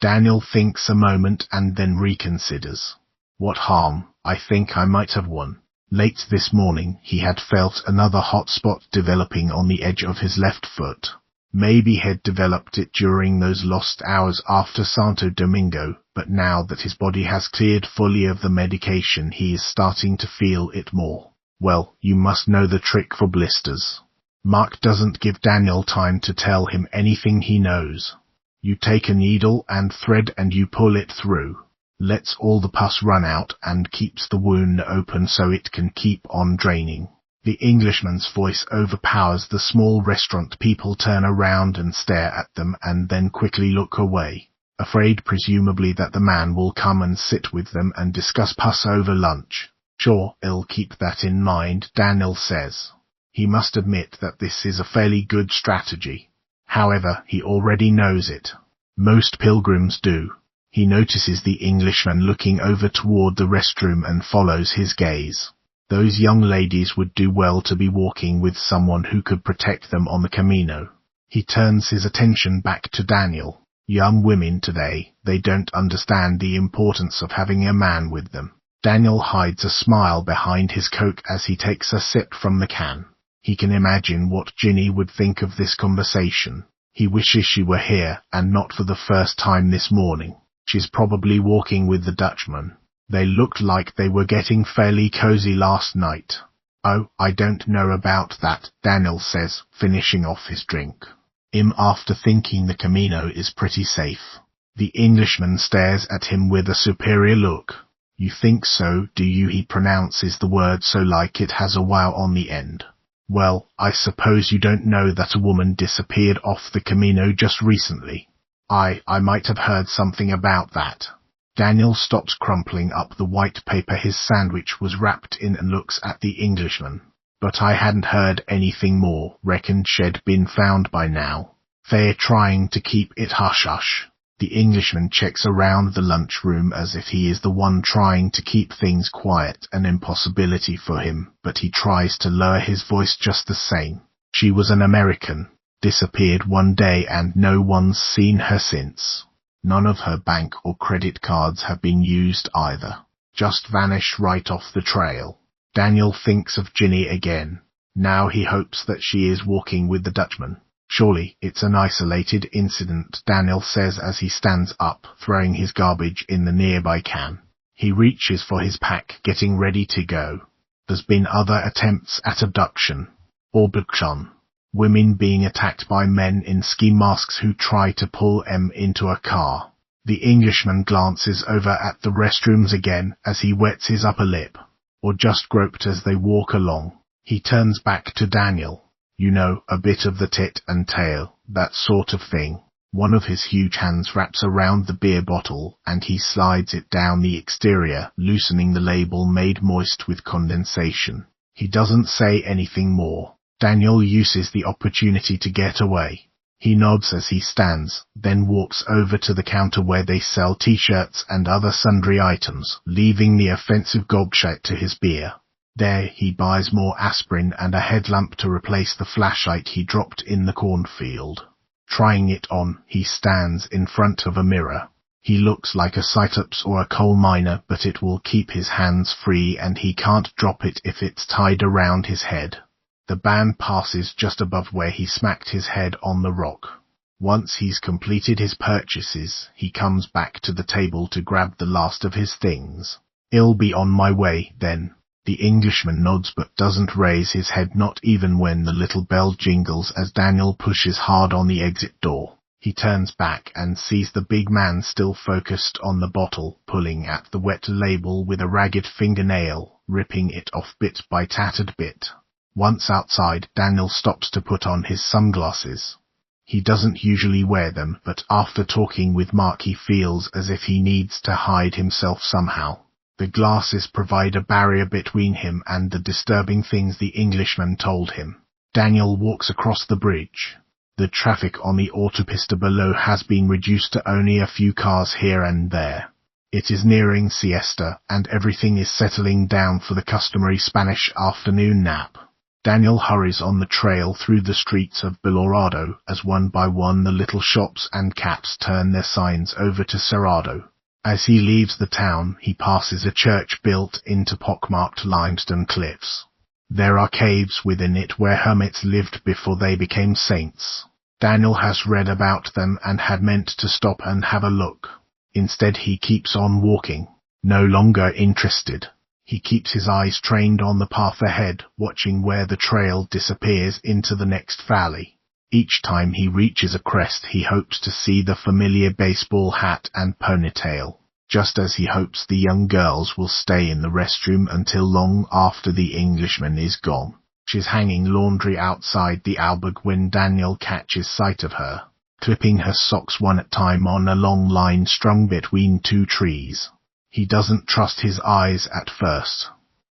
Daniel thinks a moment and then reconsiders. What harm? I think I might have one. Late this morning he had felt another hot spot developing on the edge of his left foot. Maybe had developed it during those lost hours after Santo Domingo, but now that his body has cleared fully of the medication he is starting to feel it more. Well, you must know the trick for blisters. Mark doesn't give Daniel time to tell him anything he knows. You take a needle and thread and you pull it through. Lets all the pus run out and keeps the wound open so it can keep on draining. The Englishman's voice overpowers the small restaurant. People turn around and stare at them and then quickly look away, afraid presumably that the man will come and sit with them and discuss pus over lunch. Sure, I'll keep that in mind, Daniel says. He must admit that this is a fairly good strategy. However, he already knows it. Most pilgrims do. He notices the Englishman looking over toward the restroom and follows his gaze. Those young ladies would do well to be walking with someone who could protect them on the Camino. He turns his attention back to Daniel. Young women today, they don't understand the importance of having a man with them. Daniel hides a smile behind his coke as he takes a sip from the can. He can imagine what Ginny would think of this conversation. He wishes she were here, and not for the first time this morning. She's probably walking with the Dutchman. They looked like they were getting fairly cozy last night. Oh, I don't know about that, Daniel says, finishing off his drink. After thinking the Camino is pretty safe. The Englishman stares at him with a superior look. You think so, do you? He pronounces the word so like it has a wow on the end. Well, I suppose you don't know that a woman disappeared off the Camino just recently. I might have heard something about that. Daniel stops crumpling up the white paper his sandwich was wrapped in and looks at the Englishman. But I hadn't heard anything more. Reckoned she'd been found by now. They're trying to keep it hush-hush. The Englishman checks around the lunchroom as if he is the one trying to keep things quiet, an impossibility for him, but he tries to lower his voice just the same. She was an American. Disappeared one day and no one's seen her since. None of her bank or credit cards have been used either. Just vanished right off the trail. Daniel thinks of Ginny again. Now he hopes that she is walking with the Dutchman. Surely it's an isolated incident, Daniel says as he stands up, throwing his garbage in the nearby can. He reaches for his pack, getting ready to go. There's been other attempts at abduction. Or abduction. Women being attacked by men in ski masks who try to pull them into a car. The Englishman glances over at the restrooms again as he wets his upper lip. Or just groped as they walk along. He turns back to Daniel. You know, a bit of the tit and tail, that sort of thing. One of his huge hands wraps around the beer bottle, and he slides it down the exterior, loosening the label made moist with condensation. He doesn't say anything more. Daniel uses the opportunity to get away. He nods as he stands, then walks over to the counter where they sell t-shirts and other sundry items, leaving the offensive gobshite to his beer. There he buys more aspirin and a headlamp to replace the flashlight he dropped in the cornfield. Trying it on, he stands in front of a mirror. He looks like a cyclops or a coal miner, but it will keep his hands free and he can't drop it if it's tied around his head. The band passes just above where he smacked his head on the rock. Once he's completed his purchases, he comes back to the table to grab the last of his things. "I'll be on my way, then." The Englishman nods but doesn't raise his head, not even when the little bell jingles as Daniel pushes hard on the exit door. He turns back and sees the big man still focused on the bottle, pulling at the wet label with a ragged fingernail, ripping it off bit by tattered bit. Once outside, Daniel stops to put on his sunglasses. He doesn't usually wear them, but after talking with Mark he feels as if he needs to hide himself somehow. The glasses provide a barrier between him and the disturbing things the Englishman told him. Daniel walks across the bridge. The traffic on the autopista below has been reduced to only a few cars here and there. It is nearing siesta, and everything is settling down for the customary Spanish afternoon nap. Daniel hurries on the trail through the streets of Belorado as one by one the little shops and caps turn their signs over to Cerrado. As he leaves the town, he passes a church built into pockmarked limestone cliffs. There are caves within it where hermits lived before they became saints. Daniel has read about them and had meant to stop and have a look. Instead he keeps on walking, no longer interested. He keeps his eyes trained on the path ahead, watching where the trail disappears into the next valley. Each time he reaches a crest, he hopes to see the familiar baseball hat and ponytail, just as he hopes the young girls will stay in the restroom until long after the Englishman is gone. She's hanging laundry outside the AudioBook when Daniel catches sight of her, clipping her socks one at a time on a long line strung between two trees. He doesn't trust his eyes at first.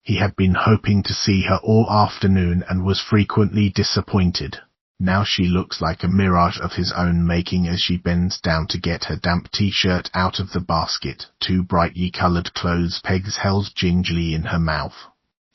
He had been hoping to see her all afternoon and was frequently disappointed. Now she looks like a mirage of his own making as she bends down to get her damp t-shirt out of the basket, two brightly coloured clothes pegs held gingerly in her mouth.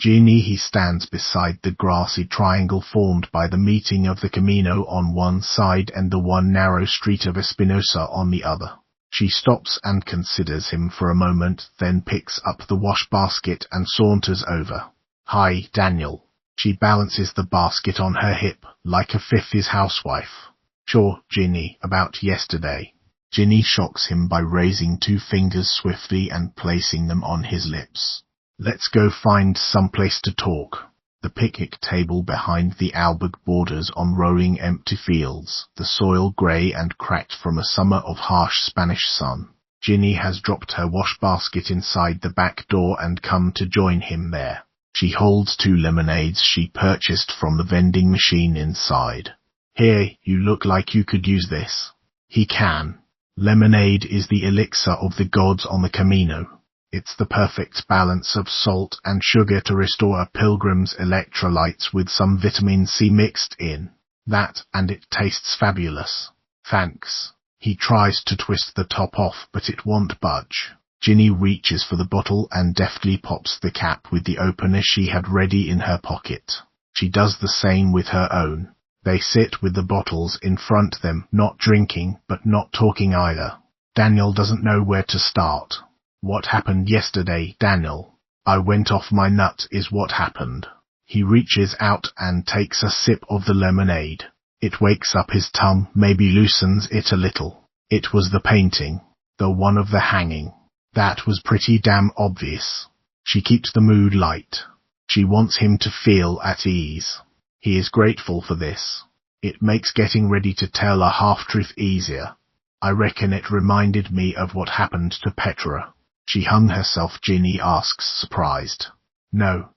Ginny, he stands beside the grassy triangle formed by the meeting of the Camino on one side and the one narrow street of Espinosa on the other. She stops and considers him for a moment, then picks up the wash basket and saunters over. "Hi, Daniel." She balances the basket on her hip, like a 50s housewife. "Sure, Ginny, about yesterday." Ginny shocks him by raising two fingers swiftly and placing them on his lips. "Let's go find someplace to talk." The picnic table behind the AudioBook borders on rolling empty fields, the soil grey and cracked from a summer of harsh Spanish sun. Ginny has dropped her wash basket inside the back door and come to join him there. She holds two lemonades she purchased from the vending machine inside. "Here, you look like you could use this." He can. Lemonade is the elixir of the gods on the Camino. It's the perfect balance of salt and sugar to restore a pilgrim's electrolytes with some vitamin C mixed in. That, and it tastes fabulous. "Thanks." He tries to twist the top off, but it won't budge. Ginny reaches for the bottle and deftly pops the cap with the opener she had ready in her pocket. She does the same with her own. They sit with the bottles in front them, not drinking, but not talking either. Daniel doesn't know where to start. "What happened yesterday, Daniel?" "I went off my nut is what happened." He reaches out and takes a sip of the lemonade. It wakes up his tongue, maybe loosens it a little. It was the painting. The one of the hanging. That was pretty damn obvious. She keeps the mood light. She wants him to feel at ease. He is grateful for this. It makes getting ready to tell a half-truth easier. "I reckon it reminded me of what happened to Petra." "She hung herself?" Ginny asks, surprised. No,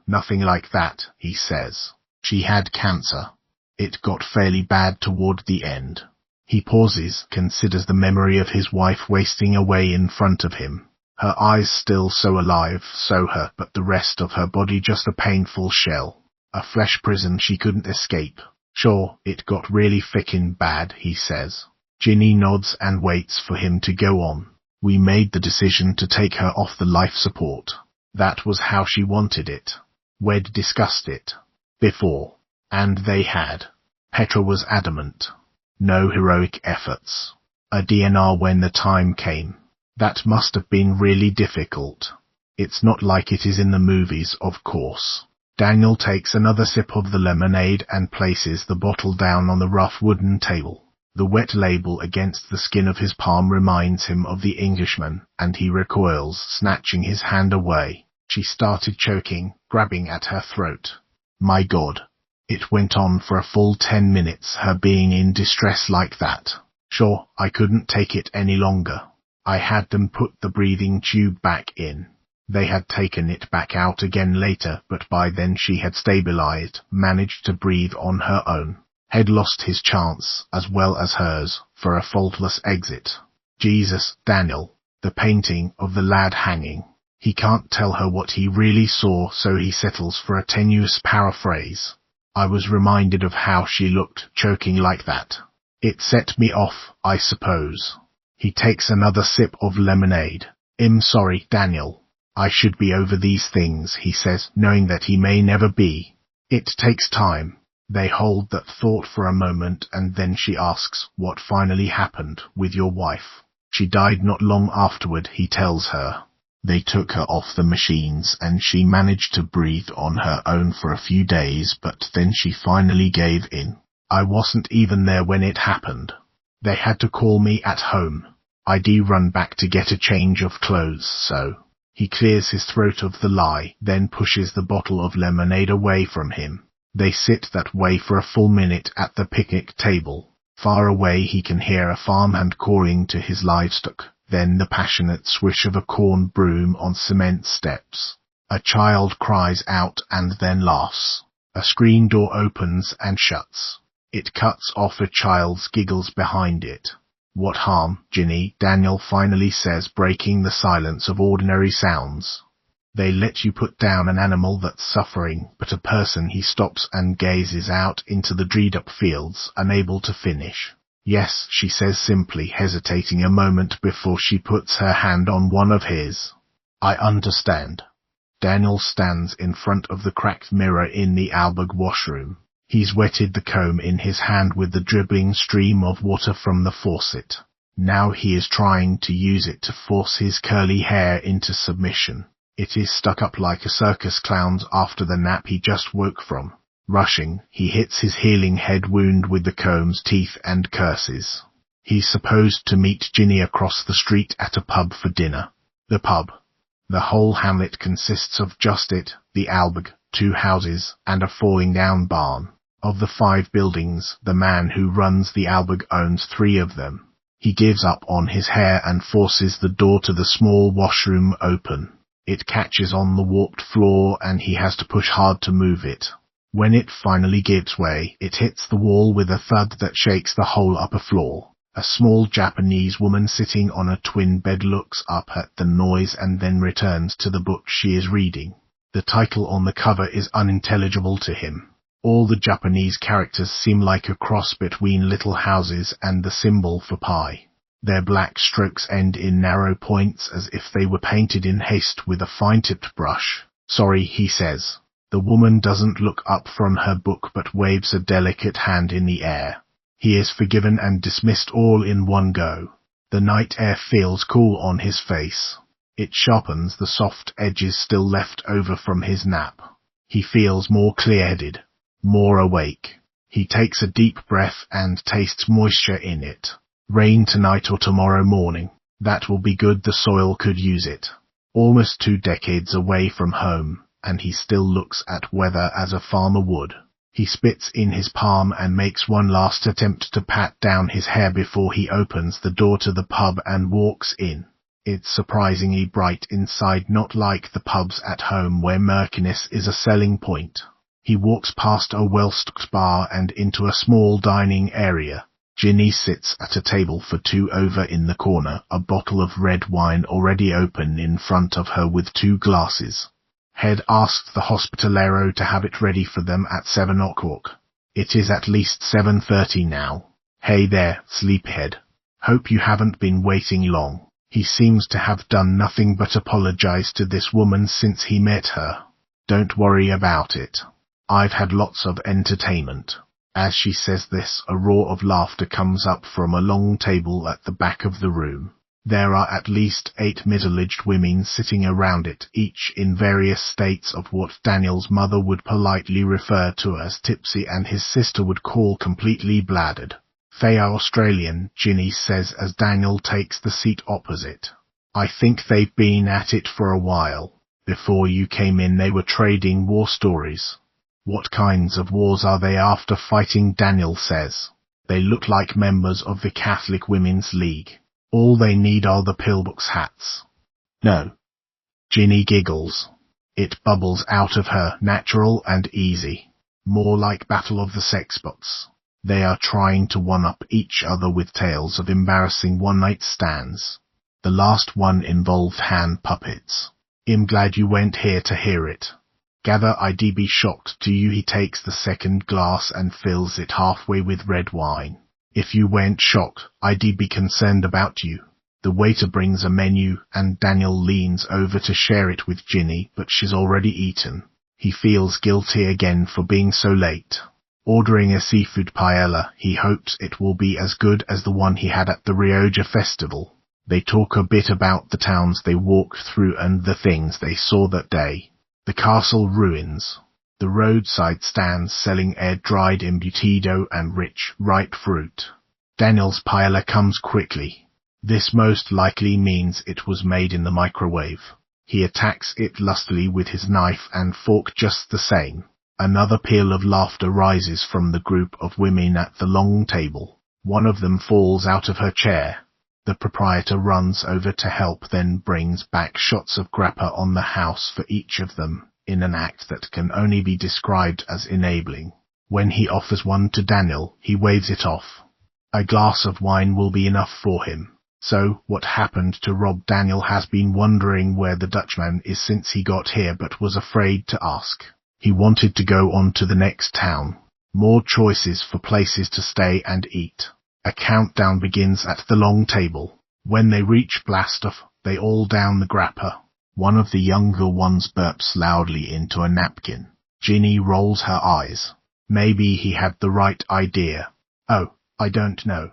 nothing like that," he says. "She had cancer. It got fairly bad toward the end." He pauses, considers the memory of his wife wasting away in front of him. Her eyes still so alive, but the rest of her body just a painful shell. A flesh prison she couldn't escape. Sure, it got really frickin' bad, he says. Ginny nods and waits for him to go on. We made the decision to take her off the life support. That was how she wanted it. We'd discussed it before, and they had. Petra was adamant. No heroic efforts. A DNR when the time came. That must have been really difficult. It's not like it is in the movies, of course. Daniel takes another sip of the lemonade and places the bottle down on the rough wooden table. The wet label against the skin of his palm reminds him of the Englishman, and he recoils, snatching his hand away. She started choking, grabbing at her throat. My God. It went on for a full 10 minutes, her being in distress like that. Sure, I couldn't take it any longer. I had them put the breathing tube back in. They had taken it back out again later, but by then she had stabilized, managed to breathe on her own. Had lost his chance, as well as hers, for a faultless exit. Jesus, Daniel. The painting of the lad hanging. He can't tell her what he really saw, so he settles for a tenuous paraphrase. I was reminded of how she looked, choking like that. It set me off, I suppose. He takes another sip of lemonade. I'm sorry, Daniel. I should be over these things, he says, knowing that he may never be. It takes time. They hold that thought for a moment, and then she asks, what finally happened with your wife? She died not long afterward, he tells her. They took her off the machines, and she managed to breathe on her own for a few days, but then she finally gave in. I wasn't even there when it happened. They had to call me at home. I'd run back to get a change of clothes, so... He clears his throat of the lie, then pushes the bottle of lemonade away from him. They sit that way for a full minute at the picnic table. Far away he can hear a farmhand calling to his livestock, then the passionate swish of a corn broom on cement steps. A child cries out and then laughs. A screen door opens and shuts. It cuts off a child's giggles behind it. What harm, Ginny? Daniel finally says, breaking the silence of ordinary sounds. They let you put down an animal that's suffering, but a person. He stops and gazes out into the dreed-up fields, unable to finish. Yes, she says simply, hesitating a moment before she puts her hand on one of his. I understand. Daniel stands in front of the cracked mirror in the AudioBook washroom. He's wetted the comb in his hand with the dribbling stream of water from the faucet. Now he is trying to use it to force his curly hair into submission. It is stuck up like a circus clown's after the nap he just woke from. Rushing, he hits his healing head wound with the comb's teeth and curses. He's supposed to meet Ginny across the street at a pub for dinner. The pub. The whole hamlet consists of just it, the AudioBook, 2 houses, and a falling-down barn. Of the 5 buildings, the man who runs the AudioBook owns 3 of them. He gives up on his hair and forces the door to the small washroom open. It catches on the warped floor and he has to push hard to move it. When it finally gives way, it hits the wall with a thud that shakes the whole upper floor. A small Japanese woman sitting on a twin bed looks up at the noise and then returns to the book she is reading. The title on the cover is unintelligible to him. All the Japanese characters seem like a cross between little houses and the symbol for pi. Their black strokes end in narrow points as if they were painted in haste with a fine-tipped brush. Sorry, he says. The woman doesn't look up from her book but waves a delicate hand in the air. He is forgiven and dismissed all in one go. The night air feels cool on his face. It sharpens the soft edges still left over from his nap. He feels more clear-headed, more awake. He takes a deep breath and tastes moisture in it. Rain tonight or tomorrow morning. That will be good, the soil could use it. Almost 2 decades away from home, and he still looks at weather as a farmer would. He spits in his palm and makes one last attempt to pat down his hair before he opens the door to the pub and walks in. It's surprisingly bright inside, not like the pubs at home where murkiness is a selling point. He walks past a well-stocked bar and into a small dining area. Ginny sits at a table for 2 over in the corner, a bottle of red wine already open in front of her with 2 glasses. Head asked the hospitalero to have it ready for them at 7 o'clock. It is at least 7:30 now. Hey there, sleepyhead. Hope you haven't been waiting long. He seems to have done nothing but apologize to this woman since he met her. Don't worry about it. I've had lots of entertainment. As she says this, a roar of laughter comes up from a long table at the back of the room. There are at least 8 middle-aged women sitting around it, each in various states of what Daniel's mother would politely refer to as tipsy and his sister would call completely bladdered. They are Australian, Ginny says as Daniel takes the seat opposite. I think they've been at it for a while. Before you came in they were trading war stories. What kinds of wars are they after fighting? Daniel says. They look like members of the Catholic Women's League. All they need are the pilgrims' hats. No. Ginny giggles. It bubbles out of her, natural and easy. More like Battle of the Sexbots. They are trying to one-up each other with tales of embarrassing one-night stands. The last one involved hand puppets. I'm glad you went here to hear it. Gather I'd be shocked to you. He takes the second glass and fills it halfway with red wine. If you weren't shocked, I'd be concerned about you. The waiter brings a menu, and Daniel leans over to share it with Ginny, but she's already eaten. He feels guilty again for being so late. Ordering a seafood paella, he hopes it will be as good as the one he had at the Rioja festival. They talk a bit about the towns they walked through and the things they saw that day. The castle ruins. The roadside stands selling air-dried embutido and rich, ripe fruit. Daniel's paella comes quickly. This most likely means it was made in the microwave. He attacks it lustily with his knife and fork just the same. Another peal of laughter rises from the group of women at the long table. One of them falls out of her chair. The proprietor runs over to help, then brings back shots of grappa on the house for each of them, in an act that can only be described as enabling. When he offers one to Daniel, he waves it off. A glass of wine will be enough for him. So, what happened to Rob? Daniel has been wondering where the Dutchman is since he got here but was afraid to ask. He wanted to go on to the next town. More choices for places to stay and eat. A countdown begins at the long table. When they reach blastoff, they all down the grappa. One of the younger ones burps loudly into a napkin. Ginny rolls her eyes. Maybe he had the right idea. Oh, I don't know.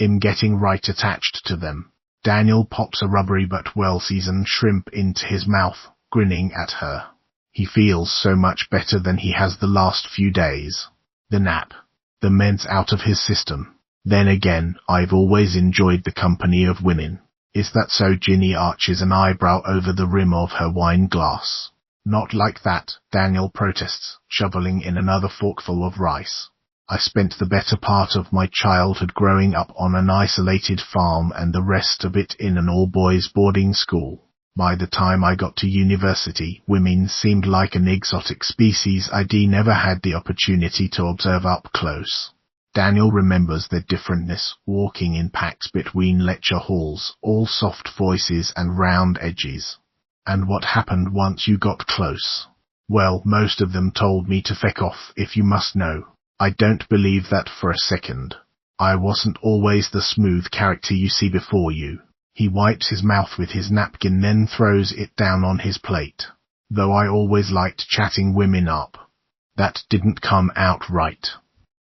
I'm getting right attached to them. Daniel pops a rubbery but well-seasoned shrimp into his mouth, grinning at her. He feels so much better than he has the last few days. The nap. The meds out of his system. Then again, I've always enjoyed the company of women. Is that so? Ginny arches an eyebrow over the rim of her wine glass. Not like that, Daniel protests, shoveling in another forkful of rice. I spent the better part of my childhood growing up on an isolated farm and the rest of it in an all-boys boarding school. By the time I got to university, women seemed like an exotic species I'd never had the opportunity to observe up close. Daniel remembers their differentness, walking in packs between lecture halls, all soft voices and round edges. And what happened once you got close? Well, most of them told me to feck off, if you must know. I don't believe that for a second. I wasn't always the smooth character you see before you. He wipes his mouth with his napkin, then throws it down on his plate. Though I always liked chatting women up. That didn't come out right.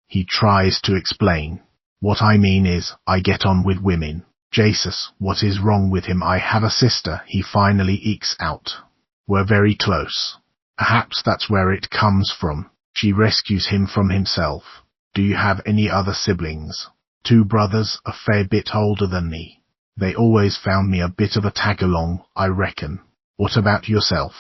He tries to explain. What I mean is, I get on with women. Jesus, what is wrong with him? I have a sister, he finally ekes out. We're very close. Perhaps that's where it comes from. She rescues him from himself. Do you have any other siblings? 2 brothers, a fair bit older than me. They always found me a bit of a tag-along, I reckon. What about yourself?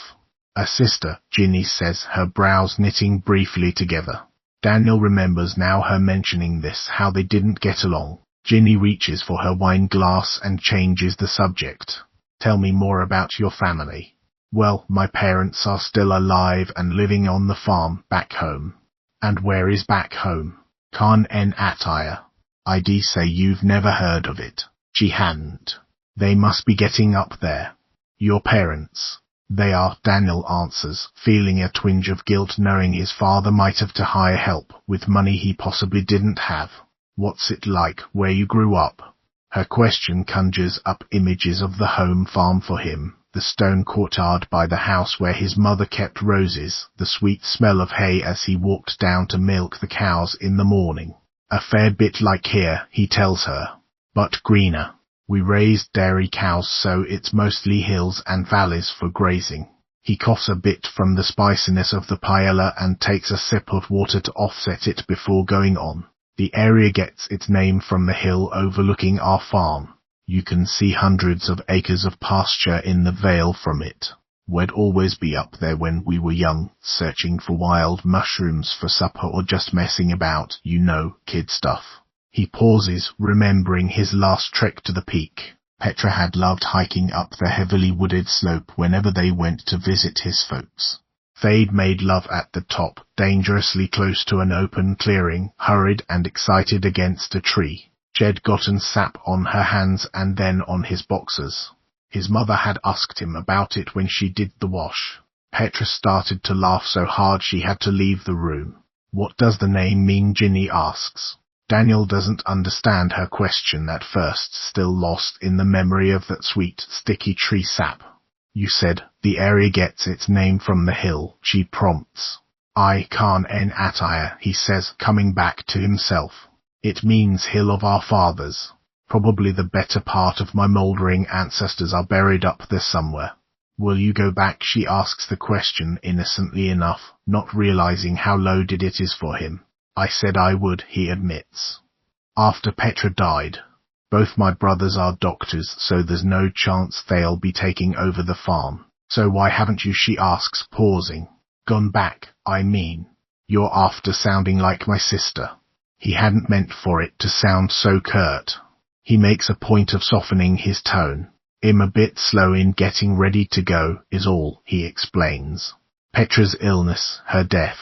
A sister, Ginny says, her brows knitting briefly together. Daniel remembers now her mentioning this, how they didn't get along. Ginny reaches for her wine glass and changes the subject. Tell me more about your family. Well, my parents are still alive and living on the farm back home. And where is back home? Khan en Attaya. I'd say you've never heard of it. She hadn't. They must be getting up there. Your parents. They are, Daniel answers, feeling a twinge of guilt knowing his father might have to hire help with money he possibly didn't have. What's it like where you grew up? Her question conjures up images of the home farm for him, the stone courtyard by the house where his mother kept roses, the sweet smell of hay as he walked down to milk the cows in the morning. A fair bit like here, he tells her, but greener. We raised dairy cows, so it's mostly hills and valleys for grazing. He coughs a bit from the spiciness of the paella and takes a sip of water to offset it before going on. The area gets its name from the hill overlooking our farm. You can see hundreds of acres of pasture in the vale from it. We'd always be up there when we were young, searching for wild mushrooms for supper or just messing about, you know, kid stuff. He pauses, remembering his last trek to the peak. Petra had loved hiking up the heavily wooded slope whenever they went to visit his folks. They'd made love at the top, dangerously close to an open clearing, hurried and excited against a tree. She'd gotten sap on her hands and then on his boxers. His mother had asked him about it when she did the wash. Petra started to laugh so hard she had to leave the room. What does the name mean? Ginny asks. Daniel doesn't understand her question at first, still lost in the memory of that sweet, sticky tree sap. You said, the area gets its name from the hill, she prompts. I can't attire, he says, coming back to himself. It means hill of our fathers. Probably the better part of my mouldering ancestors are buried up there somewhere. Will you go back? She asks the question innocently enough, not realizing how loaded it is for him. I said I would, he admits. After Petra died. Both my brothers are doctors, so there's no chance they'll be taking over the farm. So why haven't you? She asks, pausing. Gone back, I mean. You're after sounding like my sister. He hadn't meant for it to sound so curt. He makes a point of softening his tone. I'm a bit slow in getting ready to go, is all, he explains. Petra's illness, her death.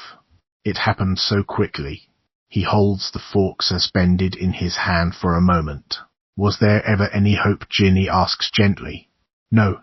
It happened so quickly. He holds the fork suspended in his hand for a moment. Was there ever any hope? Ginny asks gently. No,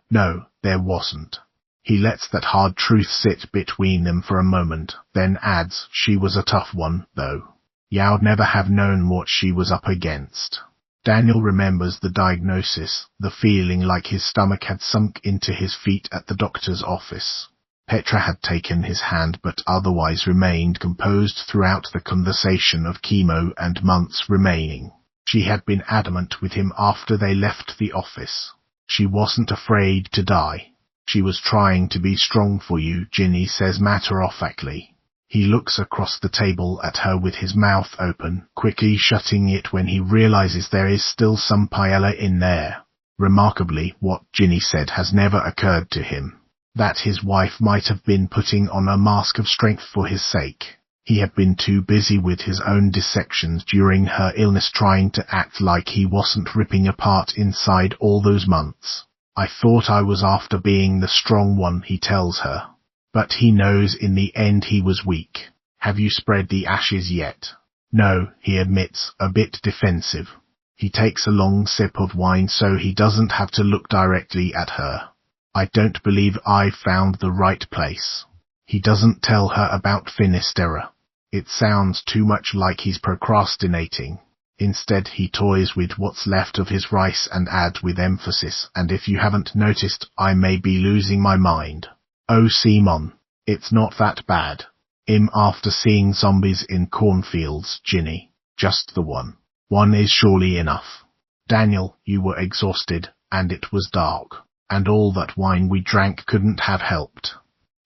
there wasn't. He lets that hard truth sit between them for a moment, then adds, she was a tough one, though. You'd never have known what she was up against. Daniel remembers the diagnosis, the feeling like his stomach had sunk into his feet at the doctor's office. Petra had taken his hand but otherwise remained composed throughout the conversation of chemo and months remaining. She had been adamant with him after they left the office. She wasn't afraid to die. She was trying to be strong for you, Ginny says matter-of-factly. He looks across the table at her with his mouth open, quickly shutting it when he realizes there is still some paella in there. Remarkably, what Ginny said has never occurred to him. That his wife might have been putting on a mask of strength for his sake. He had been too busy with his own dissections during her illness trying to act like he wasn't ripping apart inside all those months. I thought I was after being the strong one, he tells her. But he knows in the end he was weak. Have you spread the ashes yet? No, he admits, a bit defensive. He takes a long sip of wine so he doesn't have to look directly at her. I don't believe I found the right place. He doesn't tell her about Finisterre. It sounds too much like he's procrastinating. Instead, he toys with what's left of his rice and adds with emphasis, and if you haven't noticed, I may be losing my mind. Oh, Simon, it's not that bad. I'm after seeing zombies in cornfields, Ginny. Just the one. One is surely enough. Daniel, you were exhausted, and it was dark. And all that wine we drank couldn't have helped.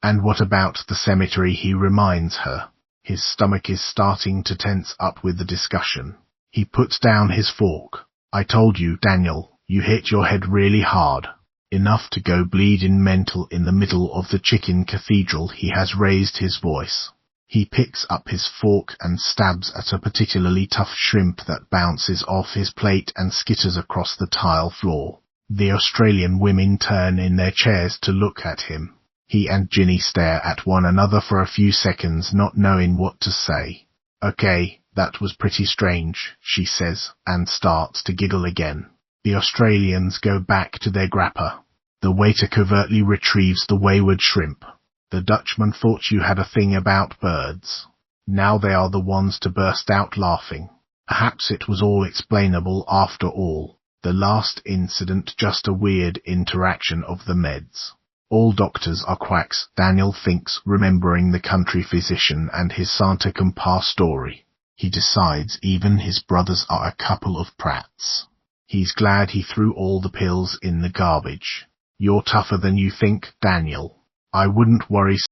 And what about the cemetery? He reminds her. His stomach is starting to tense up with the discussion. He puts down his fork. I told you, Daniel, you hit your head really hard. Enough to go bleeding mental in the middle of the chicken cathedral. He has raised his voice. He picks up his fork and stabs at a particularly tough shrimp that bounces off his plate and skitters across the tile floor. The Australian women turn in their chairs to look at him. He and Ginny stare at one another for a few seconds, not knowing what to say. Okay, that was pretty strange, she says, and starts to giggle again. The Australians go back to their grappa. The waiter covertly retrieves the wayward shrimp. The Dutchman thought you had a thing about birds. Now they are the ones to burst out laughing. Perhaps it was all explainable after all. The last incident just a weird interaction of the meds. All doctors are quacks, Daniel thinks, remembering the country physician and his Santa Campa story. He decides even his brothers are a couple of prats. He's glad he threw all the pills in the garbage. You're tougher than you think, Daniel. I wouldn't worry